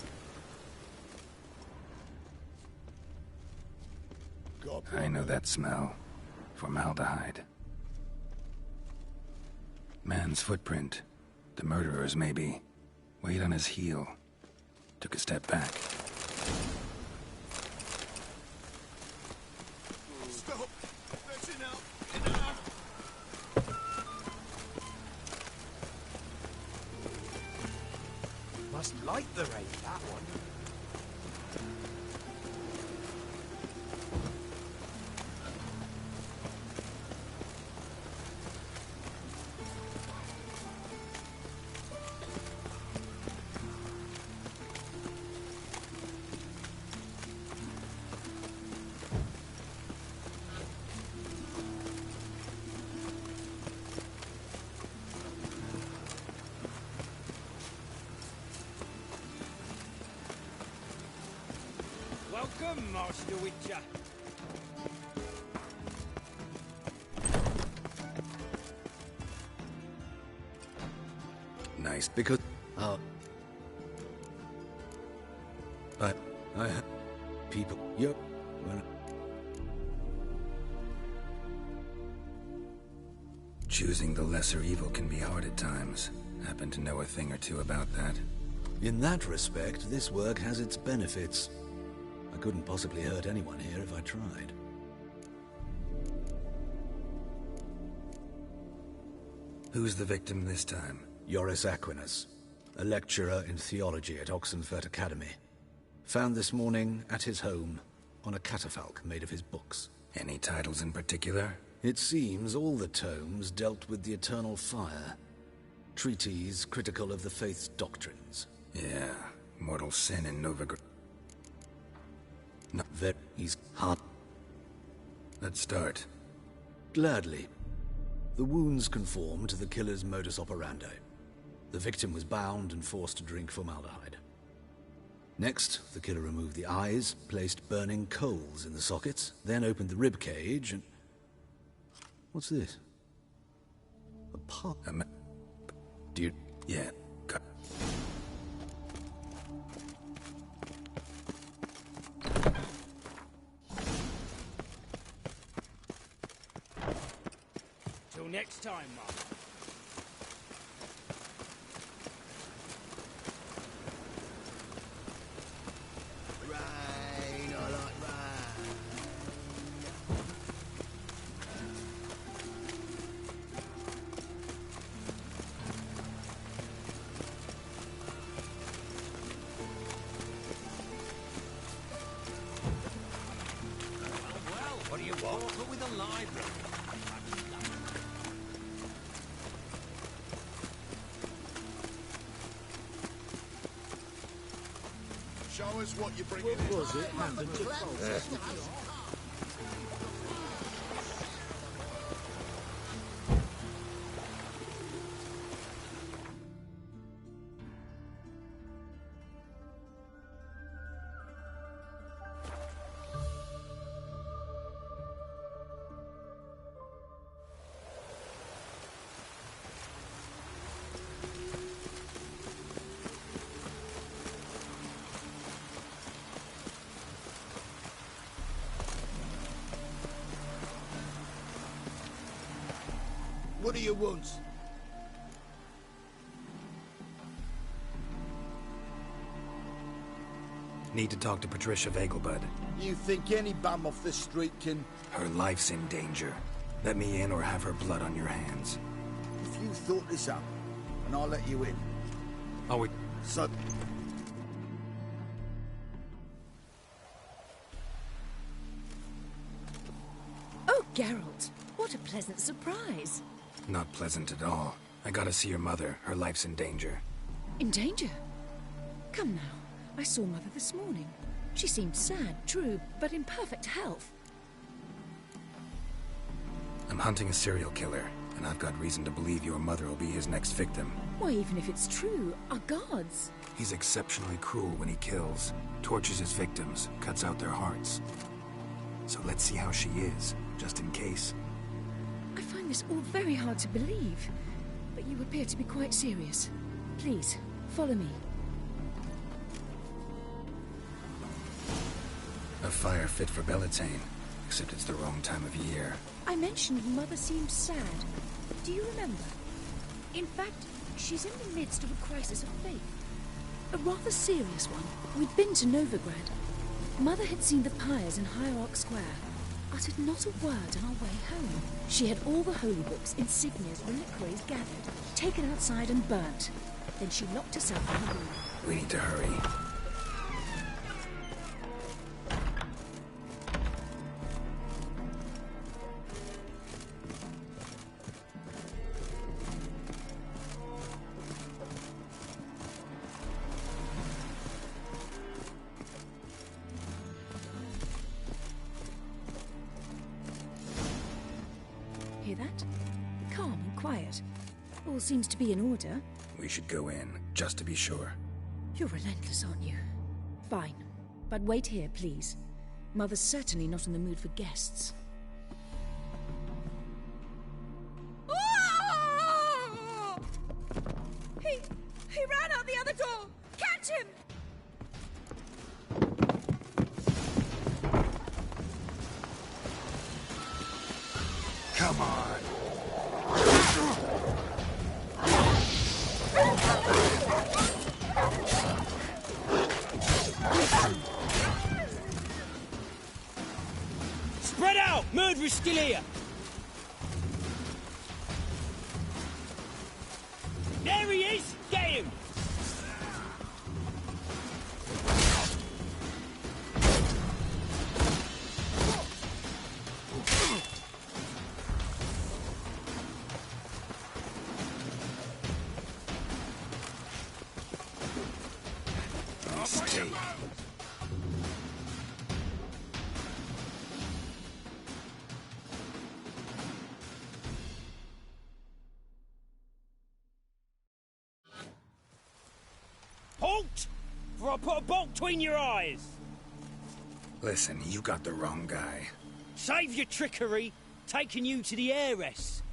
I know that smell. Formaldehyde. Man's footprint. The murderer's, maybe. Weight on his heel. Took a step back. Stop! That's enough! Must like the rain, that one. Welcome, Master Witcher. Nice, because... I people... Yep. Well... Choosing the lesser evil can be hard at times. Happen to know a thing or two about that. In that respect, this work has its benefits. I couldn't possibly hurt anyone here if I tried. Who's the victim this time? Joris Aquinas, a lecturer in theology at Oxenfurt Academy. Found this morning at his home on a catafalque made of his books. Any titles in particular? It seems all the tomes dealt with the eternal fire. Treatises critical of the faith's doctrines. Yeah, mortal sin in Novigrad. Not that he's hot. Let's start. Gladly. The wounds conform to the killer's modus operandi. The victim was bound and forced to drink formaldehyde. Next, the killer removed the eyes, placed burning coals in the sockets, then opened the rib cage and... What's this? A pot? Dude. Yeah. Cut. Till next time, Mum. Rain, I like rain. Well, what do you want? What with a library? Show us what you're bringing in. What was it happened to Fulton? What do you want? Need to talk to Patricia Vegelbud. You think any bum off the street can... Her life's in danger. Let me in or have her blood on your hands. If you thought this up, and I'll let you in. Are we... So... Oh, Geralt, what a pleasant surprise. Not pleasant at all. I gotta see your mother. Her life's in danger. In danger? Come now. I saw Mother this morning. She seemed sad, true, but in perfect health. I'm hunting a serial killer, and I've got reason to believe your mother will be his next victim. Why, even if it's true, our gods. He's exceptionally cruel when he kills, tortures his victims, cuts out their hearts. So let's see how she is, just in case. I find this all very hard to believe, but you appear to be quite serious. Please, follow me. A fire fit for Bellatane. except it's the wrong time of year. I mentioned Mother seemed sad. Do you remember? In fact, she's in the midst of a crisis of faith. A rather serious one. We'd been to Novigrad. Mother had seen the pyres in Hierarch Square, uttered not a word on our way home. She had all the holy books, insignias, reliquaries gathered, taken outside and burnt. Then she locked herself in the room. We need to hurry. Hear that? Calm and quiet. All seems to be in order. We should go in, just to be sure. You're relentless, aren't you? Fine. But wait here, please. Mother's certainly not in the mood for guests. He ran out the other door! Catch him! Come on! Spread out! Murderer's still here! There he is! Get him! Mistake. Halt! For I put a bolt between your eyes! Listen, you got the wrong guy. Save your trickery, taking you to the heiress.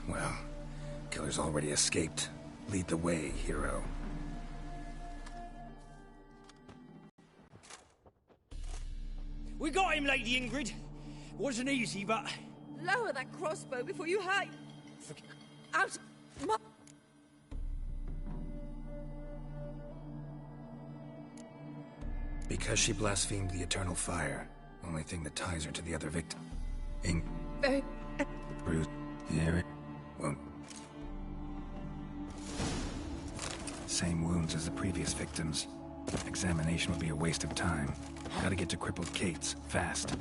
Well, killer's already escaped. Lead the way, hero. We got him, Lady Ingrid. Wasn't easy, but... Lower that crossbow before you hide. Out! Because she blasphemed the eternal fire. Only thing that ties her to the other victim. Very... Bruce. Here it won't. Same wounds as the previous victims. Examination would be a waste of time. Gotta get to crippled Kate's, fast.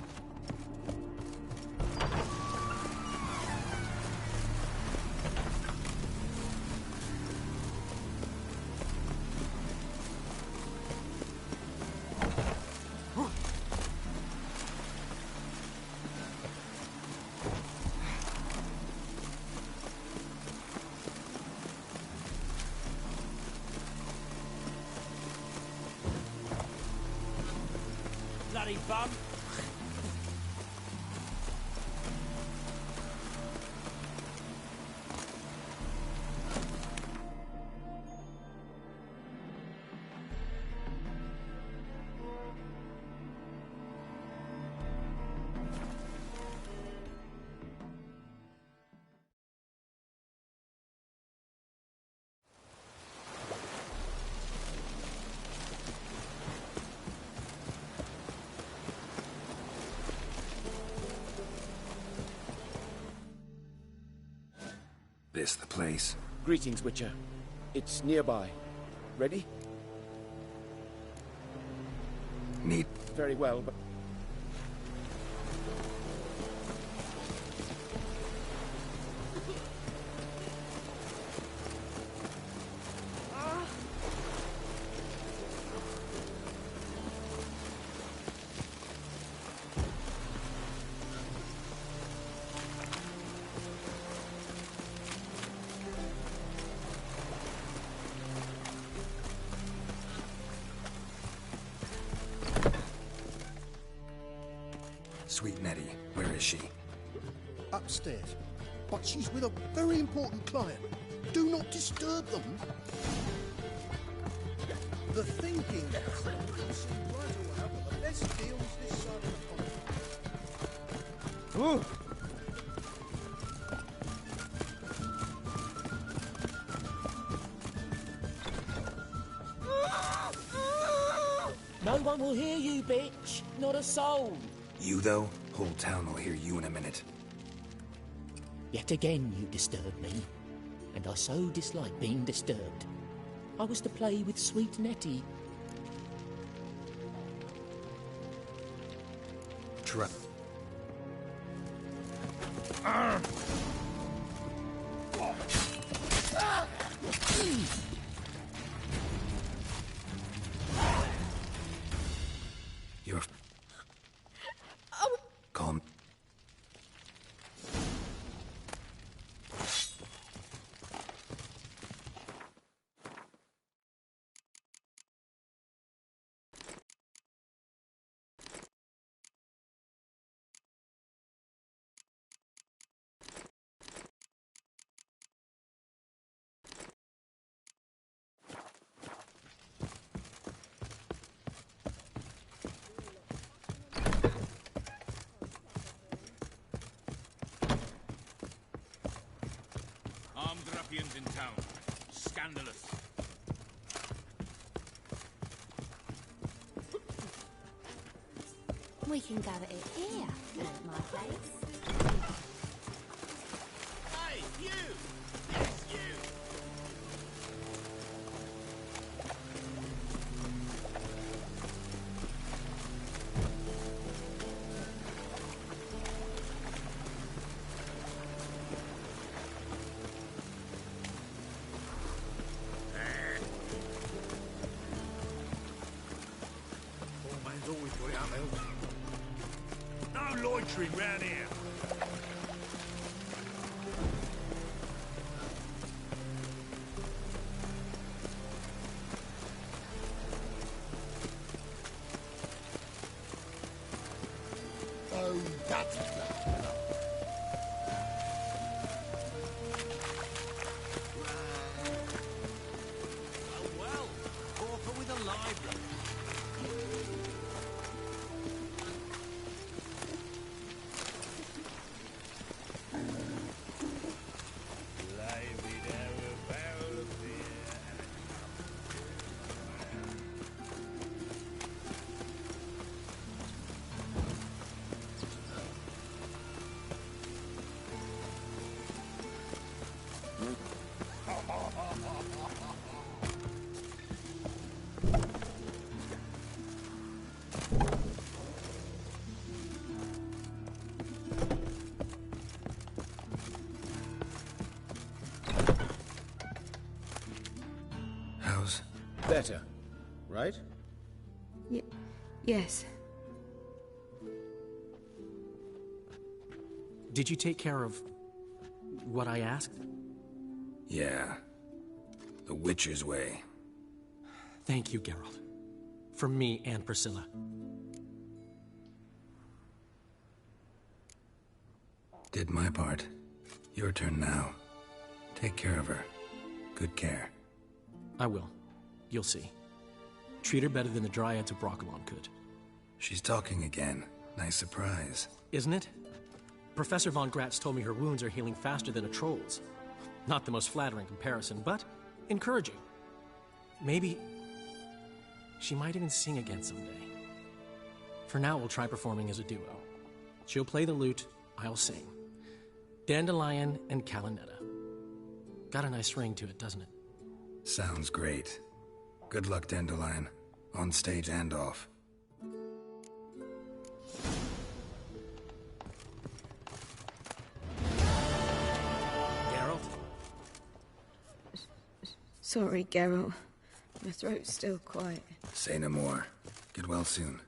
Bloody bum. This the place? Greetings, Witcher. It's nearby. Ready? Need. Very well, but... Sweet Nettie, where is she? Upstairs. But she's with a very important client. Do not disturb them. The thinking right the best deals this side of the pond. Ooh. No one will hear you, bitch. Not a soul. You, though? Whole town will hear you in a minute. Yet again you disturb me, and I so dislike being disturbed. I was to play with sweet Nettie. You're... Calm. Armed ruffians in town. Scandalous. We can gather it here, at my place. Hey, you! Yes, you! Poor man's always got it up else. No loitering round here. Oh, that's Well, Pauper with a library. How's... Better, right? Yes. Did you take care of what I asked? Yeah. The Witcher's way. Thank you, Geralt. From me and Priscilla. Did my part. Your turn now. Take care of her. Good care. I will. You'll see. Treat her better than the Dryads of Brokilon could. She's talking again. Nice surprise. Isn't it? Professor von Gratz told me her wounds are healing faster than a troll's. Not the most flattering comparison, but encouraging. Maybe she might even sing again someday. For now, we'll try performing as a duo. She'll play the lute, I'll sing. Dandelion and Calinetta. Got a nice ring to it, doesn't it? Sounds great. Good luck, Dandelion. On stage and off. Geralt? Sorry, Geralt. My throat's still quiet. Say no more. Get well soon.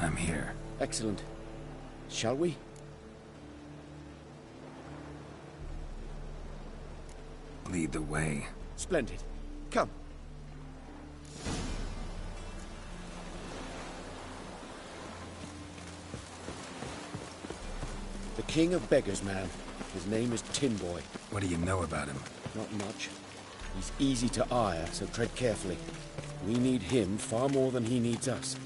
I'm here. Excellent. Shall we? Lead the way. Splendid. Come. The King of Beggars, man. His name is Tin Boy. What do you know about him? Not much. He's easy to ire, so tread carefully. We need him far more than he needs us.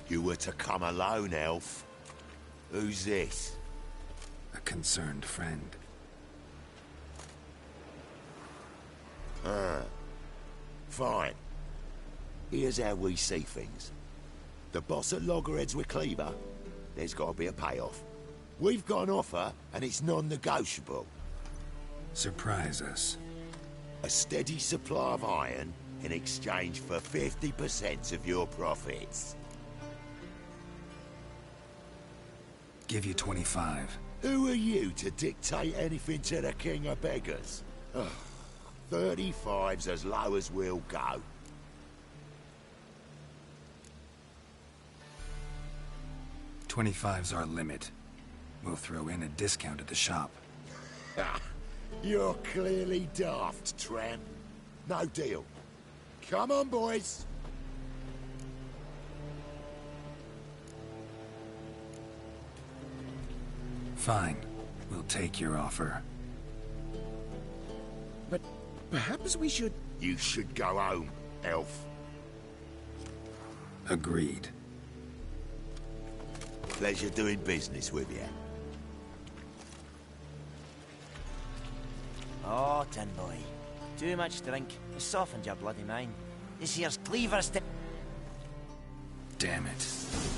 You were to come alone, elf. Who's this? A concerned friend. Fine. Here's how we see things. The boss at Loggerheads with Cleaver, there's got to be a payoff. We've got an offer, and it's non-negotiable. Surprise us. A steady supply of iron in exchange for 50% of your profits. Give you 25. Who are you to dictate anything to the King of Beggars? 35's as low as we'll go. $25's our limit. We'll throw in a discount at the shop. You're clearly daft, tramp. No deal. Come on, boys. Fine. We'll take your offer. But perhaps we should... You should go home, elf. Agreed. Pleasure doing business with you. Oh, Tin Boy. Too much drink. It softened your bloody mind. This here's Cleaver's... Damn it.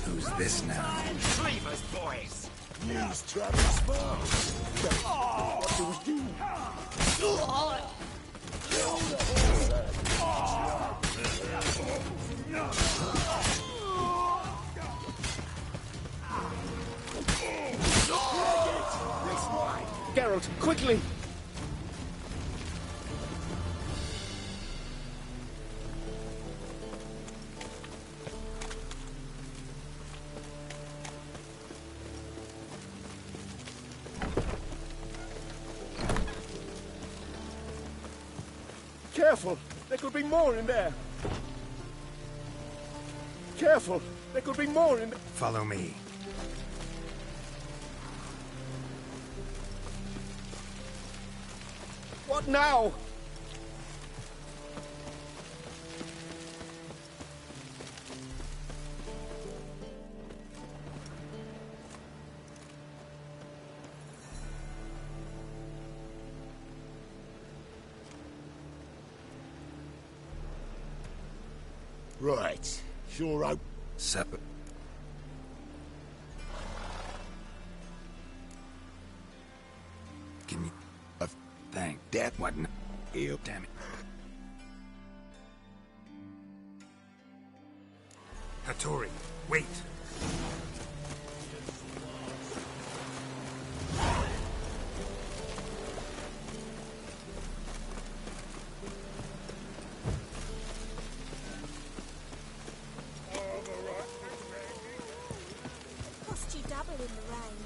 Who's this now? Cleaver's boys! Use Travis Sparks! What do we do? Geralt, quickly! Careful! There could be more in there! Careful! There could be more in there! Follow me. What now? Right. Sure hope... Separate. Can you... Thank... That What? Ew. Damn it. Hattori, wait. Cost you double in the rain.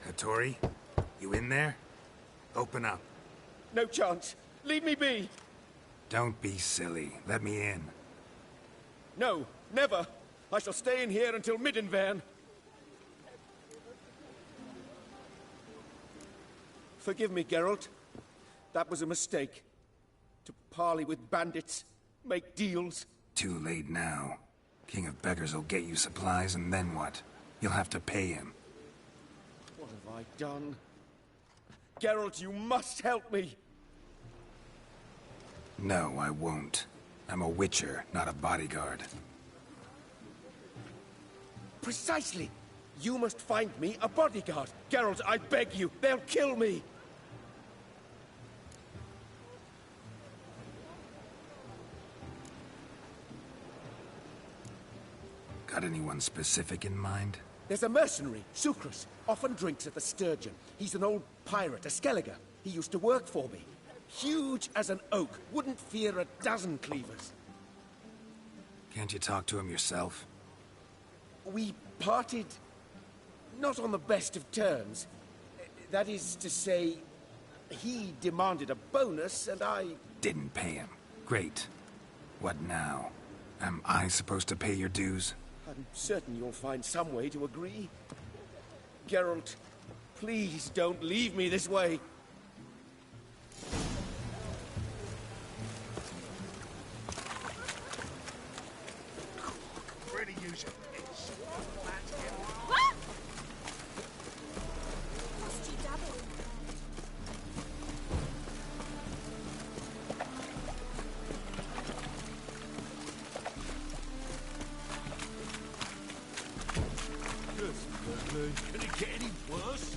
Hattori, you in there? Open up. No chance. Leave me be. Don't be silly. Let me in. No, never. I shall stay in here until Middenvern. Forgive me, Geralt. That was a mistake. To parley with bandits, make deals. Too late now. King of Beggars will get you supplies, and then what? You'll have to pay him. What have I done? Geralt, you must help me. No, I won't. I'm a witcher, not a bodyguard. Precisely. You must find me a bodyguard. Geralt, I beg you, they'll kill me. Got anyone specific in mind? There's a mercenary, Sucrus, often drinks at the Sturgeon. He's an old pirate, a Skelliger. He used to work for me. Huge as an oak, wouldn't fear a dozen cleavers. Can't you talk to him yourself? We parted not on the best of terms. That is to say, he demanded a bonus and I... Didn't pay him. Great. What now? Am I supposed to pay your dues? I'm certain you'll find some way to agree. Geralt, please don't leave me this way. Really use it. What? Can it get any worse?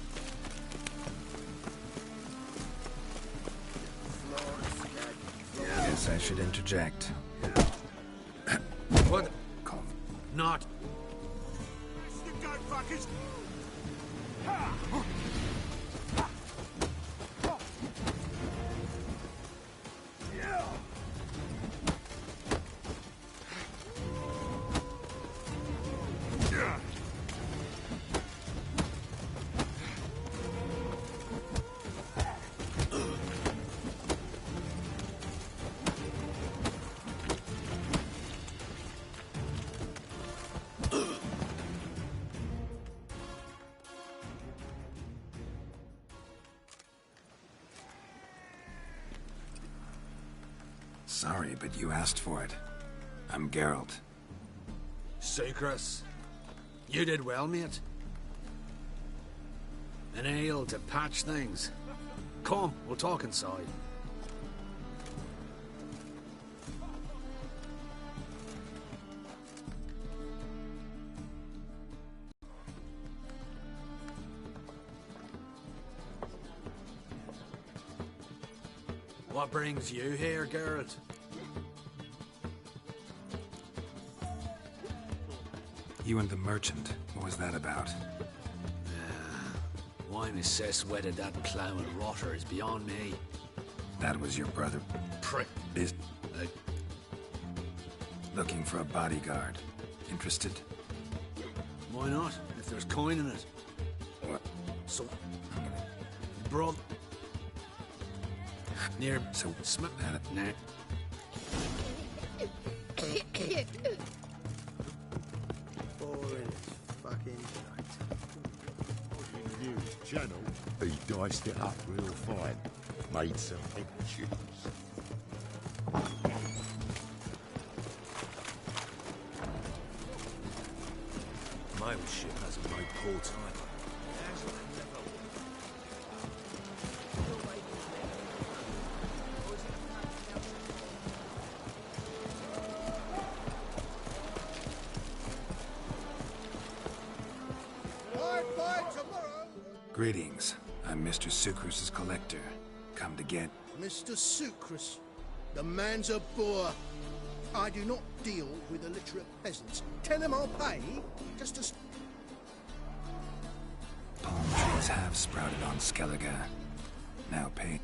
Guess I should interject. What? Calm. Not. It's the goat fuckers! Sorry, but you asked for it. I'm Geralt. Sucrus, you did well, mate. An ale to patch things. Come, we'll talk inside. What brings you here, Geralt? You and the merchant. What was that about? Why Miss Cess wedded that clown rotter is beyond me. That was your brother. Prick. Looking for a bodyguard. Interested? Why not, if there's coin in it? What? So... Bro... Near... So... Smack... Nah. Boring fucking News channel. He diced it up real fine. Made some pictures. My old ship hasn't made port either. Greetings. I'm Mr. Sucrus's collector. Come to get... Mr. Sucrus, the man's a boor. I do not deal with illiterate peasants. Tell him I'll pay, just to... Palm trees have sprouted on Skellige. Now pay...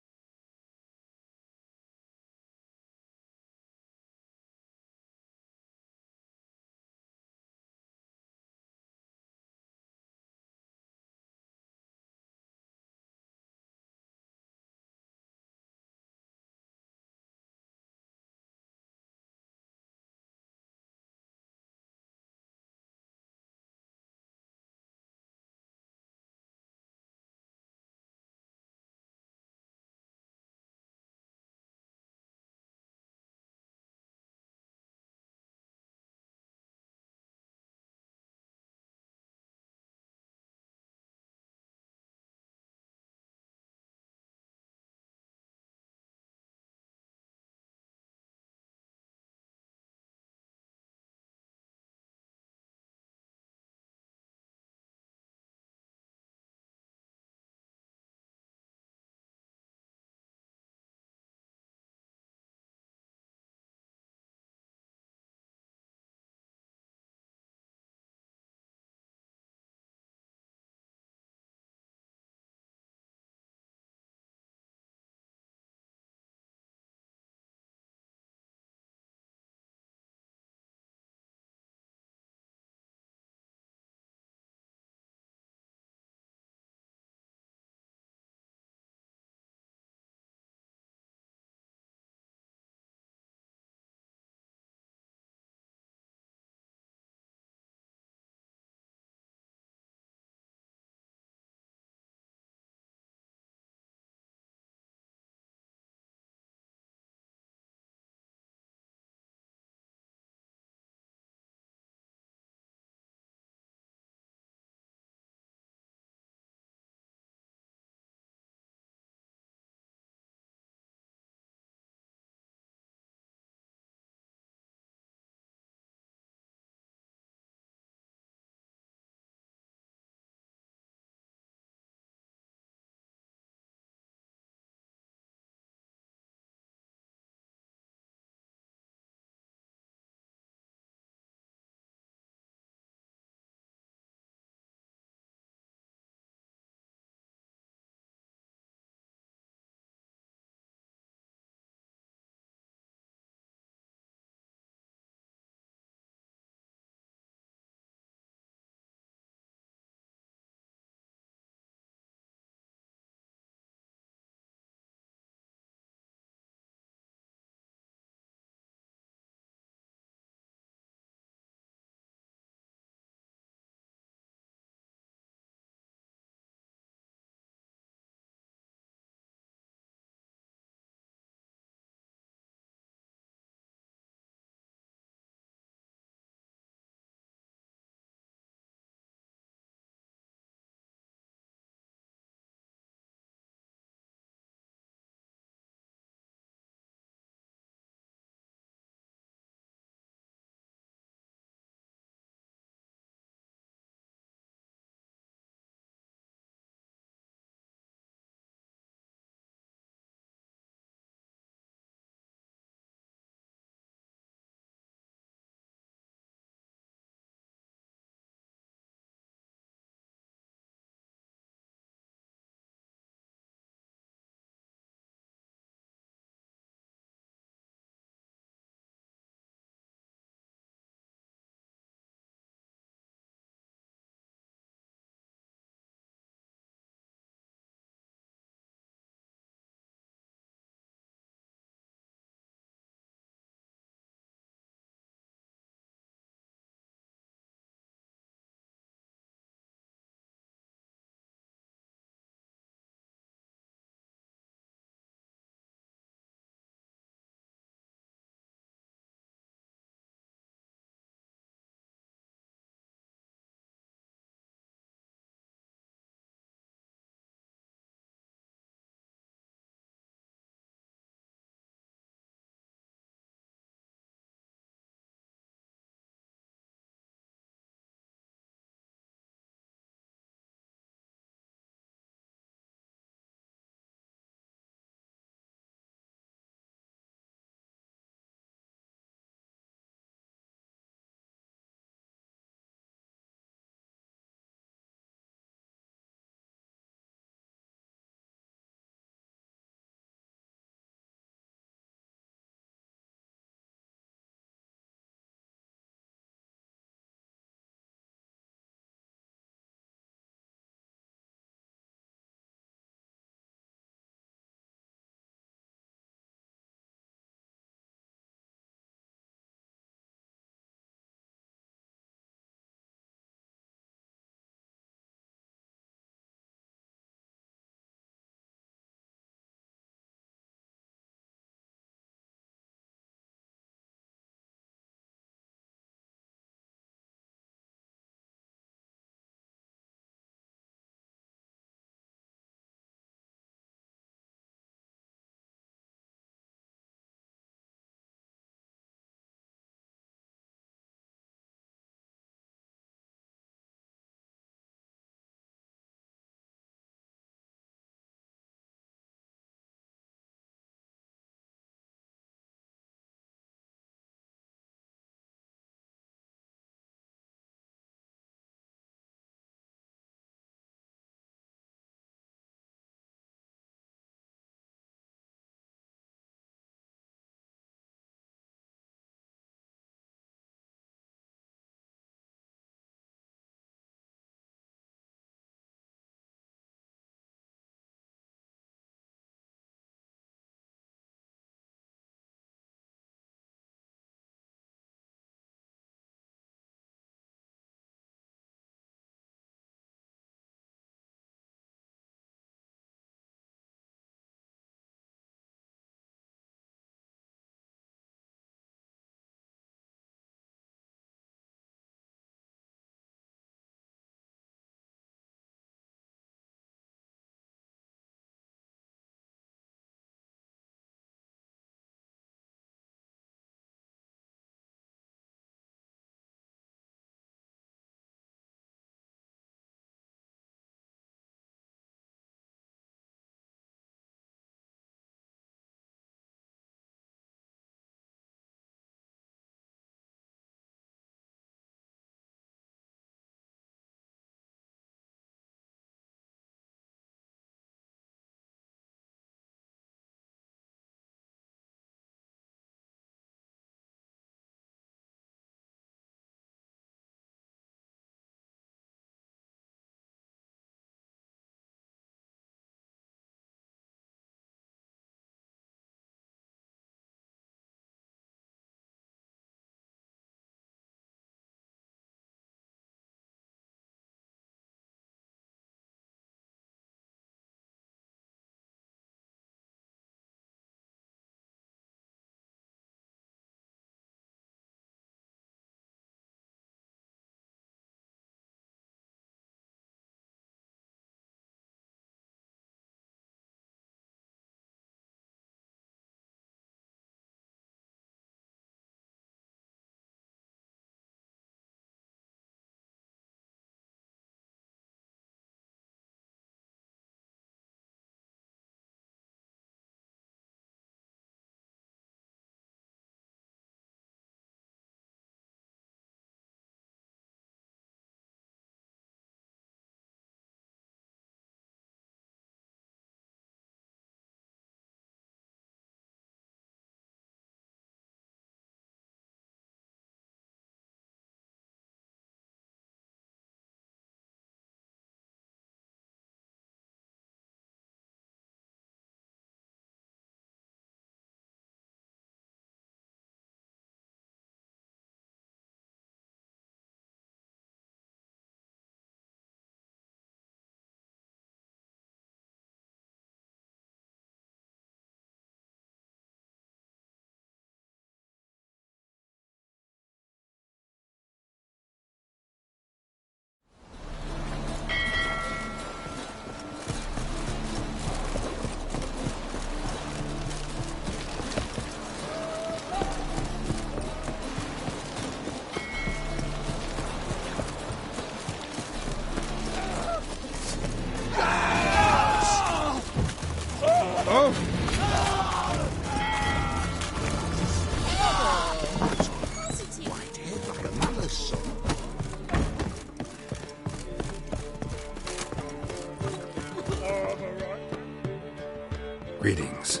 Greetings.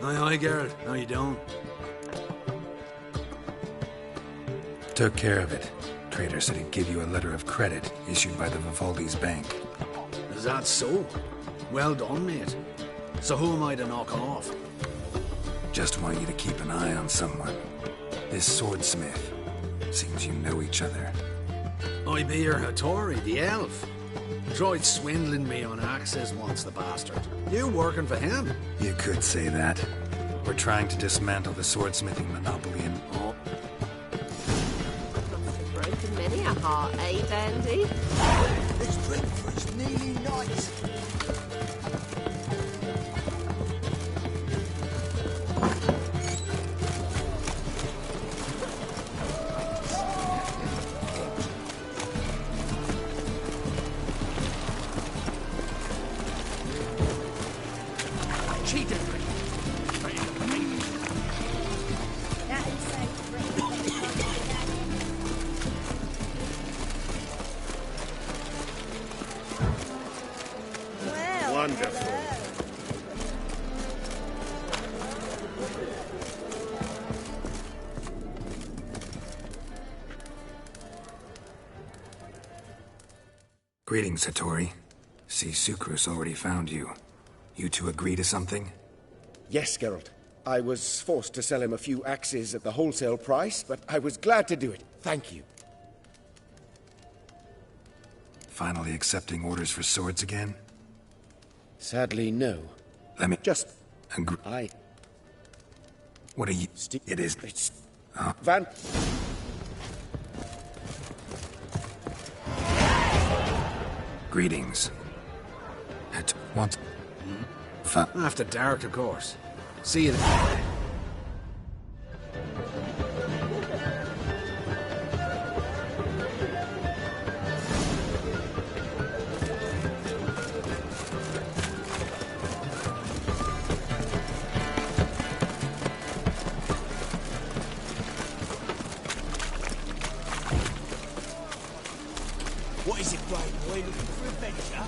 Aye, Geralt. How you doing? Took care of it. Trader said he'd give you a letter of credit issued by the Vivaldi's bank. Is that so? Well done, mate. So who am I to knock off? Just want you to keep an eye on someone. This swordsmith. Seems you know each other. I be your Hattori, the elf. Tried swindling me on axes once, the bastard. You working for him? You could say that. We're trying to dismantle the swordsmithing monopoly in... Oh. Broken many a heart, eh, Dandy? This drink was nearly nice. Greetings, Hattori. See, Sukrus already found you. You two agree to something? Yes, Geralt. I was forced to sell him a few axes at the wholesale price, but I was glad to do it. Thank you. Finally accepting orders for swords again? Sadly, no. Let me just... I... What are you... It is... It's... Van... Greetings. At what? After dark, of course. See you then. What is it, brave boy? Looking for adventure?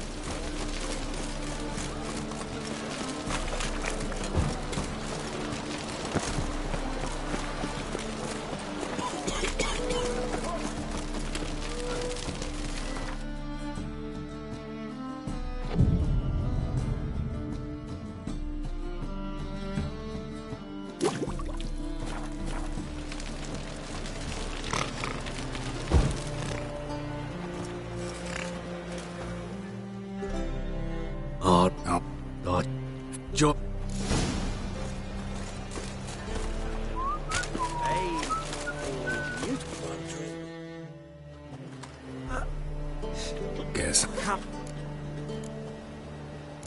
Guess.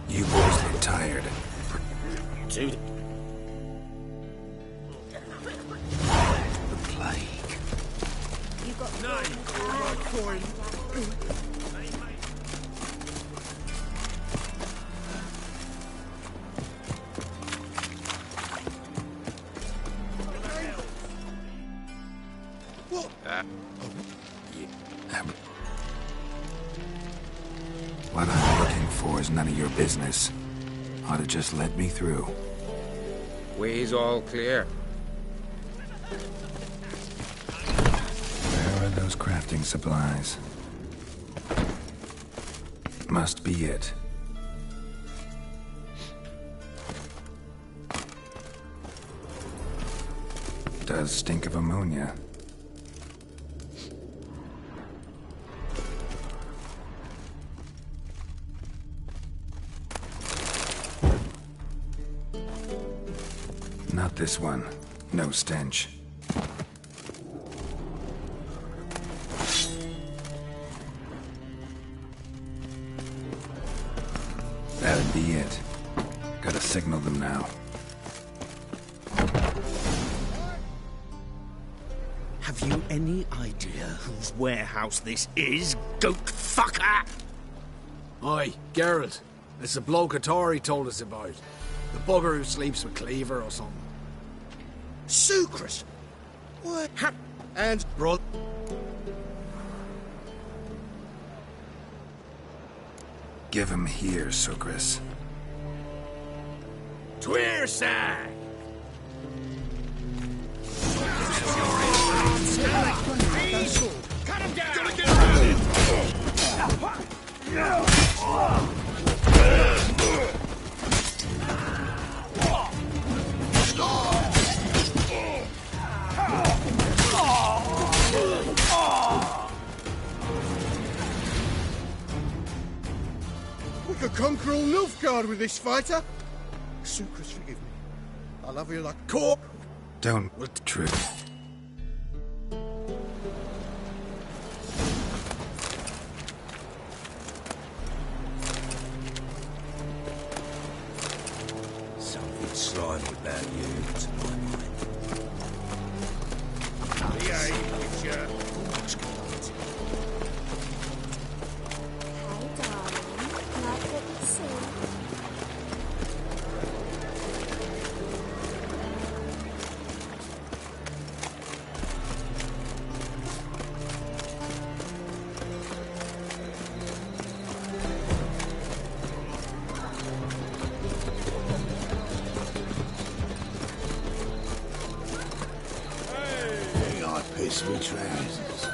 You boys look tired. Dude. The plague. You got my coin. What I'm looking for is none of your business. Ought to just let me through. Way's all clear. Where are those crafting supplies? Must be it. Does stink of ammonia. Not this one. No stench. That'd be it. Gotta signal them now. Have you any idea whose warehouse this is, goat fucker? Aye, Geralt. It's the bloke Hattori told us about. The bugger who sleeps with Cleaver or something. Sukrus! What? And, bro... Give him here, Sukrus. Twearside! Cut him down! Gotta get around it! We could conquer all Nilfgaard with this fighter. Sucrus, forgive me. I love you like cork. Don't with the truth. Something slimy about you to my mind. Behave, Witcher. Hey, darling. Like what you see. Piss me trousers.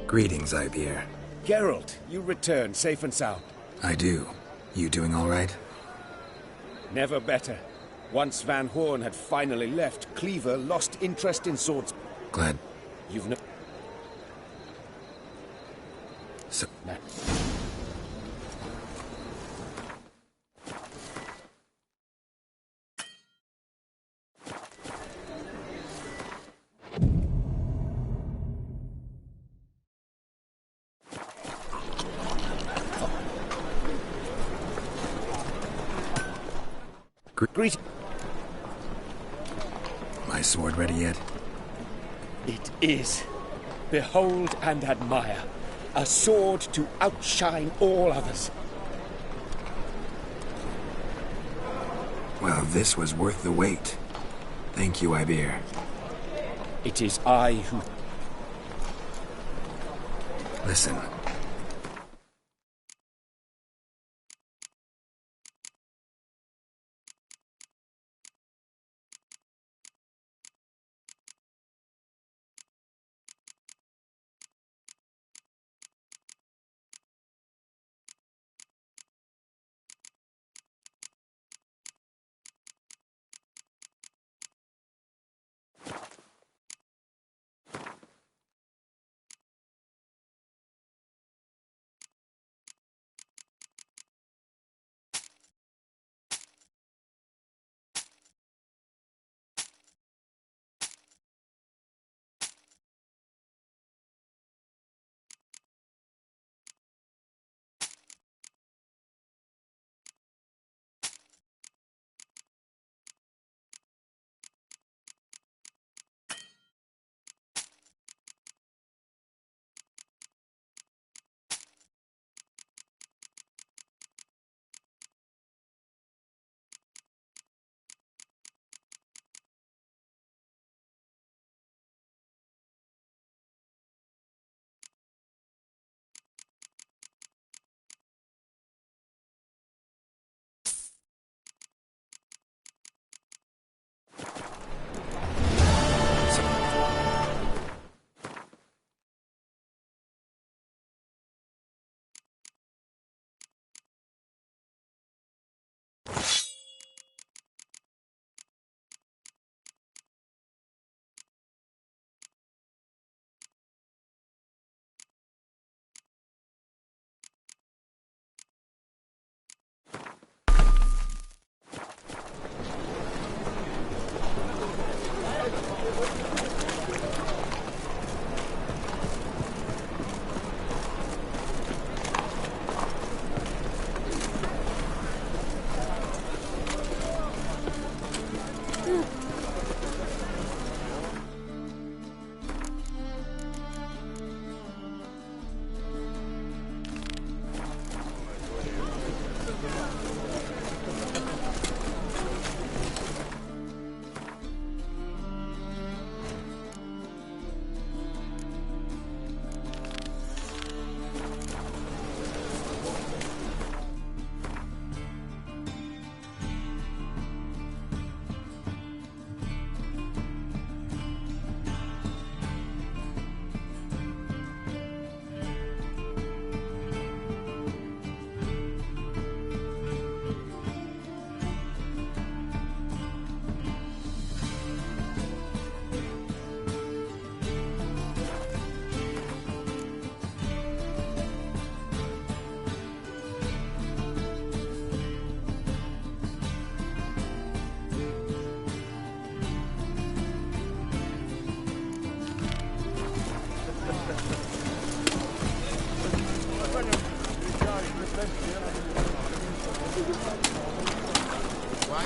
Greetings, Ibeer. Geralt, you return safe and sound. I do. You doing all right? Never better. Once Van Horn had finally left, Cleaver lost interest in swords. Glad. You've no... So... Nah. Greet. My sword ready yet? It is. Behold and admire. A sword to outshine all others. Well, this was worth the wait. Thank you, Ibeer. It is I who... Listen,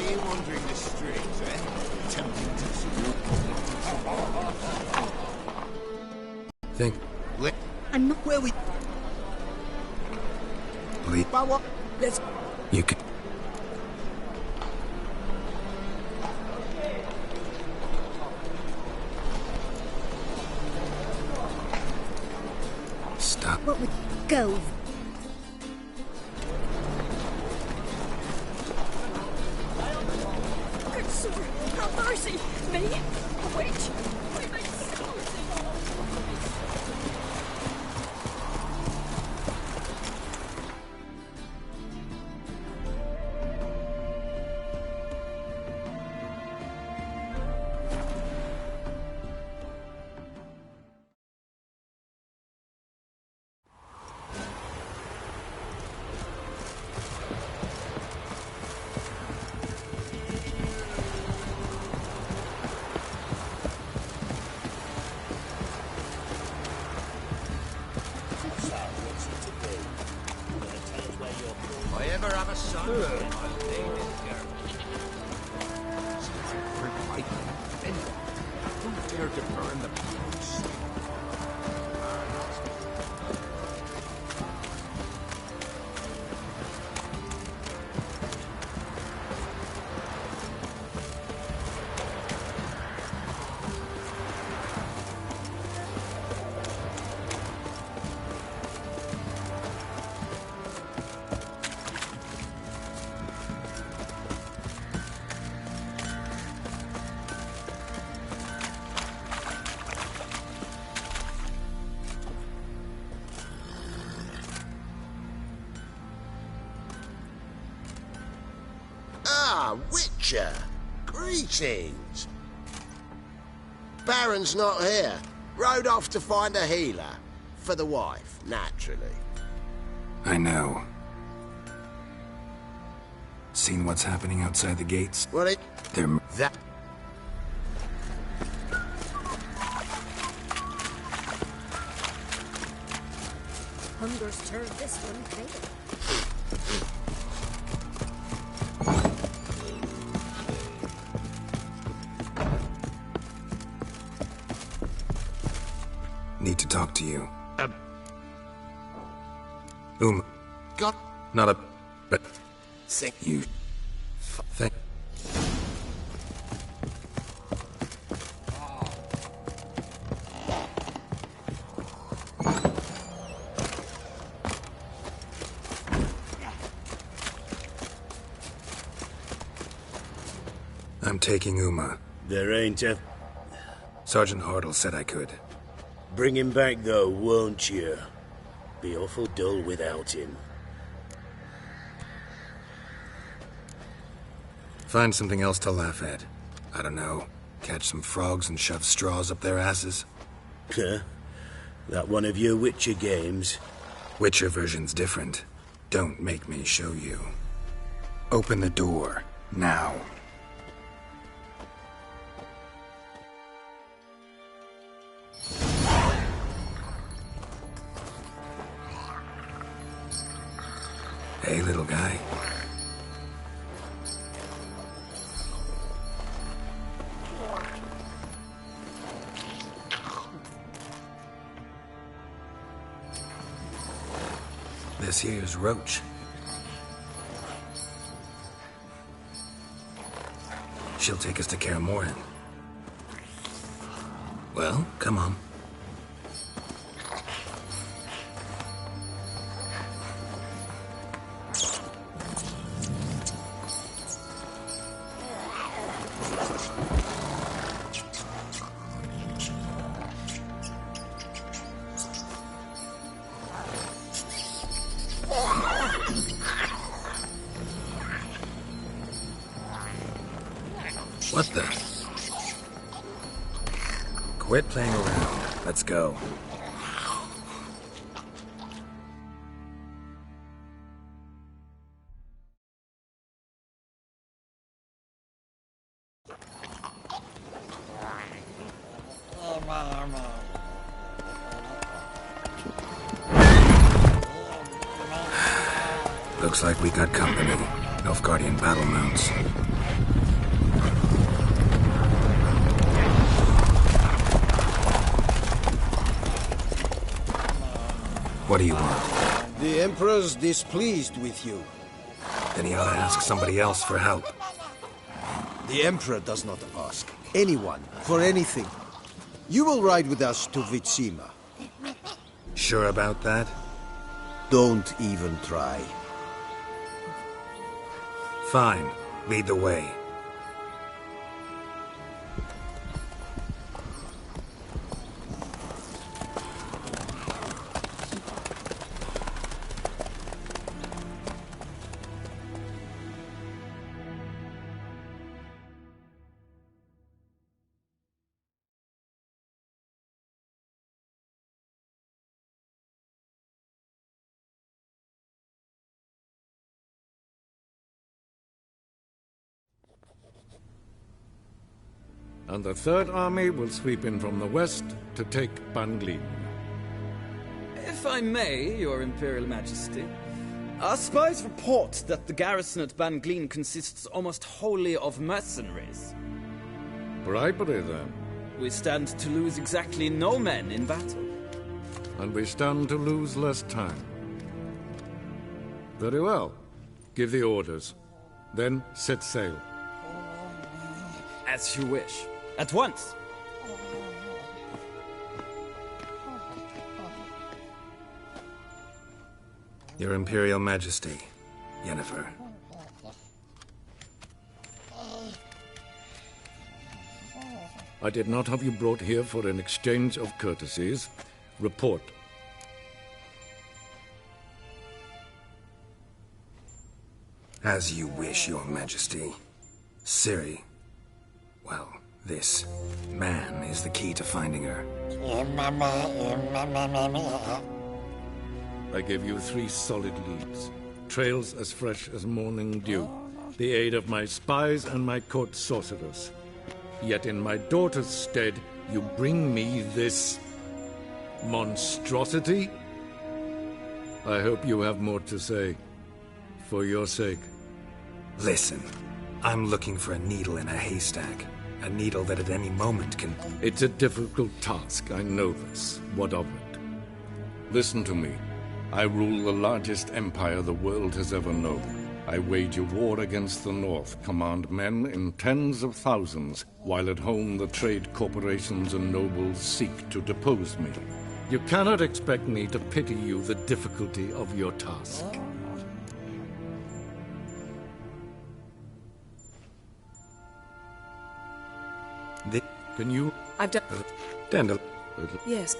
you wandering the streets, eh? Tempting to see. Think. I'm not where we... Please. But what? Let's... You can... Stop. What would... Go. Good sword, have mercy! Me? A witch? I make If I ever have a son, I'll name this girl. Don't dare to burn the place. Ah, Witcher! Greetings! Baron's not here. Rode off to find a healer. For the wife, naturally. I know. Seen what's happening outside the gates? Well, They're... That... Hunger's turned this one pale. Need to talk to you. God... Not a... But... Think You... Thank... I'm taking Uma. There ain't a... Sergeant Hartle said I could. Bring him back, though, won't you? Be awful dull without him. Find something else to laugh at. I don't know. Catch some frogs and shove straws up their asses. Huh? That one of your Witcher games? Witcher version's different. Don't make me show you. Open the door. Now. Hey, little guy. This here's Roach. She'll take us to Kaer Morhen. Well, come on. What the? Quit playing around. Let's go. Looks like we got company. Nilfgaardian battle mounts. What do you want? The Emperor's displeased with you. Then he ought to ask somebody else for help. The Emperor does not ask anyone for anything. You will ride with us to Vitsima. Sure about that? Don't even try. Fine. Lead the way. And the Third Army will sweep in from the west to take Banglin. If I may, Your Imperial Majesty, our spies report that the garrison at Banglin consists almost wholly of mercenaries. Bribery, then. We stand to lose exactly no men in battle. And we stand to lose less time. Very well. Give the orders. Then set sail. As you wish. At once! Your Imperial Majesty, Yennefer. I did not have you brought here for an exchange of courtesies. Report. As you wish, Your Majesty. Ciri. Well, this man is the key to finding her. I gave you 3 solid leads. Trails as fresh as morning dew. The aid of my spies and my court sorcerers. Yet in my daughter's stead, you bring me this monstrosity? I hope you have more to say. For your sake. Listen, I'm looking for a needle in a haystack. A needle that at any moment can... It's a difficult task, I know this. What of it? Listen to me. I rule the largest empire the world has ever known. I wage a war against the North, command men in tens of thousands, while at home the trade corporations and nobles seek to depose me. You cannot expect me to pity you the difficulty of your task. Can you... I've done... Dandel. Yes.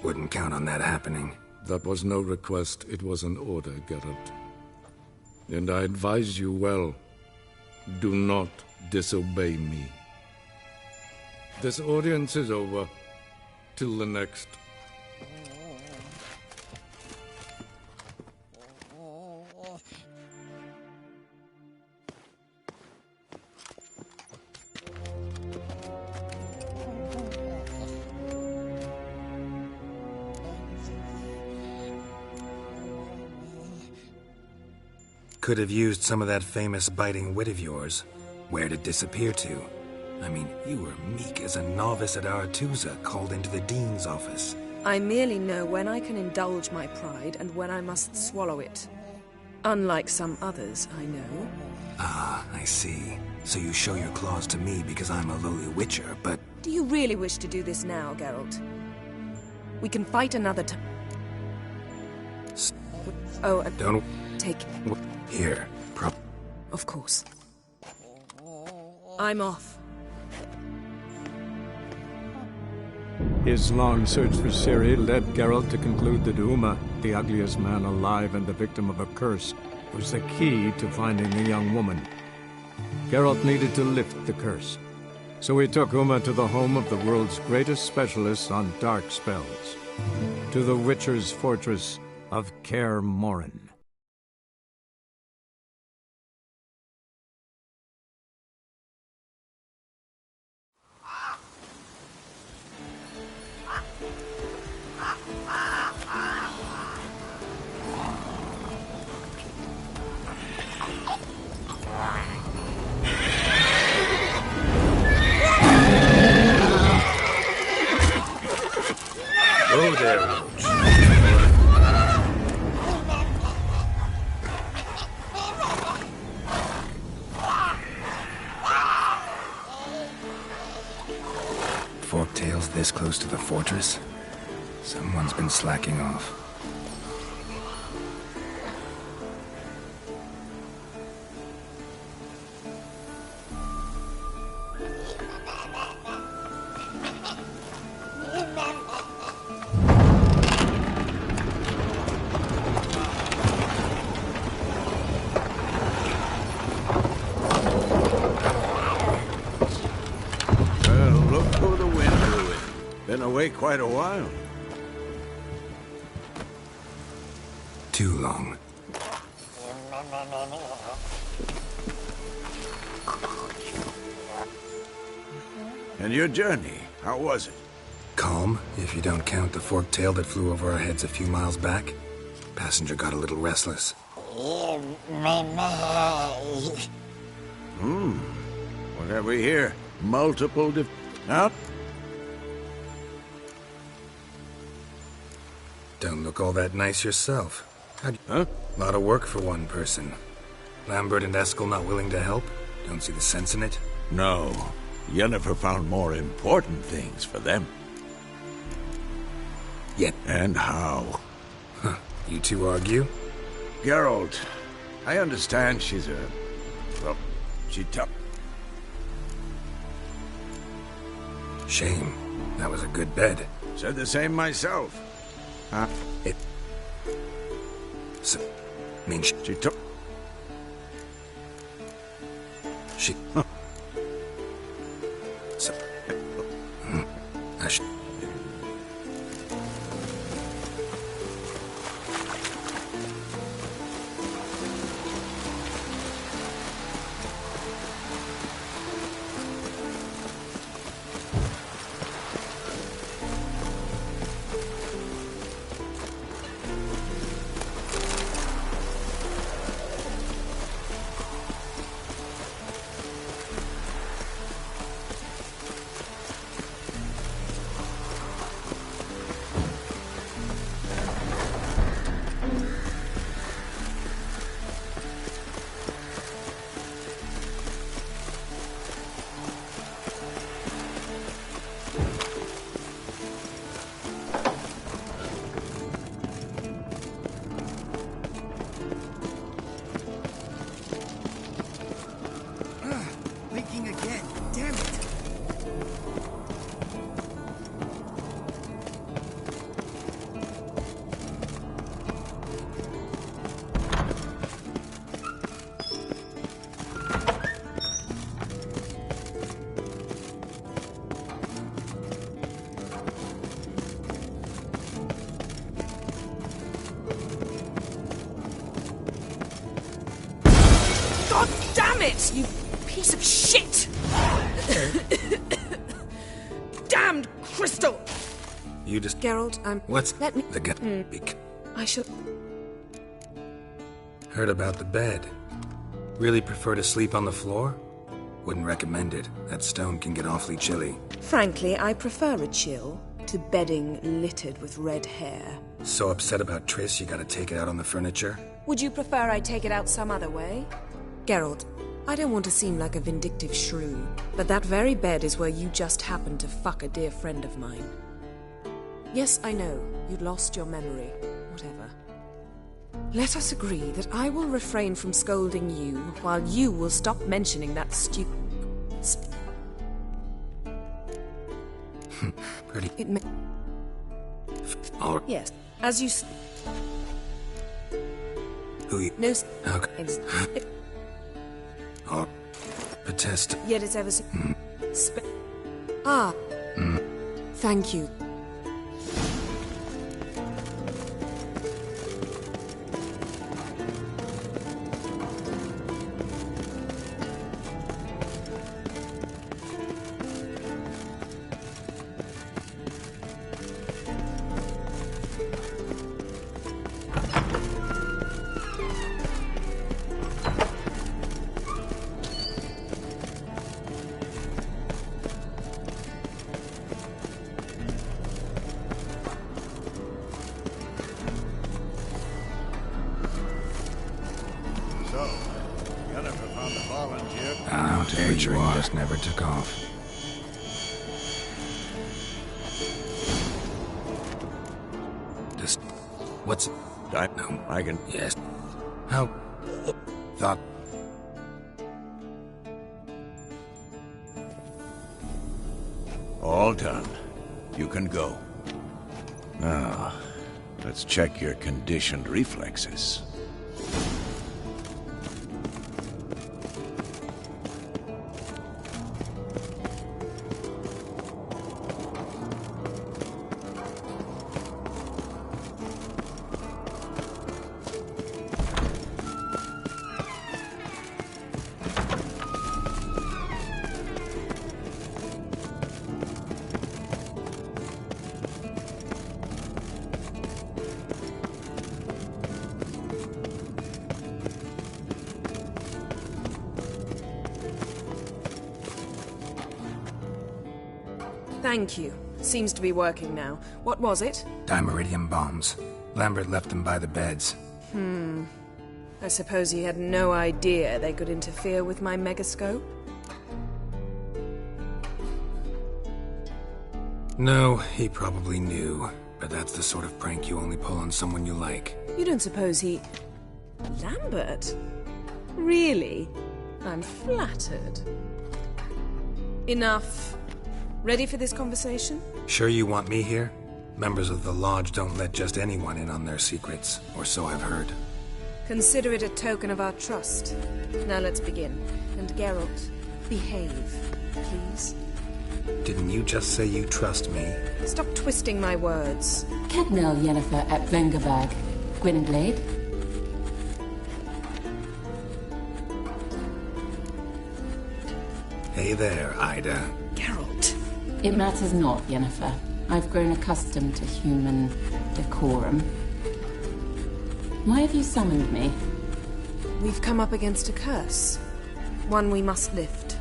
Wouldn't count on that happening. That was no request, it was an order, Geralt. And I advise you well. Do not disobey me. This audience is over. Till the next. Could have used some of that famous biting wit of yours. Where'd it disappear to? I mean, you were meek as a novice at Aretuza called into the Dean's office. I merely know when I can indulge my pride and when I must swallow it. Unlike some others, I know. Ah, I see. So you show your claws to me because I'm a lowly witcher, but... Do you really wish to do this now, Geralt? We can fight another time. Oh, and don't... Take... Here, Of course. I'm off. His long search for Ciri led Geralt to conclude that Uma, the ugliest man alive and the victim of a curse, was the key to finding the young woman. Geralt needed to lift the curse, so he took Uma to the home of the world's greatest specialists on dark spells, to the Witcher's fortress of Kaer Morhen. Oh, there, Roach. Forktail's this close to the fortress? Someone's been slacking off. Quite a while. Too long. And your journey, how was it? Calm, if you don't count the forktail that flew over our heads a few miles back. Passenger got a little restless. What have we here? Multiple Out? Don't look all that nice yourself. Huh? Lot of work for one person. Lambert and Eskel not willing to help? Don't see the sense in it? No. Yennefer found more important things for them. Yet. And how? Huh. You two argue? Geralt, I understand she's well, she took. Shame. That was a good bed. Said the same myself. It... So... mean she took... She... So... I should... It, you piece of shit! Damned crystal! You just... Geralt, What's... Let me... The I shall... Heard about the bed. Really prefer to sleep on the floor? Wouldn't recommend it. That stone can get awfully chilly. Frankly, I prefer a chill to bedding littered with red hair. So upset about Triss, you gotta take it out on the furniture? Would you prefer I take it out some other way? Geralt, I don't want to seem like a vindictive shrew, but that very bed is where you just happened to fuck a dear friend of mine. Yes, I know, you'd lost your memory. Whatever. Let us agree that I will refrain from scolding you, while you will stop mentioning that Pretty... It may... Yes, as you... Who you... No... Okay. Oh, protest. Yet it's ever so... Thank you. butchering just never took off. Just... what's... No, I can... Yes. How... thought... All done. You can go. Now, let's check your conditioned reflexes. Thank you. Seems to be working now. What was it? Dimeridium bombs. Lambert left them by the beds. I suppose he had no idea they could interfere with my megascope? No, he probably knew. But that's the sort of prank you only pull on someone you like. You don't suppose he... Lambert? Really? I'm flattered. Enough. Ready for this conversation? Sure you want me here? Members of the Lodge don't let just anyone in on their secrets, or so I've heard. Consider it a token of our trust. Now let's begin. And Geralt, behave, please. Didn't you just say you trust me? Stop twisting my words. Cadmel Yennefer at Vengerberg. Gwynblade. Hey there, Ida. Geralt. It matters not, Yennefer. I've grown accustomed to human decorum. Why have you summoned me? We've come up against a curse. One we must lift.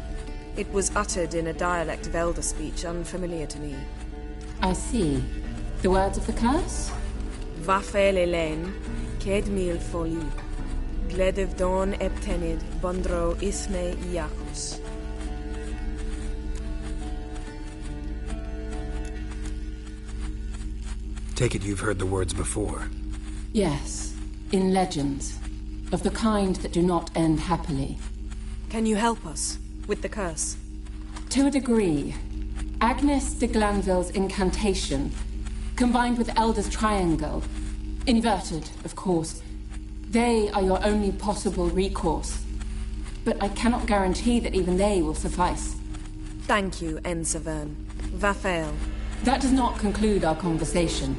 It was uttered in a dialect of Elder speech unfamiliar to me. I see. The words of the curse? Vafe Lelaine, Ked Mil Foli, Gledev Dawn Eptenid, Bondro Isne Iacus. Take it you've heard the words before. Yes, in legends. Of the kind that do not end happily. Can you help us with the curse? To a degree. Agnes de Glanville's incantation, combined with Elder's triangle, inverted, of course. They are your only possible recourse. But I cannot guarantee that even they will suffice. Thank you, Ensavern. Vafael. That does not conclude our conversation.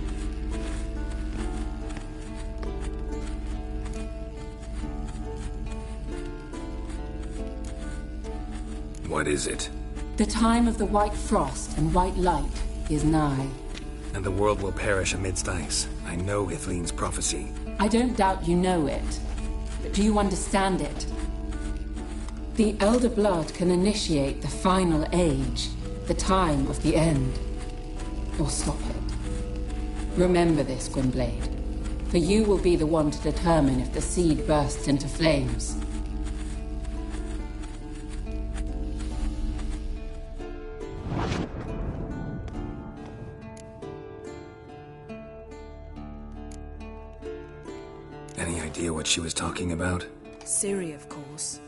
What is it? The time of the white frost and white light is nigh. And the world will perish amidst ice. I know Ithleen's prophecy. I don't doubt you know it. But do you understand it? The Elder Blood can initiate the final age, the time of the end. Or stop it. Remember this, Gwynblade. For you will be the one to determine if the seed bursts into flames. Any idea what she was talking about? Ciri, of course.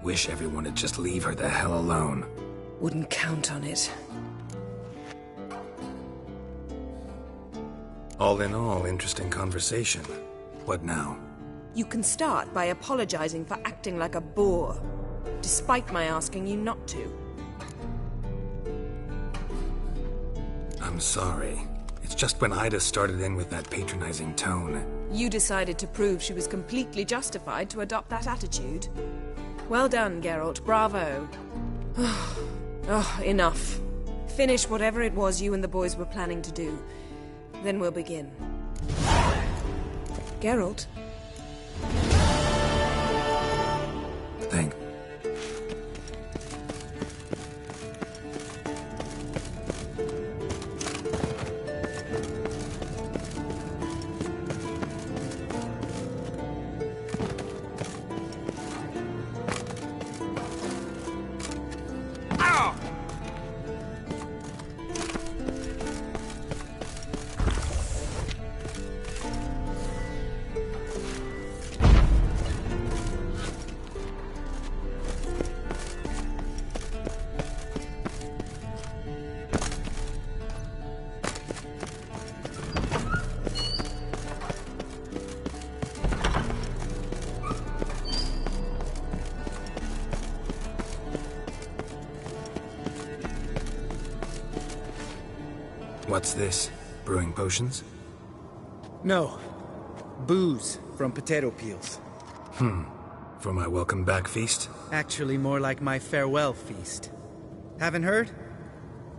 Wish everyone would just leave her the hell alone. Wouldn't count on it. All in all, interesting conversation. What now? You can start by apologizing for acting like a boor, despite my asking you not to. I'm sorry. It's just when Ida started in with that patronizing tone. You decided to prove she was completely justified to adopt that attitude. Well done, Geralt. Bravo. Oh, enough. Finish whatever it was you and the boys were planning to do. Then we'll begin. Geralt? Thank... What's this? Brewing potions? No. Booze from potato peels. For my welcome back feast? Actually, more like my farewell feast. Haven't heard?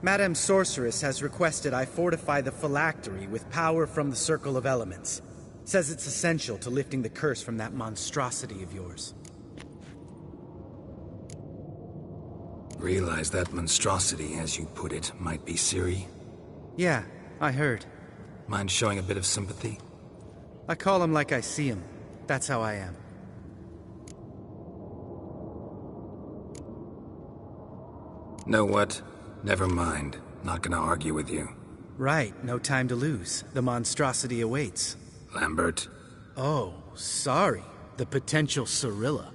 Madame Sorceress has requested I fortify the phylactery with power from the Circle of Elements. Says it's essential to lifting the curse from that monstrosity of yours. Realize that monstrosity, as you put it, might be Ciri? Yeah, I heard. Mind showing a bit of sympathy? I call him like I see him. That's how I am. Know what? Never mind. Not gonna argue with you. Right, no time to lose. The monstrosity awaits. Lambert? Oh, sorry. The potential Cirilla.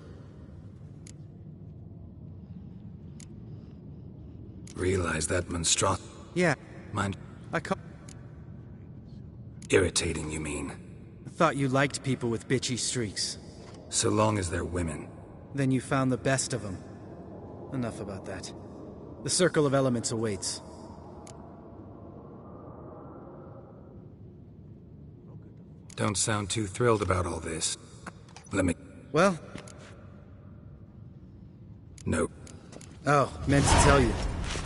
Realize that monstrosity? Yeah. Mind? I Irritating, you mean? thought you liked people with bitchy streaks. So long as they're women. Then you found the best of them. Enough about that. The Circle of Elements awaits. Don't sound too thrilled about all this. Let me... Well? No. Oh, meant to tell you.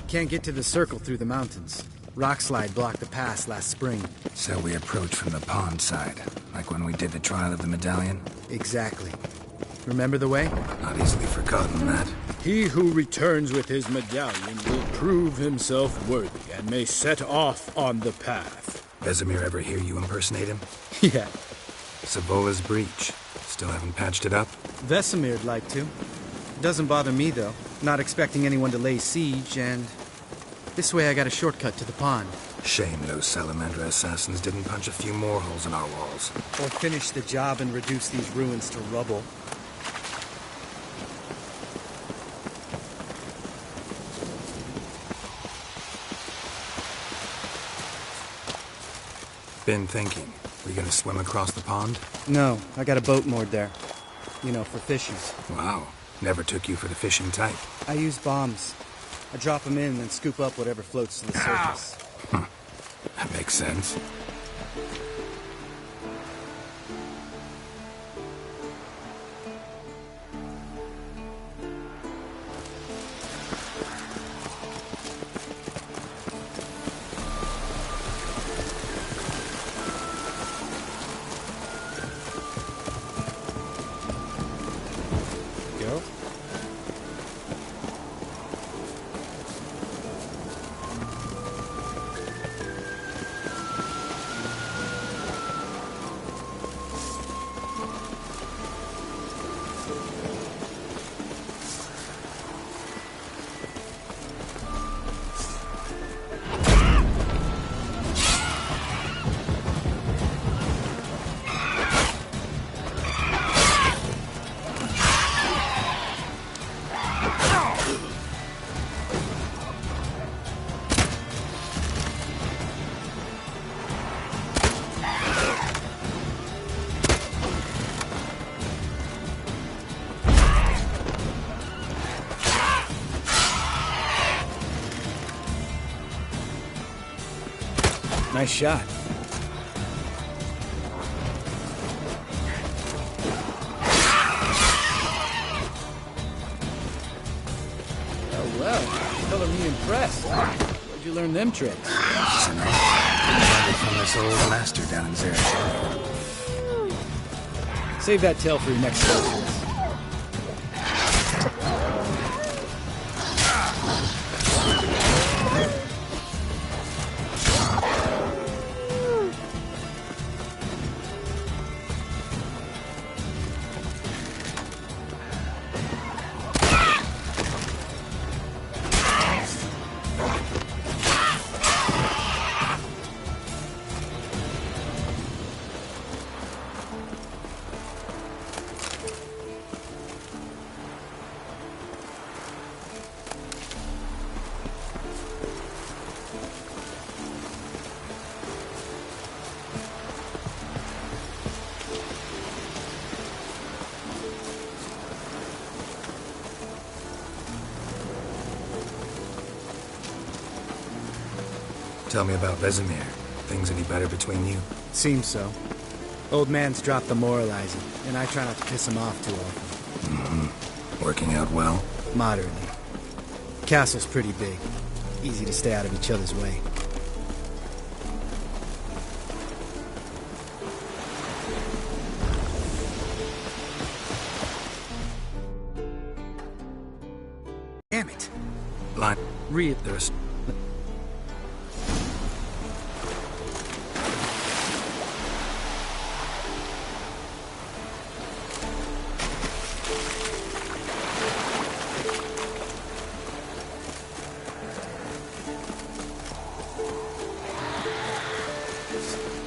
Can't get to the Circle through the mountains. Rockslide blocked the pass last spring. So we approach from the pond side, like when we did the trial of the medallion? Exactly. Remember the way? Not easily forgotten, that. He who returns with his medallion will prove himself worthy and may set off on the path. Vesemir ever hear you impersonate him? Yeah. Savola's breach. Still haven't patched it up? Vesemir'd like to. Doesn't bother me, though. Not expecting anyone to lay siege, and... this way I got a shortcut to the pond. Shame those Salamandra assassins didn't punch a few more holes in our walls. Or finish the job and reduce these ruins to rubble. Been thinking. We gonna swim across the pond? No, I got a boat moored there. You know, for fishies. Wow. Never took you for the fishing type. I use bombs. I drop them in and scoop up whatever floats to the surface. Huh. That makes sense. Nice shot. Oh, well. Color me impressed. Where'd you learn them tricks? From this old master down in Zerach. Save that tale for your next session. Tell me about Vesemir. Things any better between you? Seems so. Old man's dropped the moralizing, and I try not to piss him off too often. Mm-hmm. Working out well? Moderately. Castle's pretty big. Easy to stay out of each other's way. Damn it. Line. Read. There's...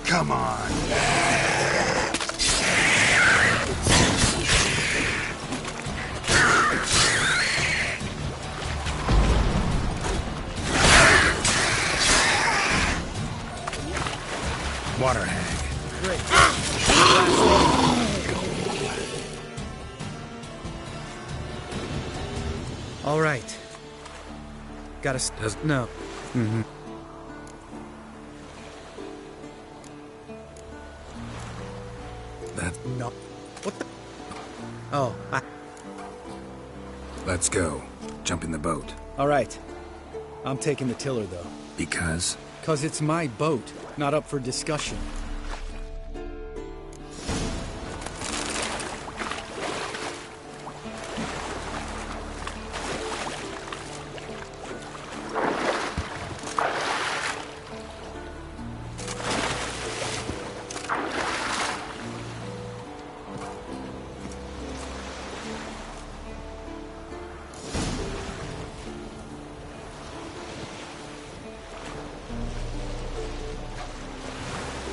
Come on. Water hag. Great. All right. Gotta... No. Mm-hmm. That... No. What the... Oh, Let's go. Jump in the boat. All right. I'm taking the tiller, though. Because? 'Cause it's my boat, not up for discussion.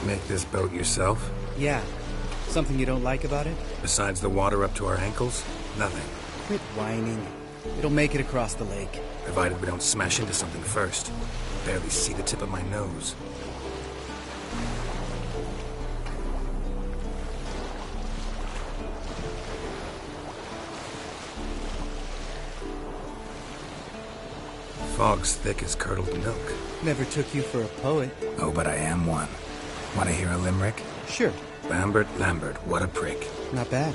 Make this boat yourself? Yeah. Something you don't like about it? Besides the water up to our ankles? Nothing. Quit whining. It'll make it across the lake. Provided we don't smash into something first. Barely see the tip of my nose. Fog's thick as curdled milk. Never took you for a poet. Oh, but I am one. Want to hear a limerick? Sure. Lambert, Lambert, what a prick. Not bad.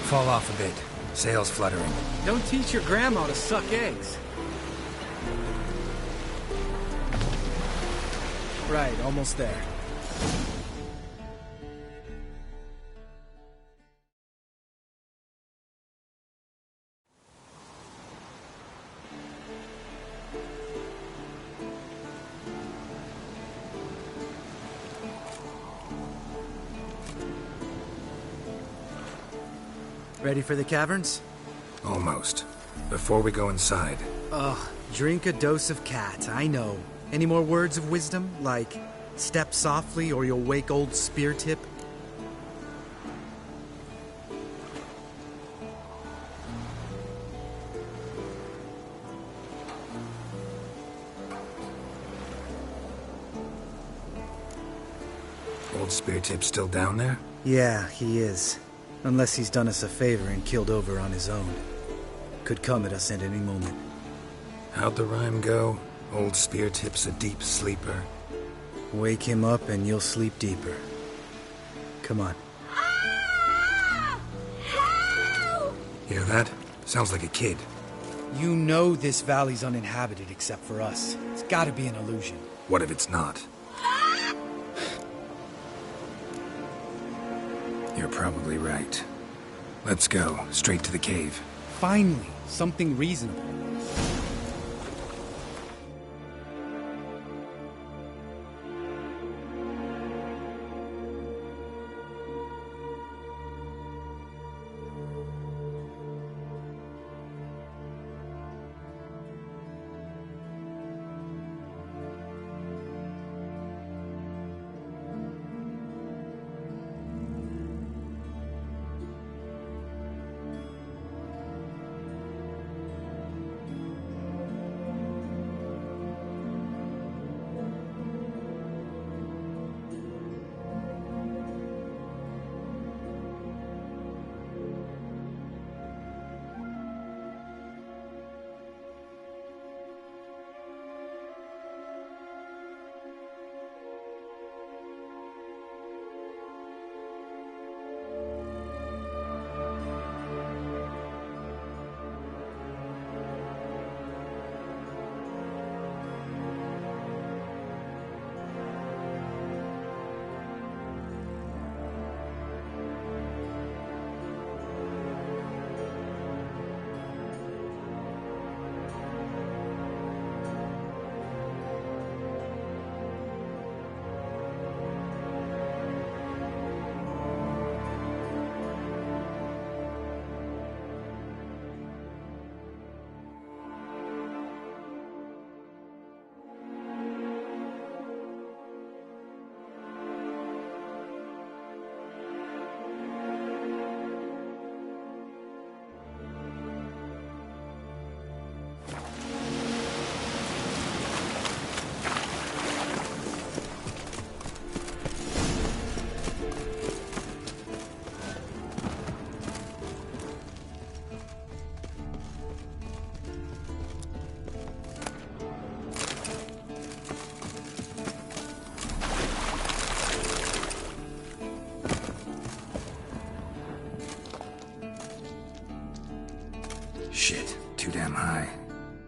Fall off a bit. Sails fluttering. Don't teach your grandma to suck eggs. Right, almost there. Ready for the caverns? Almost. Before we go inside. Ugh, drink a dose of cat, I know. Any more words of wisdom, like step softly or you'll wake old Spear Tip? Old Spear Tip still down there? Yeah, he is. Unless he's done us a favor and killed over on his own. Could come at us at any moment. How'd the rhyme go? Old Spear Tip's a deep sleeper. Wake him up and you'll sleep deeper. Come on. Hear that? Sounds like a kid. You know this valley's uninhabited except for us. It's gotta be an illusion. What if it's not? You're probably right. Let's go, straight to the cave. Finally, something reasonable.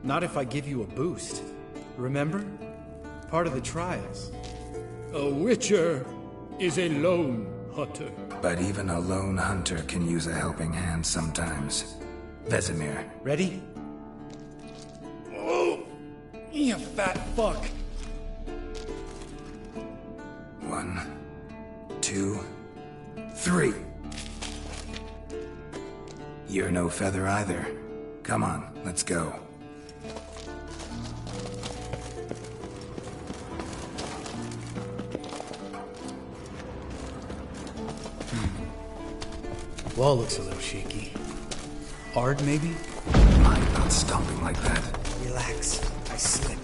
Not if I give you a boost. Remember? Part of the trials. A witcher is a lone hunter. But even a lone hunter can use a helping hand sometimes. Vesemir. Ready? Oh, you fat fuck. 1, 2, 3. You're no feather either. Come on, let's go. Wall looks a little shaky. Hard, maybe? Mind not stomping like that. Relax. I slip.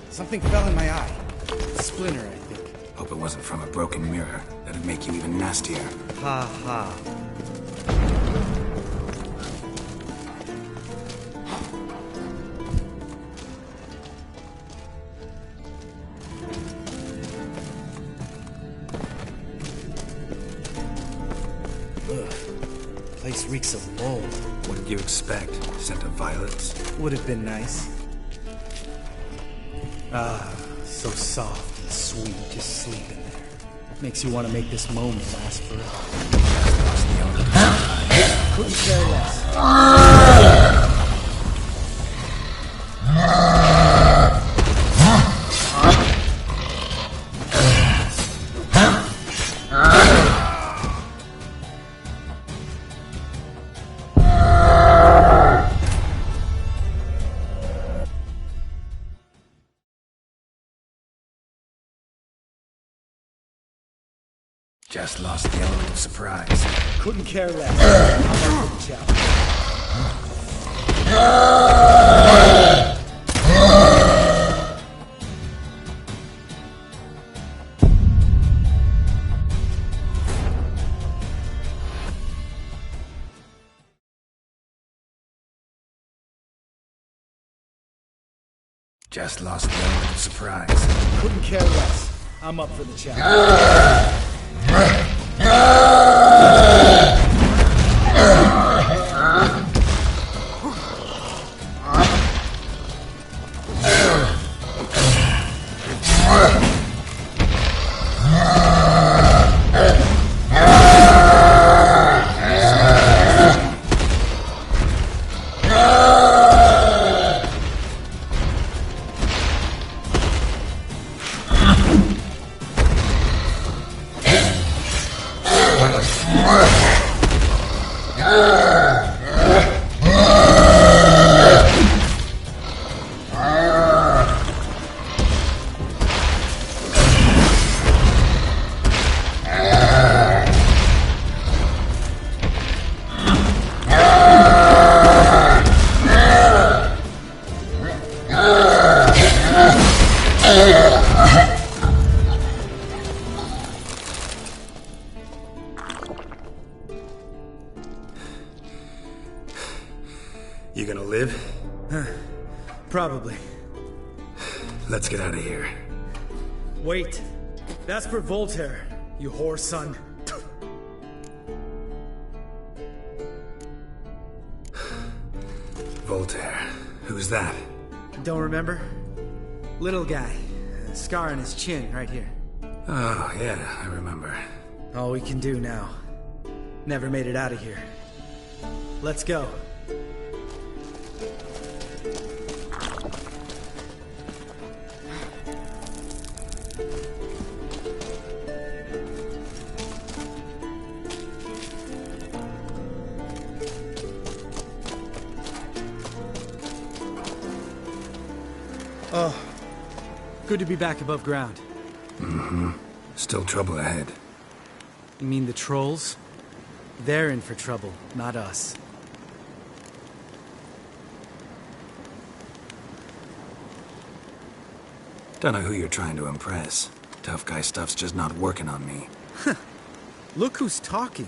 Something fell in my eye. A splinter, I think. Hope it wasn't from a broken mirror. That'd make you even nastier. Ha ha. Ugh. Place reeks of mold. What did you expect? Scent of violets? Would have been nice. Ah, so soft and sweet, just sleeping there. Makes you want to make this moment last forever. Couldn't care less. Just lost the element of surprise. Couldn't care less. I'm up for the challenge. Just lost the element of surprise. Couldn't care less. I'm up for the challenge. You gonna live? Probably. Let's get out of here. Wait. That's for Voltaire, you whore son. Voltaire. Who's that? Don't remember? Little guy. A scar on his chin, right here. Oh, yeah, I remember. All we can do now. Never made it out of here. Let's go. Oh, good to be back above ground. Mm-hmm. Still trouble ahead. You mean the trolls? They're in for trouble, not us. Don't know who you're trying to impress. Tough guy stuff's just not working on me. Look who's talking.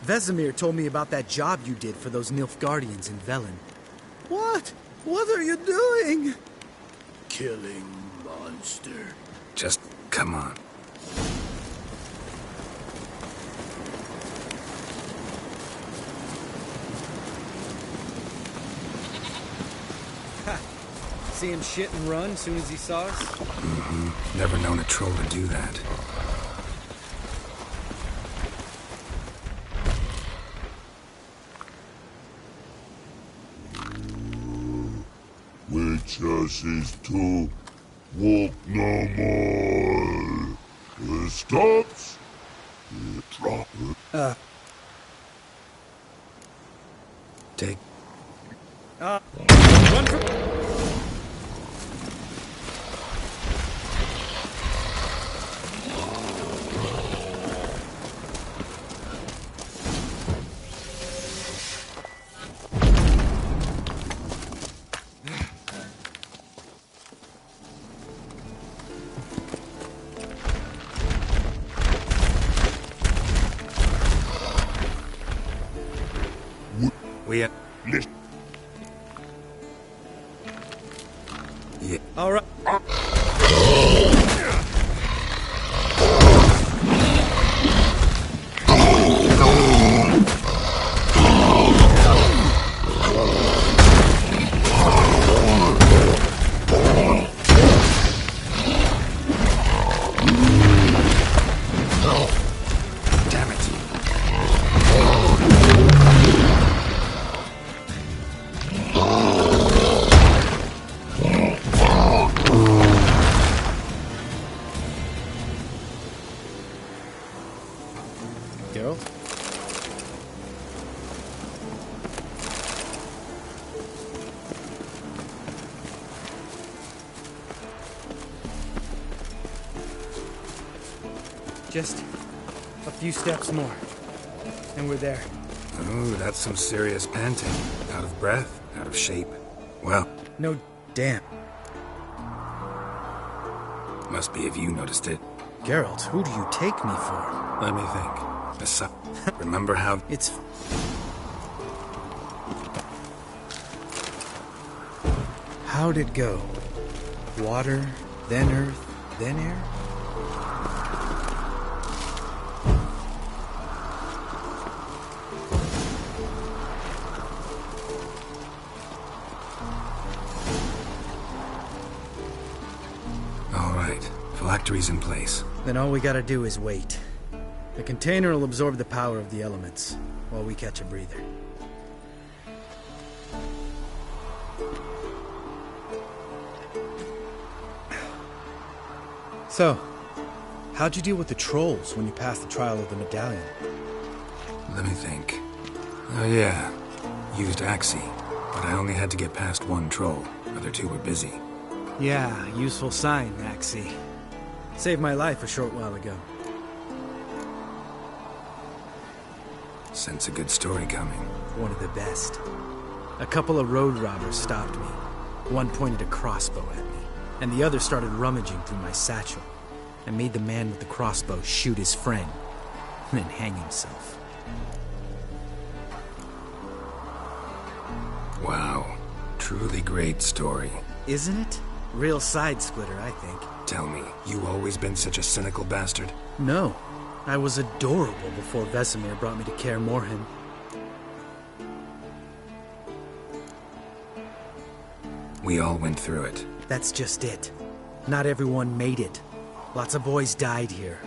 Vesemir told me about that job you did for those Nilfgaardians in Velen. What? What are you doing? Killing monster. Just come on. See him shit and run as soon as he saw us? Mm-hmm. Never known a troll to do that. Which is to walk no more. It stops. It drop it. Take. Run for... We have... Yeah. All right. Just a few steps more, and we're there. Ooh, that's some serious panting. Out of breath, out of shape. Well... No damn. Must be if you noticed it. Geralt, who do you take me for? Let me think. Remember how... It's... How'd it go? Water, then earth, then air? Phylactery's in place. Then all we gotta do is wait. The container will absorb the power of the elements, while we catch a breather. So, how'd you deal with the trolls when you passed the trial of the medallion? Let me think. Oh yeah, used Axii, but I only had to get past one troll. Other two were busy. Yeah, useful sign, Axii. Saved my life a short while ago. Sense a good story coming. One of the best. A couple of road robbers stopped me. One pointed a crossbow at me, and the other started rummaging through my satchel, and made the man with the crossbow shoot his friend, and then hang himself. Wow. Truly great story. Isn't it? Real side-splitter, I think. Tell me, you always been such a cynical bastard? No. I was adorable before Vesemir brought me to Kaer Morhen. We all went through it. That's just it. Not everyone made it. Lots of boys died here.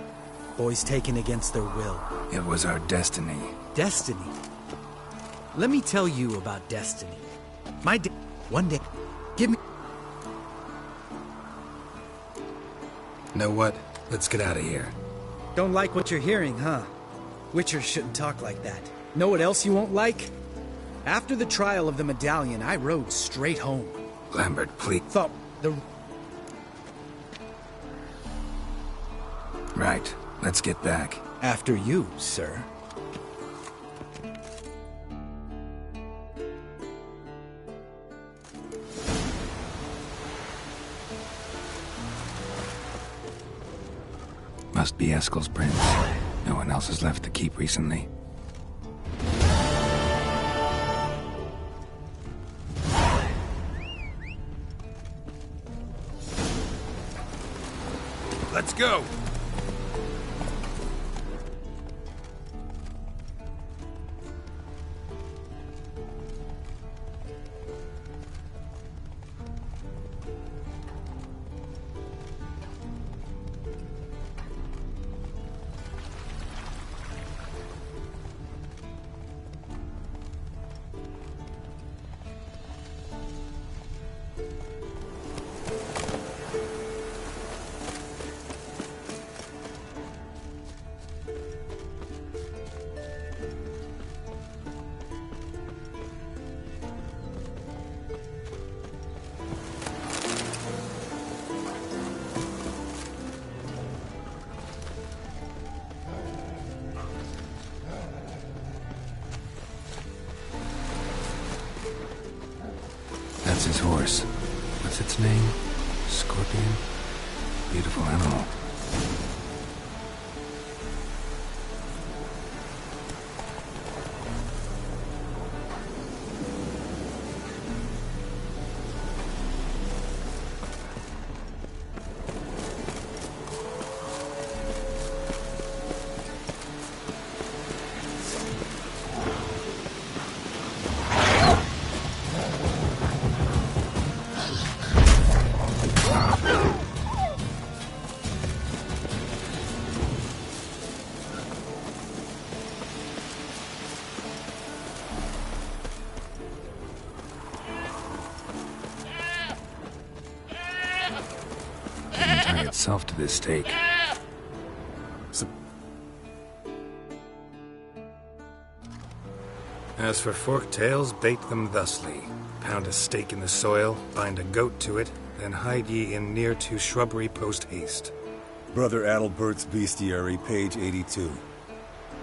Boys taken against their will. It was our destiny. Destiny? Let me tell you about destiny. One day, give me... Know what? Let's get out of here. Don't like what you're hearing, huh? Witchers shouldn't talk like that. Know what else you won't like? After the trial of the medallion, I rode straight home. Lambert, please. Thought the... Right. Let's get back. After you, sir. Must be Eskel's prince. No one else has left the keep recently. Let's go! That's his horse. What's its name? Scorpion? Beautiful animal. Tie itself to this stake. As for forked tails, bait them thusly. Pound a stake in the soil, bind a goat to it, then hide ye in near to shrubbery post haste. Brother Adalbert's Bestiary, page 82.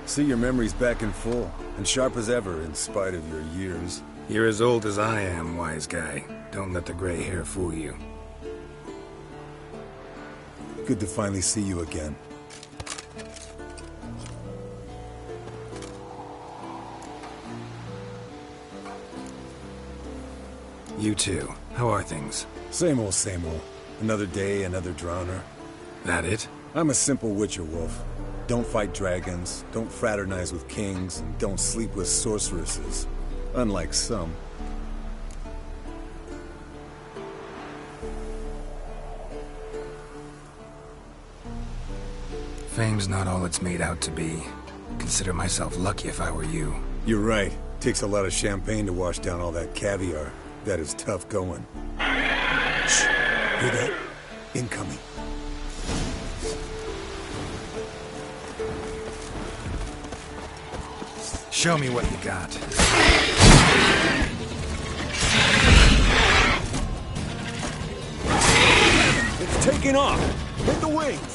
See, your memory's back in full, and sharp as ever, in spite of your years. You're as old as I am, wise guy. Don't let the gray hair fool you. Good to finally see you again. You too. How are things? Same old, same old. Another day, another drowner. That it? I'm a simple witcher wolf. Don't fight dragons, don't fraternize with kings, and don't sleep with sorceresses. Unlike some. Fame's not all it's made out to be. Consider myself lucky if I were you. You're right. Takes a lot of champagne to wash down all that caviar. That is tough going. Shh! Hear that? Incoming. Show me what you got. It's taking off! Hit the wings!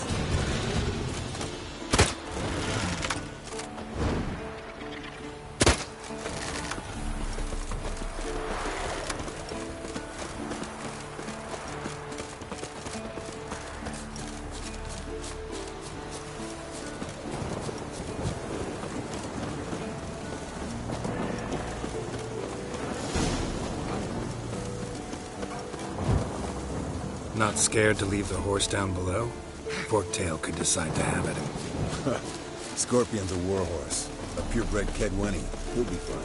Not scared to leave the horse down below? Forktail could decide to have it. Scorpion's a warhorse. A purebred Kedwenny. He'll be fine.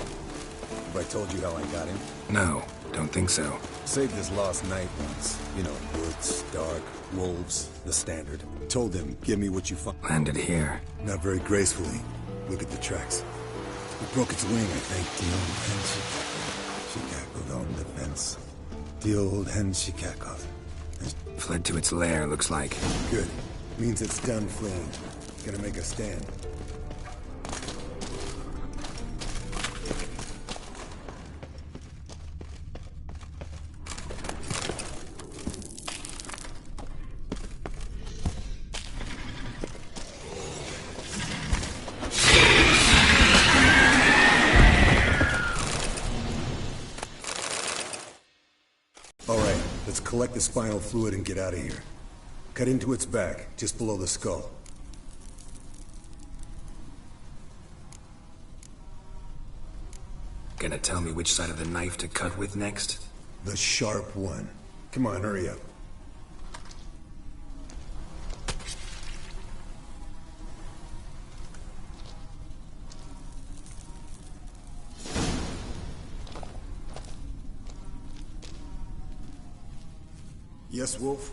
Have I told you how I got him? No, don't think so. Saved his lost knight once. You know, woods, dark, wolves, the standard. Told him, give me what you find. Landed here. Not very gracefully. Look at the tracks. It broke its wing, I think. The old hen, she cackled on the fence. The old hen, she cackled. Fled to its lair, looks like. Good. Means it's done fleeing. Gonna make a stand. Collect the spinal fluid and get out of here. Cut into its back, just below the skull. Gonna tell me which side of the knife to cut with next? The sharp one. Come on, hurry up. Yes, Wolf?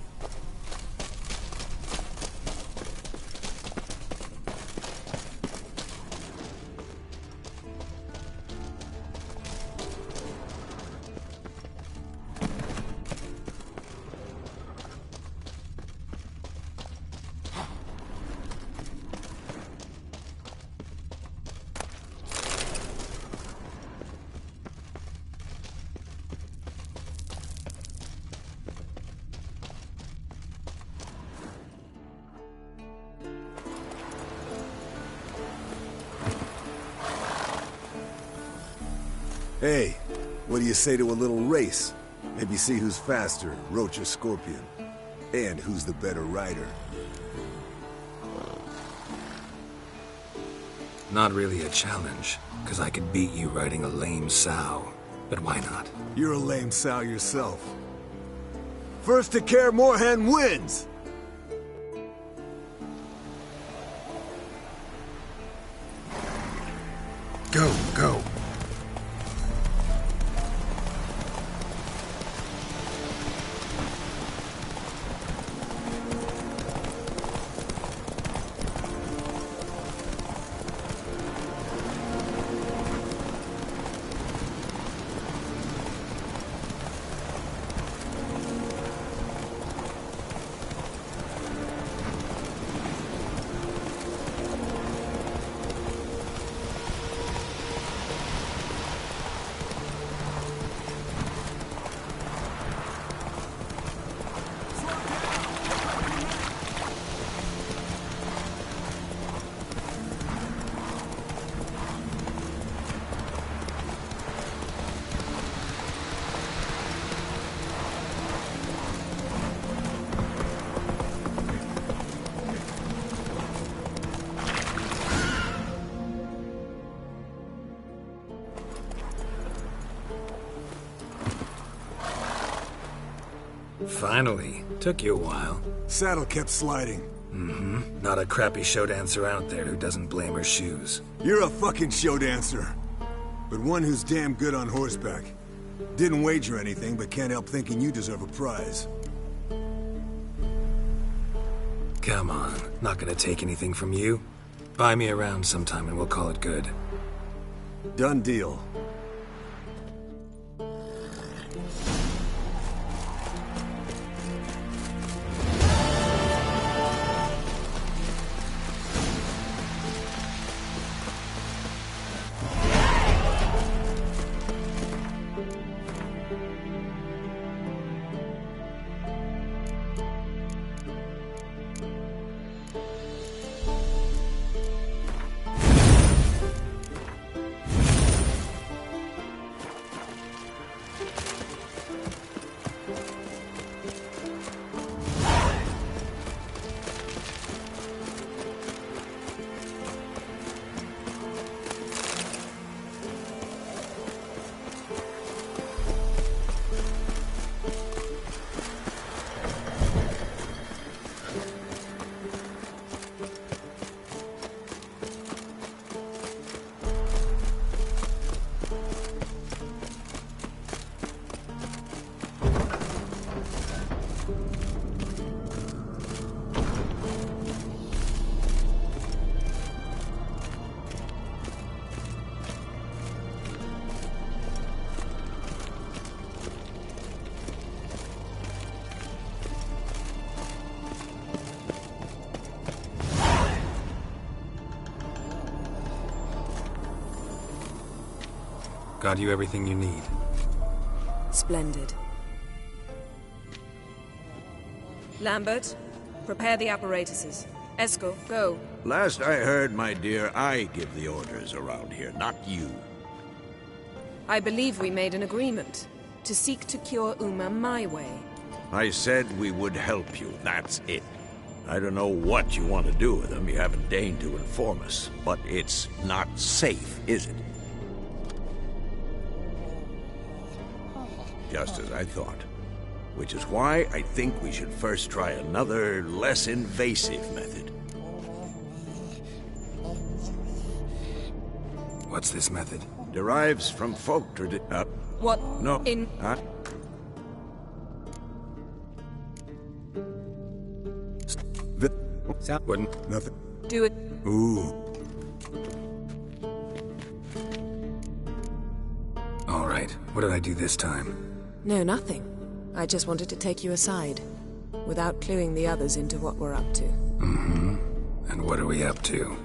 Hey, what do you say to a little race? Maybe see who's faster, Roach or Scorpion. And who's the better rider. Not really a challenge, because I could beat you riding a lame sow. But why not? You're a lame sow yourself. First to Kaer Morhen wins! Go, go. Finally. Took you a while. Saddle kept sliding. Mm-hmm. Not a crappy show dancer out there who doesn't blame her shoes. You're a fucking show dancer. But one who's damn good on horseback. Didn't wager anything, but can't help thinking you deserve a prize. Come on. Not gonna take anything from you. Buy me around sometime and we'll call it good. Done deal. Got you everything you need. Splendid. Lambert, prepare the apparatuses. Eskel, go. Last I heard, my dear, I give the orders around here, not you. I believe we made an agreement to seek to cure Uma my way. I said we would help you, that's it. I don't know what you want to do with them, you haven't deigned to inform us, but it's not safe, is it? just as I thought. Which is why I think we should first try another, less invasive method. What's this method? Derives from folk tradition. What? No. In... Wouldn't. Nothing. Do it. Ooh. All right. What did I do this time? No, nothing. I just wanted to take you aside, without cluing the others into what we're up to. Mm-hmm. And what are we up to?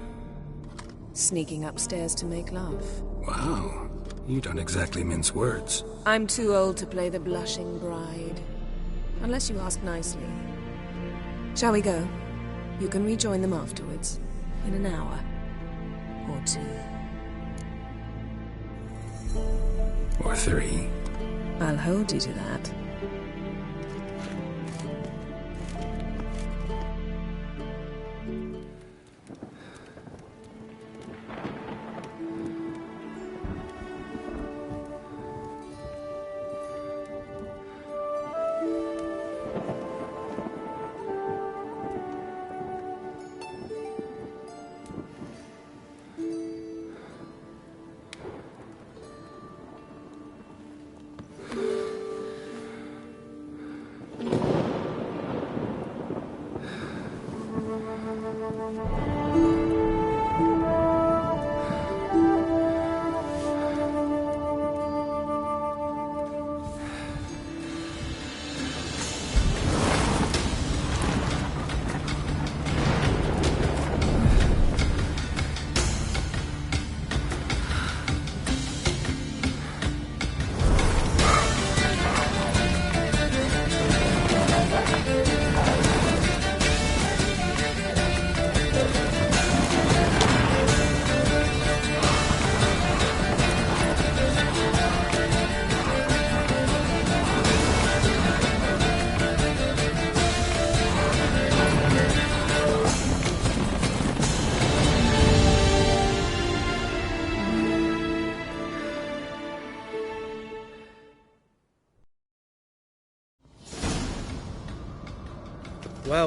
Sneaking upstairs to make love. Wow. You don't exactly mince words. I'm too old to play the blushing bride. Unless you ask nicely. Shall we go? You can rejoin them afterwards. In an hour. Or 2. Or 3. I'll hold you to that.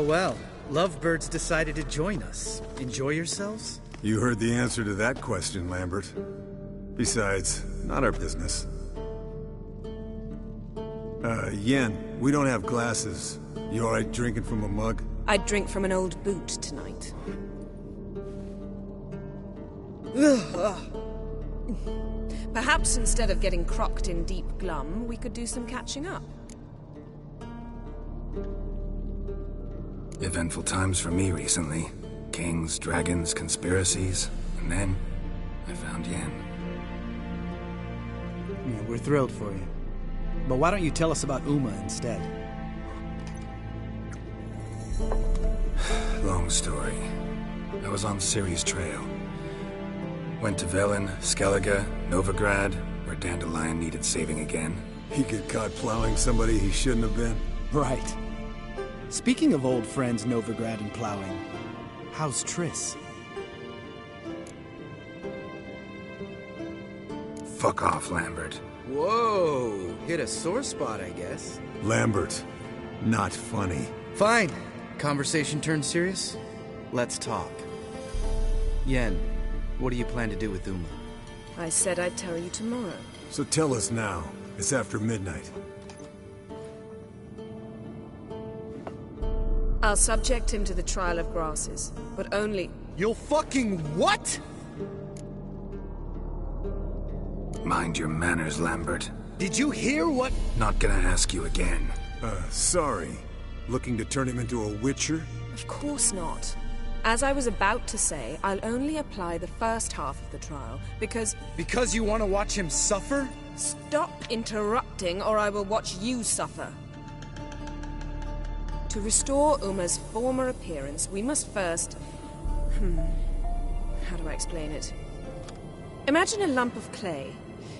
Well. Lovebirds decided to join us. Enjoy yourselves? You heard the answer to that question, Lambert. Besides, not our business. Yen, we don't have glasses. You alright drinking from a mug? I'd drink from an old boot tonight. Perhaps instead of getting crocked in deep glum, we could do some catching up. Eventful times for me recently. Kings, dragons, conspiracies. And then, I found Yen. Yeah, we're thrilled for you. But why don't you tell us about Uma instead? Long story. I was on Ciri's trail. Went to Velen, Skellige, Novigrad, where Dandelion needed saving again. He get caught plowing somebody he shouldn't have been. Right. Speaking of old friends Novigrad and plowing, how's Triss? Fuck off, Lambert. Whoa, hit a sore spot, I guess. Lambert, not funny. Fine. Conversation turned serious? Let's talk. Yen, what do you plan to do with Uma? I said I'd tell you tomorrow. So tell us now. It's after midnight. I'll subject him to the trial of grasses, but only... You'll fucking what? Mind your manners, Lambert. Did you hear what? Not gonna ask you again. Sorry. Looking to turn him into a witcher? Of course not. As I was about to say, I'll only apply the first half of the trial, because... Because you want to watch him suffer? Stop interrupting, or I will watch you suffer. To restore Uma's former appearance, we must first... How do I explain it? Imagine a lump of clay.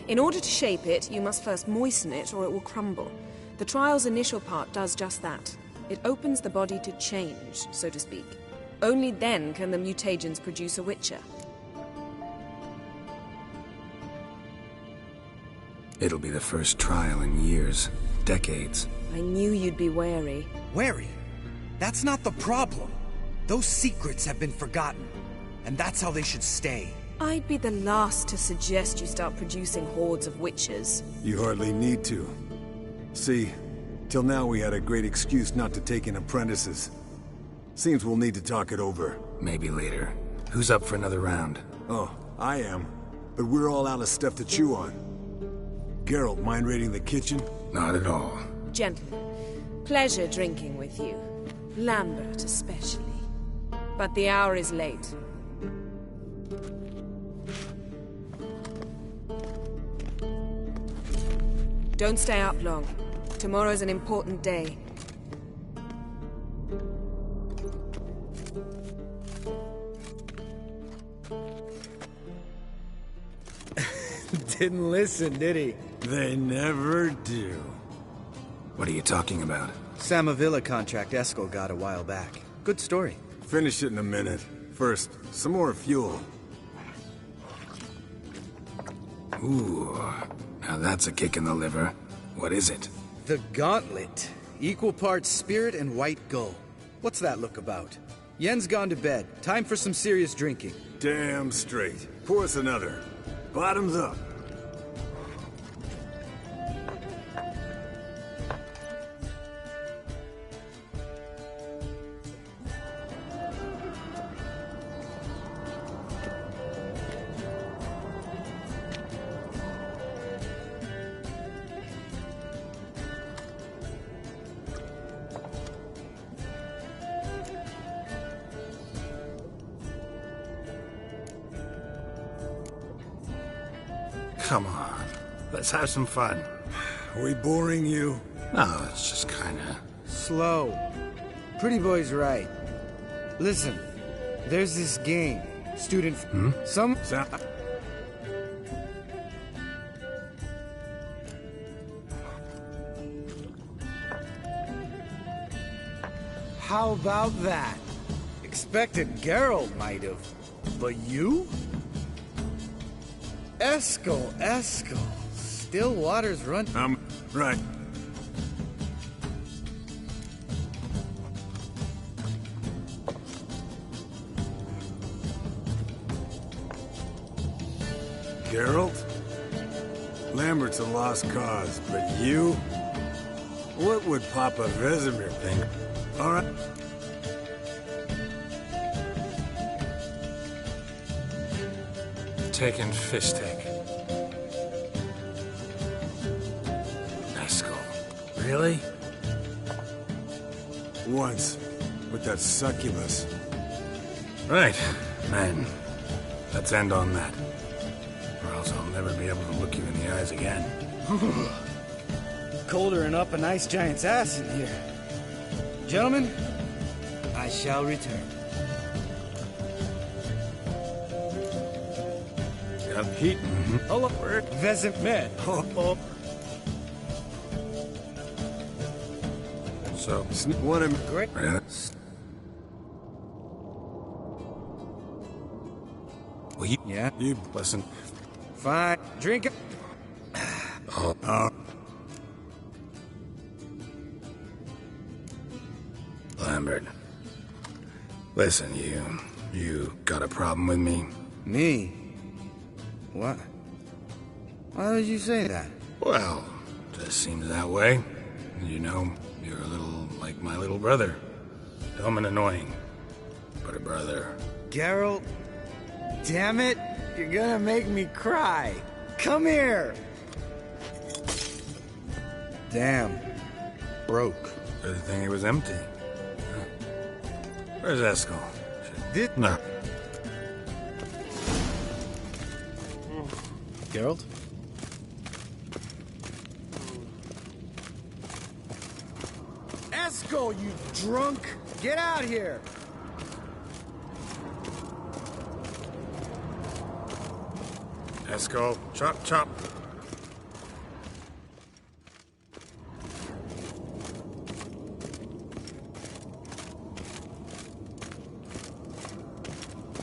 In order to shape it, you must first moisten it, or it will crumble. The trial's initial part does just that. It opens the body to change, so to speak. Only then can the mutagens produce a witcher. It'll be the first trial in years. Decades. I knew you'd be wary. Wary? That's not the problem. Those secrets have been forgotten. And that's how they should stay. I'd be the last to suggest you start producing hordes of witches. You hardly need to. See, till now we had a great excuse not to take in apprentices. Seems we'll need to talk it over. Maybe later. Who's up for another round? Oh, I am. But we're all out of stuff to chew on. Geralt, mind raiding the kitchen? Not at all. Gentlemen, pleasure drinking with you. Lambert especially. But the hour is late. Don't stay up long. Tomorrow's an important day. Didn't listen, did he? They never do. What are you talking about? Samavilla contract Eskel got a while back. Good story. Finish it in a minute. First, some more fuel. Ooh, now that's a kick in the liver. What is it? The Gauntlet. Equal parts spirit and white gull. What's that look about? Yen's gone to bed. Time for some serious drinking. Damn straight. Pour us another. Bottoms up. Come on, let's have some fun. Are we boring you? No, it's just kinda... Slow. Pretty boy's right. Listen, there's this game. Student... Some... How about that? Expected Geralt might have. But you? Eskel. Still waters run... right. Geralt? Lambert's a lost cause, but you? What would Papa Vesemir think? All right. Taking Fistic. Eskel. Really? Once, with that succubus. Right, men. Let's end on that. Or else I'll never be able to look you in the eyes again. Colder than up an ice giant's ass in here. Gentlemen, I shall return. Got heat. Hello, Vesemir. Oh. So, one of great. Well, you... Yeah? You listen. Fine. Drink it. Lambert. Listen, you got a problem with me? Me? What? Why would you say that? Well, just seems that way. You know, you're a little like my little brother. Dumb and annoying, but a brother. Geralt, damn it, you're gonna make me cry. Come here. Damn. Broke. Good thing it was empty. Where's Eskel? No. Geralt? Eskel, you drunk! Get out here! Eskel, chop, chop.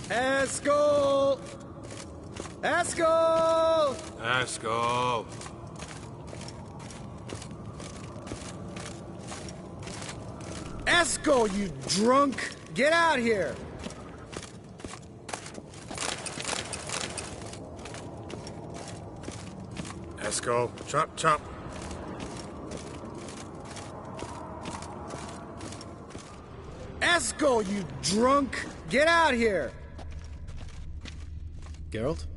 Eskel! Eskel! Eskel! Eskel, you drunk! Get out here! Eskel, chop, chop. Eskel, you drunk! Get out here! Geralt?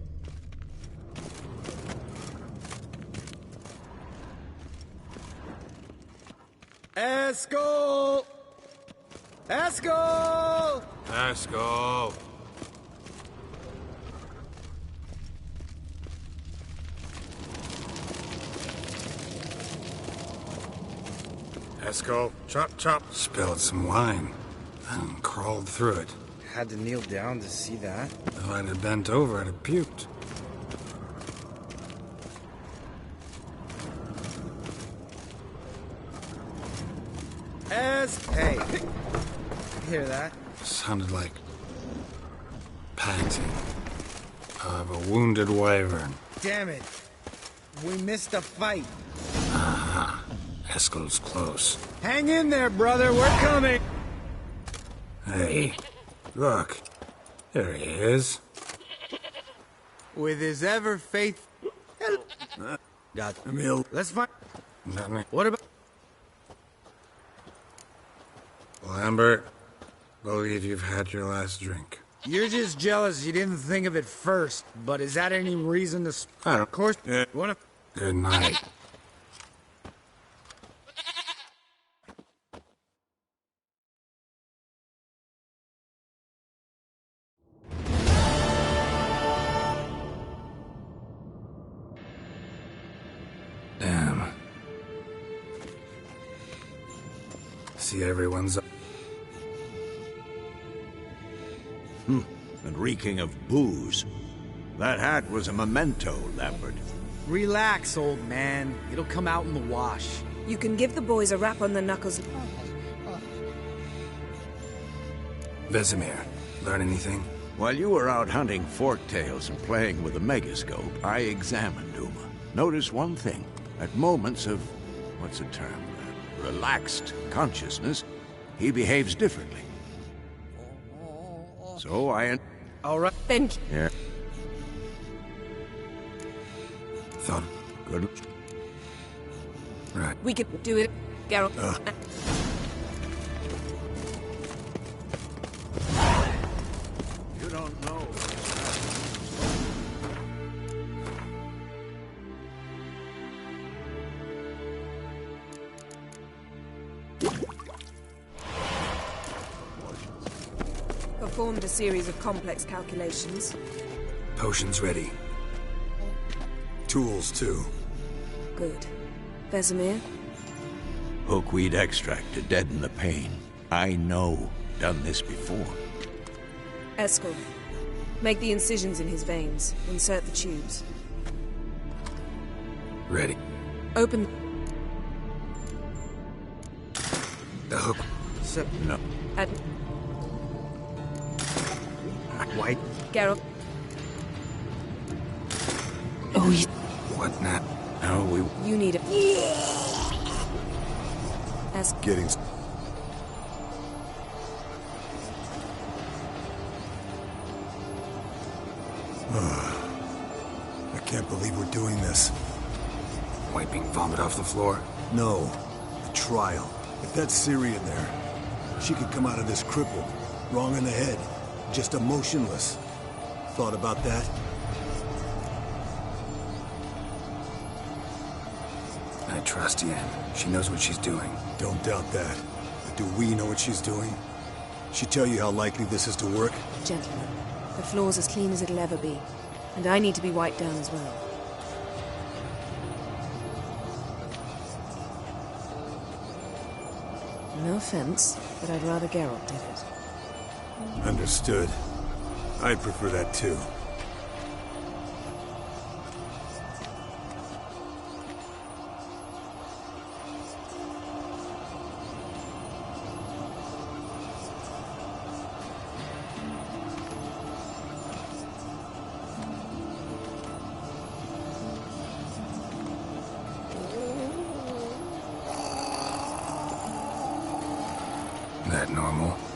Eskel! Eskel! Eskel! Eskel, chop, chop. Spilled some wine and crawled through it. Had to kneel down to see that. If I'd have bent over, I'd have puked. Hey, hear that? Sounded like panting of a wounded wyvern. Damn it. We missed a fight. Aha. Eskel's close. Hang in there, brother. We're coming. Hey, look. There he is. With his ever faithful... Got Emil. Let's find... Nothing. What about... Lambert, believe you've had your last drink. You're just jealous you didn't think of it first, but is that any reason to... I don't... Of course... Yeah. What if... Good night. Damn. See, everyone's... And reeking of booze. That hat was a memento, Lambert. Relax, old man. It'll come out in the wash. You can give the boys a rap on the knuckles. Vesemir, learn anything? While you were out hunting forktails and playing with the megascope, I examined Duma. Notice one thing. At moments of, what's the term, relaxed consciousness, he behaves differently. So I... All right. Thank you. Yeah. Thought... Good. Right. We could do it, Geralt. You don't know. Performed a series of complex calculations. Potions ready. Tools, too. Good. Vesemir? Hookweed extract to deaden the pain. I know. Done this before. Eskel. Make the incisions in his veins. Insert the tubes. Ready. Open... The hook. No. At... White. Geralt. Oh, what now? No, we... You need it. As... Getting... I can't believe we're doing this. Wiping vomit off the floor? No. The trial. If that's Ciri in there, she could come out of this crippled, wrong in the head, just emotionless. Thought about that? I trust Yen. She knows what she's doing. Don't doubt that. But do we know what she's doing? She tell you how likely this is to work? Gentlemen, the floor's as clean as it'll ever be. And I need to be wiped down as well. No offense, but I'd rather Geralt did it. Understood. I'd prefer that too.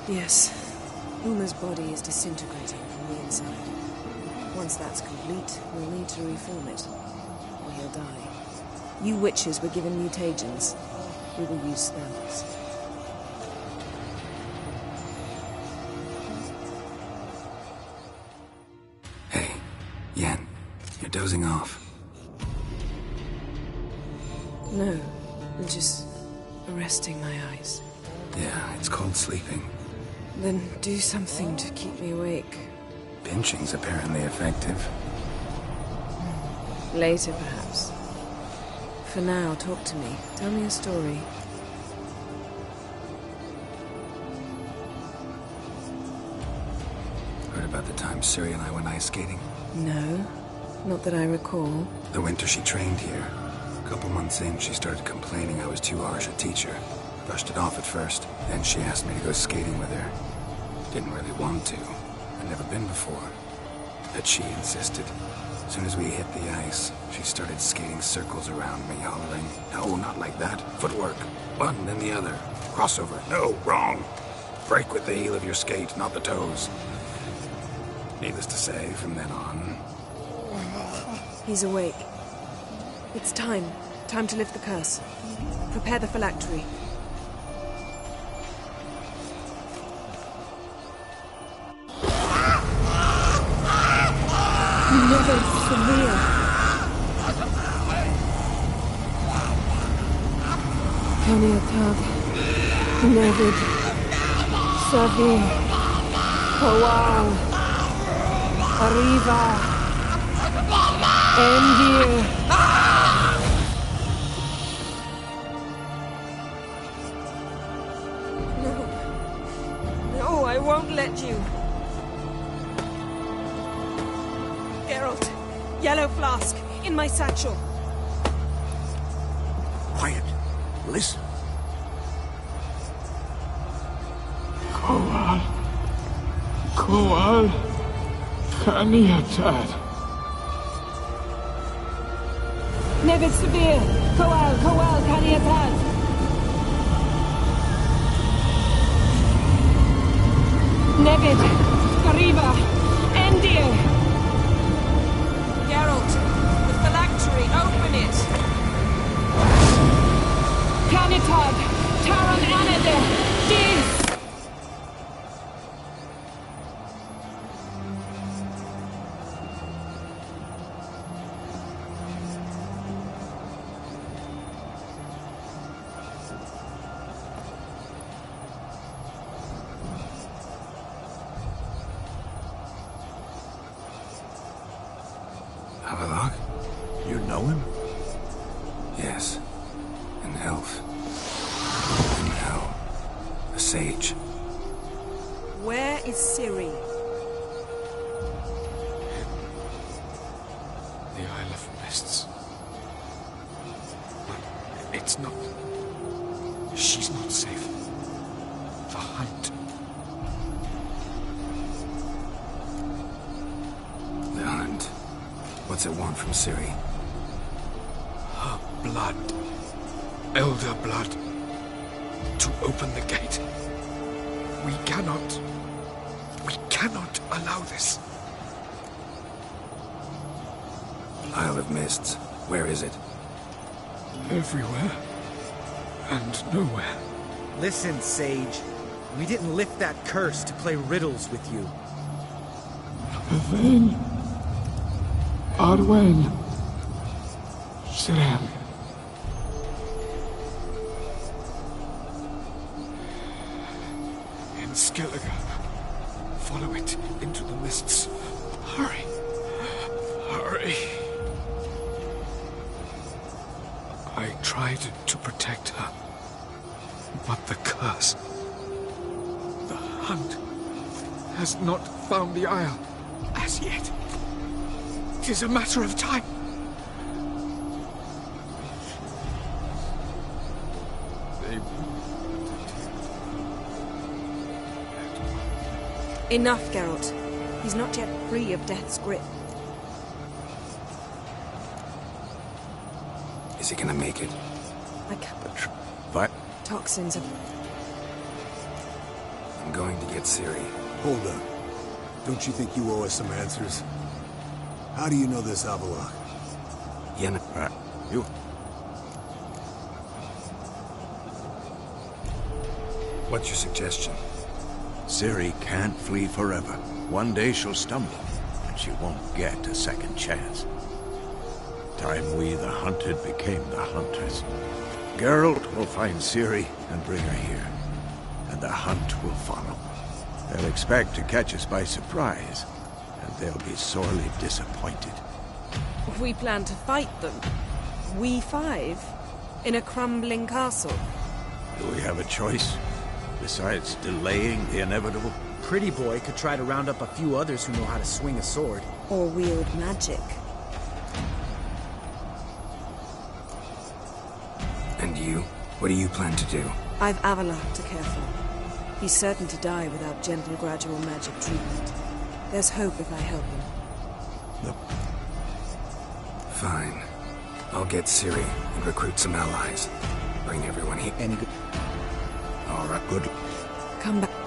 Yes. Uma's body is disintegrating from the inside. Once that's complete, we'll need to reform it, or he'll die. You witches were given mutagens. We will use spells. Hey, Yen, you're dozing off. No, I'm just resting my eyes. Yeah, it's called sleeping. Then do something to keep me awake. Pinching's apparently effective. Later, perhaps. For now, talk to me. Tell me a story. Heard about the time Ciri and I went ice skating? No, not that I recall. The winter she trained here. A couple months in, she started complaining I was too harsh a teacher. Brushed it off at first, then she asked me to go skating with her. Didn't really want to. I'd never been before. But she insisted. As soon as we hit the ice, she started skating circles around me, hollering, "No, not like that. Footwork. One, then the other. Crossover. No, wrong. Break with the heel of your skate, not the toes." Needless to say, from then on... He's awake. It's time. Time to lift the curse. Prepare the phylactery. Never severe. Kaniatag, Nevid, Savi, Kowal, Arriva, Endir. No, I won't let you. Geralt, yellow flask, in my satchel. Quiet. Listen. Kowal. Kowal. Kaniatad. Nevid Severe, Kowal, Kaniatad. Nevid, Arriva, Endir. Geralt, the phylactery, open it! Kanitad, Taran Anade, Diz! Havelock? You know him? Yes. An elf. And now, a sage. Where is Ciri? The Isle of Mists. But it's not... She's not safe. The hunt. The hunt. What's it want from Ciri? Her blood. Elder blood. To open the gate. We cannot allow this. Isle of Mists. Where is it? Everywhere. And nowhere. Listen, Sage. We didn't lift that curse to play riddles with you. Yvain. Arwen. Siran. In Skellige. Follow it into the mists. Hurry. Hurry. I tried to protect her. But the curse... The hunt has not found the Isle as yet. It is a matter of time. Enough, Geralt. He's not yet free of death's grip. Is he gonna make it? I can't... What? Toxins have... I'm going to get Ciri. Hold up. Don't you think you owe us some answers? How do you know this Avallac'h? Yen... You... What's your suggestion? Ciri can't flee forever. One day she'll stumble, and she won't get a second chance. Time we, the hunted, became the hunters. Geralt will find Ciri and bring her here, and the hunt will follow. They'll expect to catch us by surprise, and they'll be sorely disappointed. We plan to fight them. We five? In a crumbling castle? Do we have a choice? Besides delaying the inevitable? Pretty Boy could try to round up a few others who know how to swing a sword. Or wield magic. And you? What do you plan to do? I've Avallac'h to care for. He's certain to die without gentle, gradual magic treatment. There's hope if I help him. No. Fine. I'll get Ciri and recruit some allies. Bring everyone here. Any good... All right, good. Come back.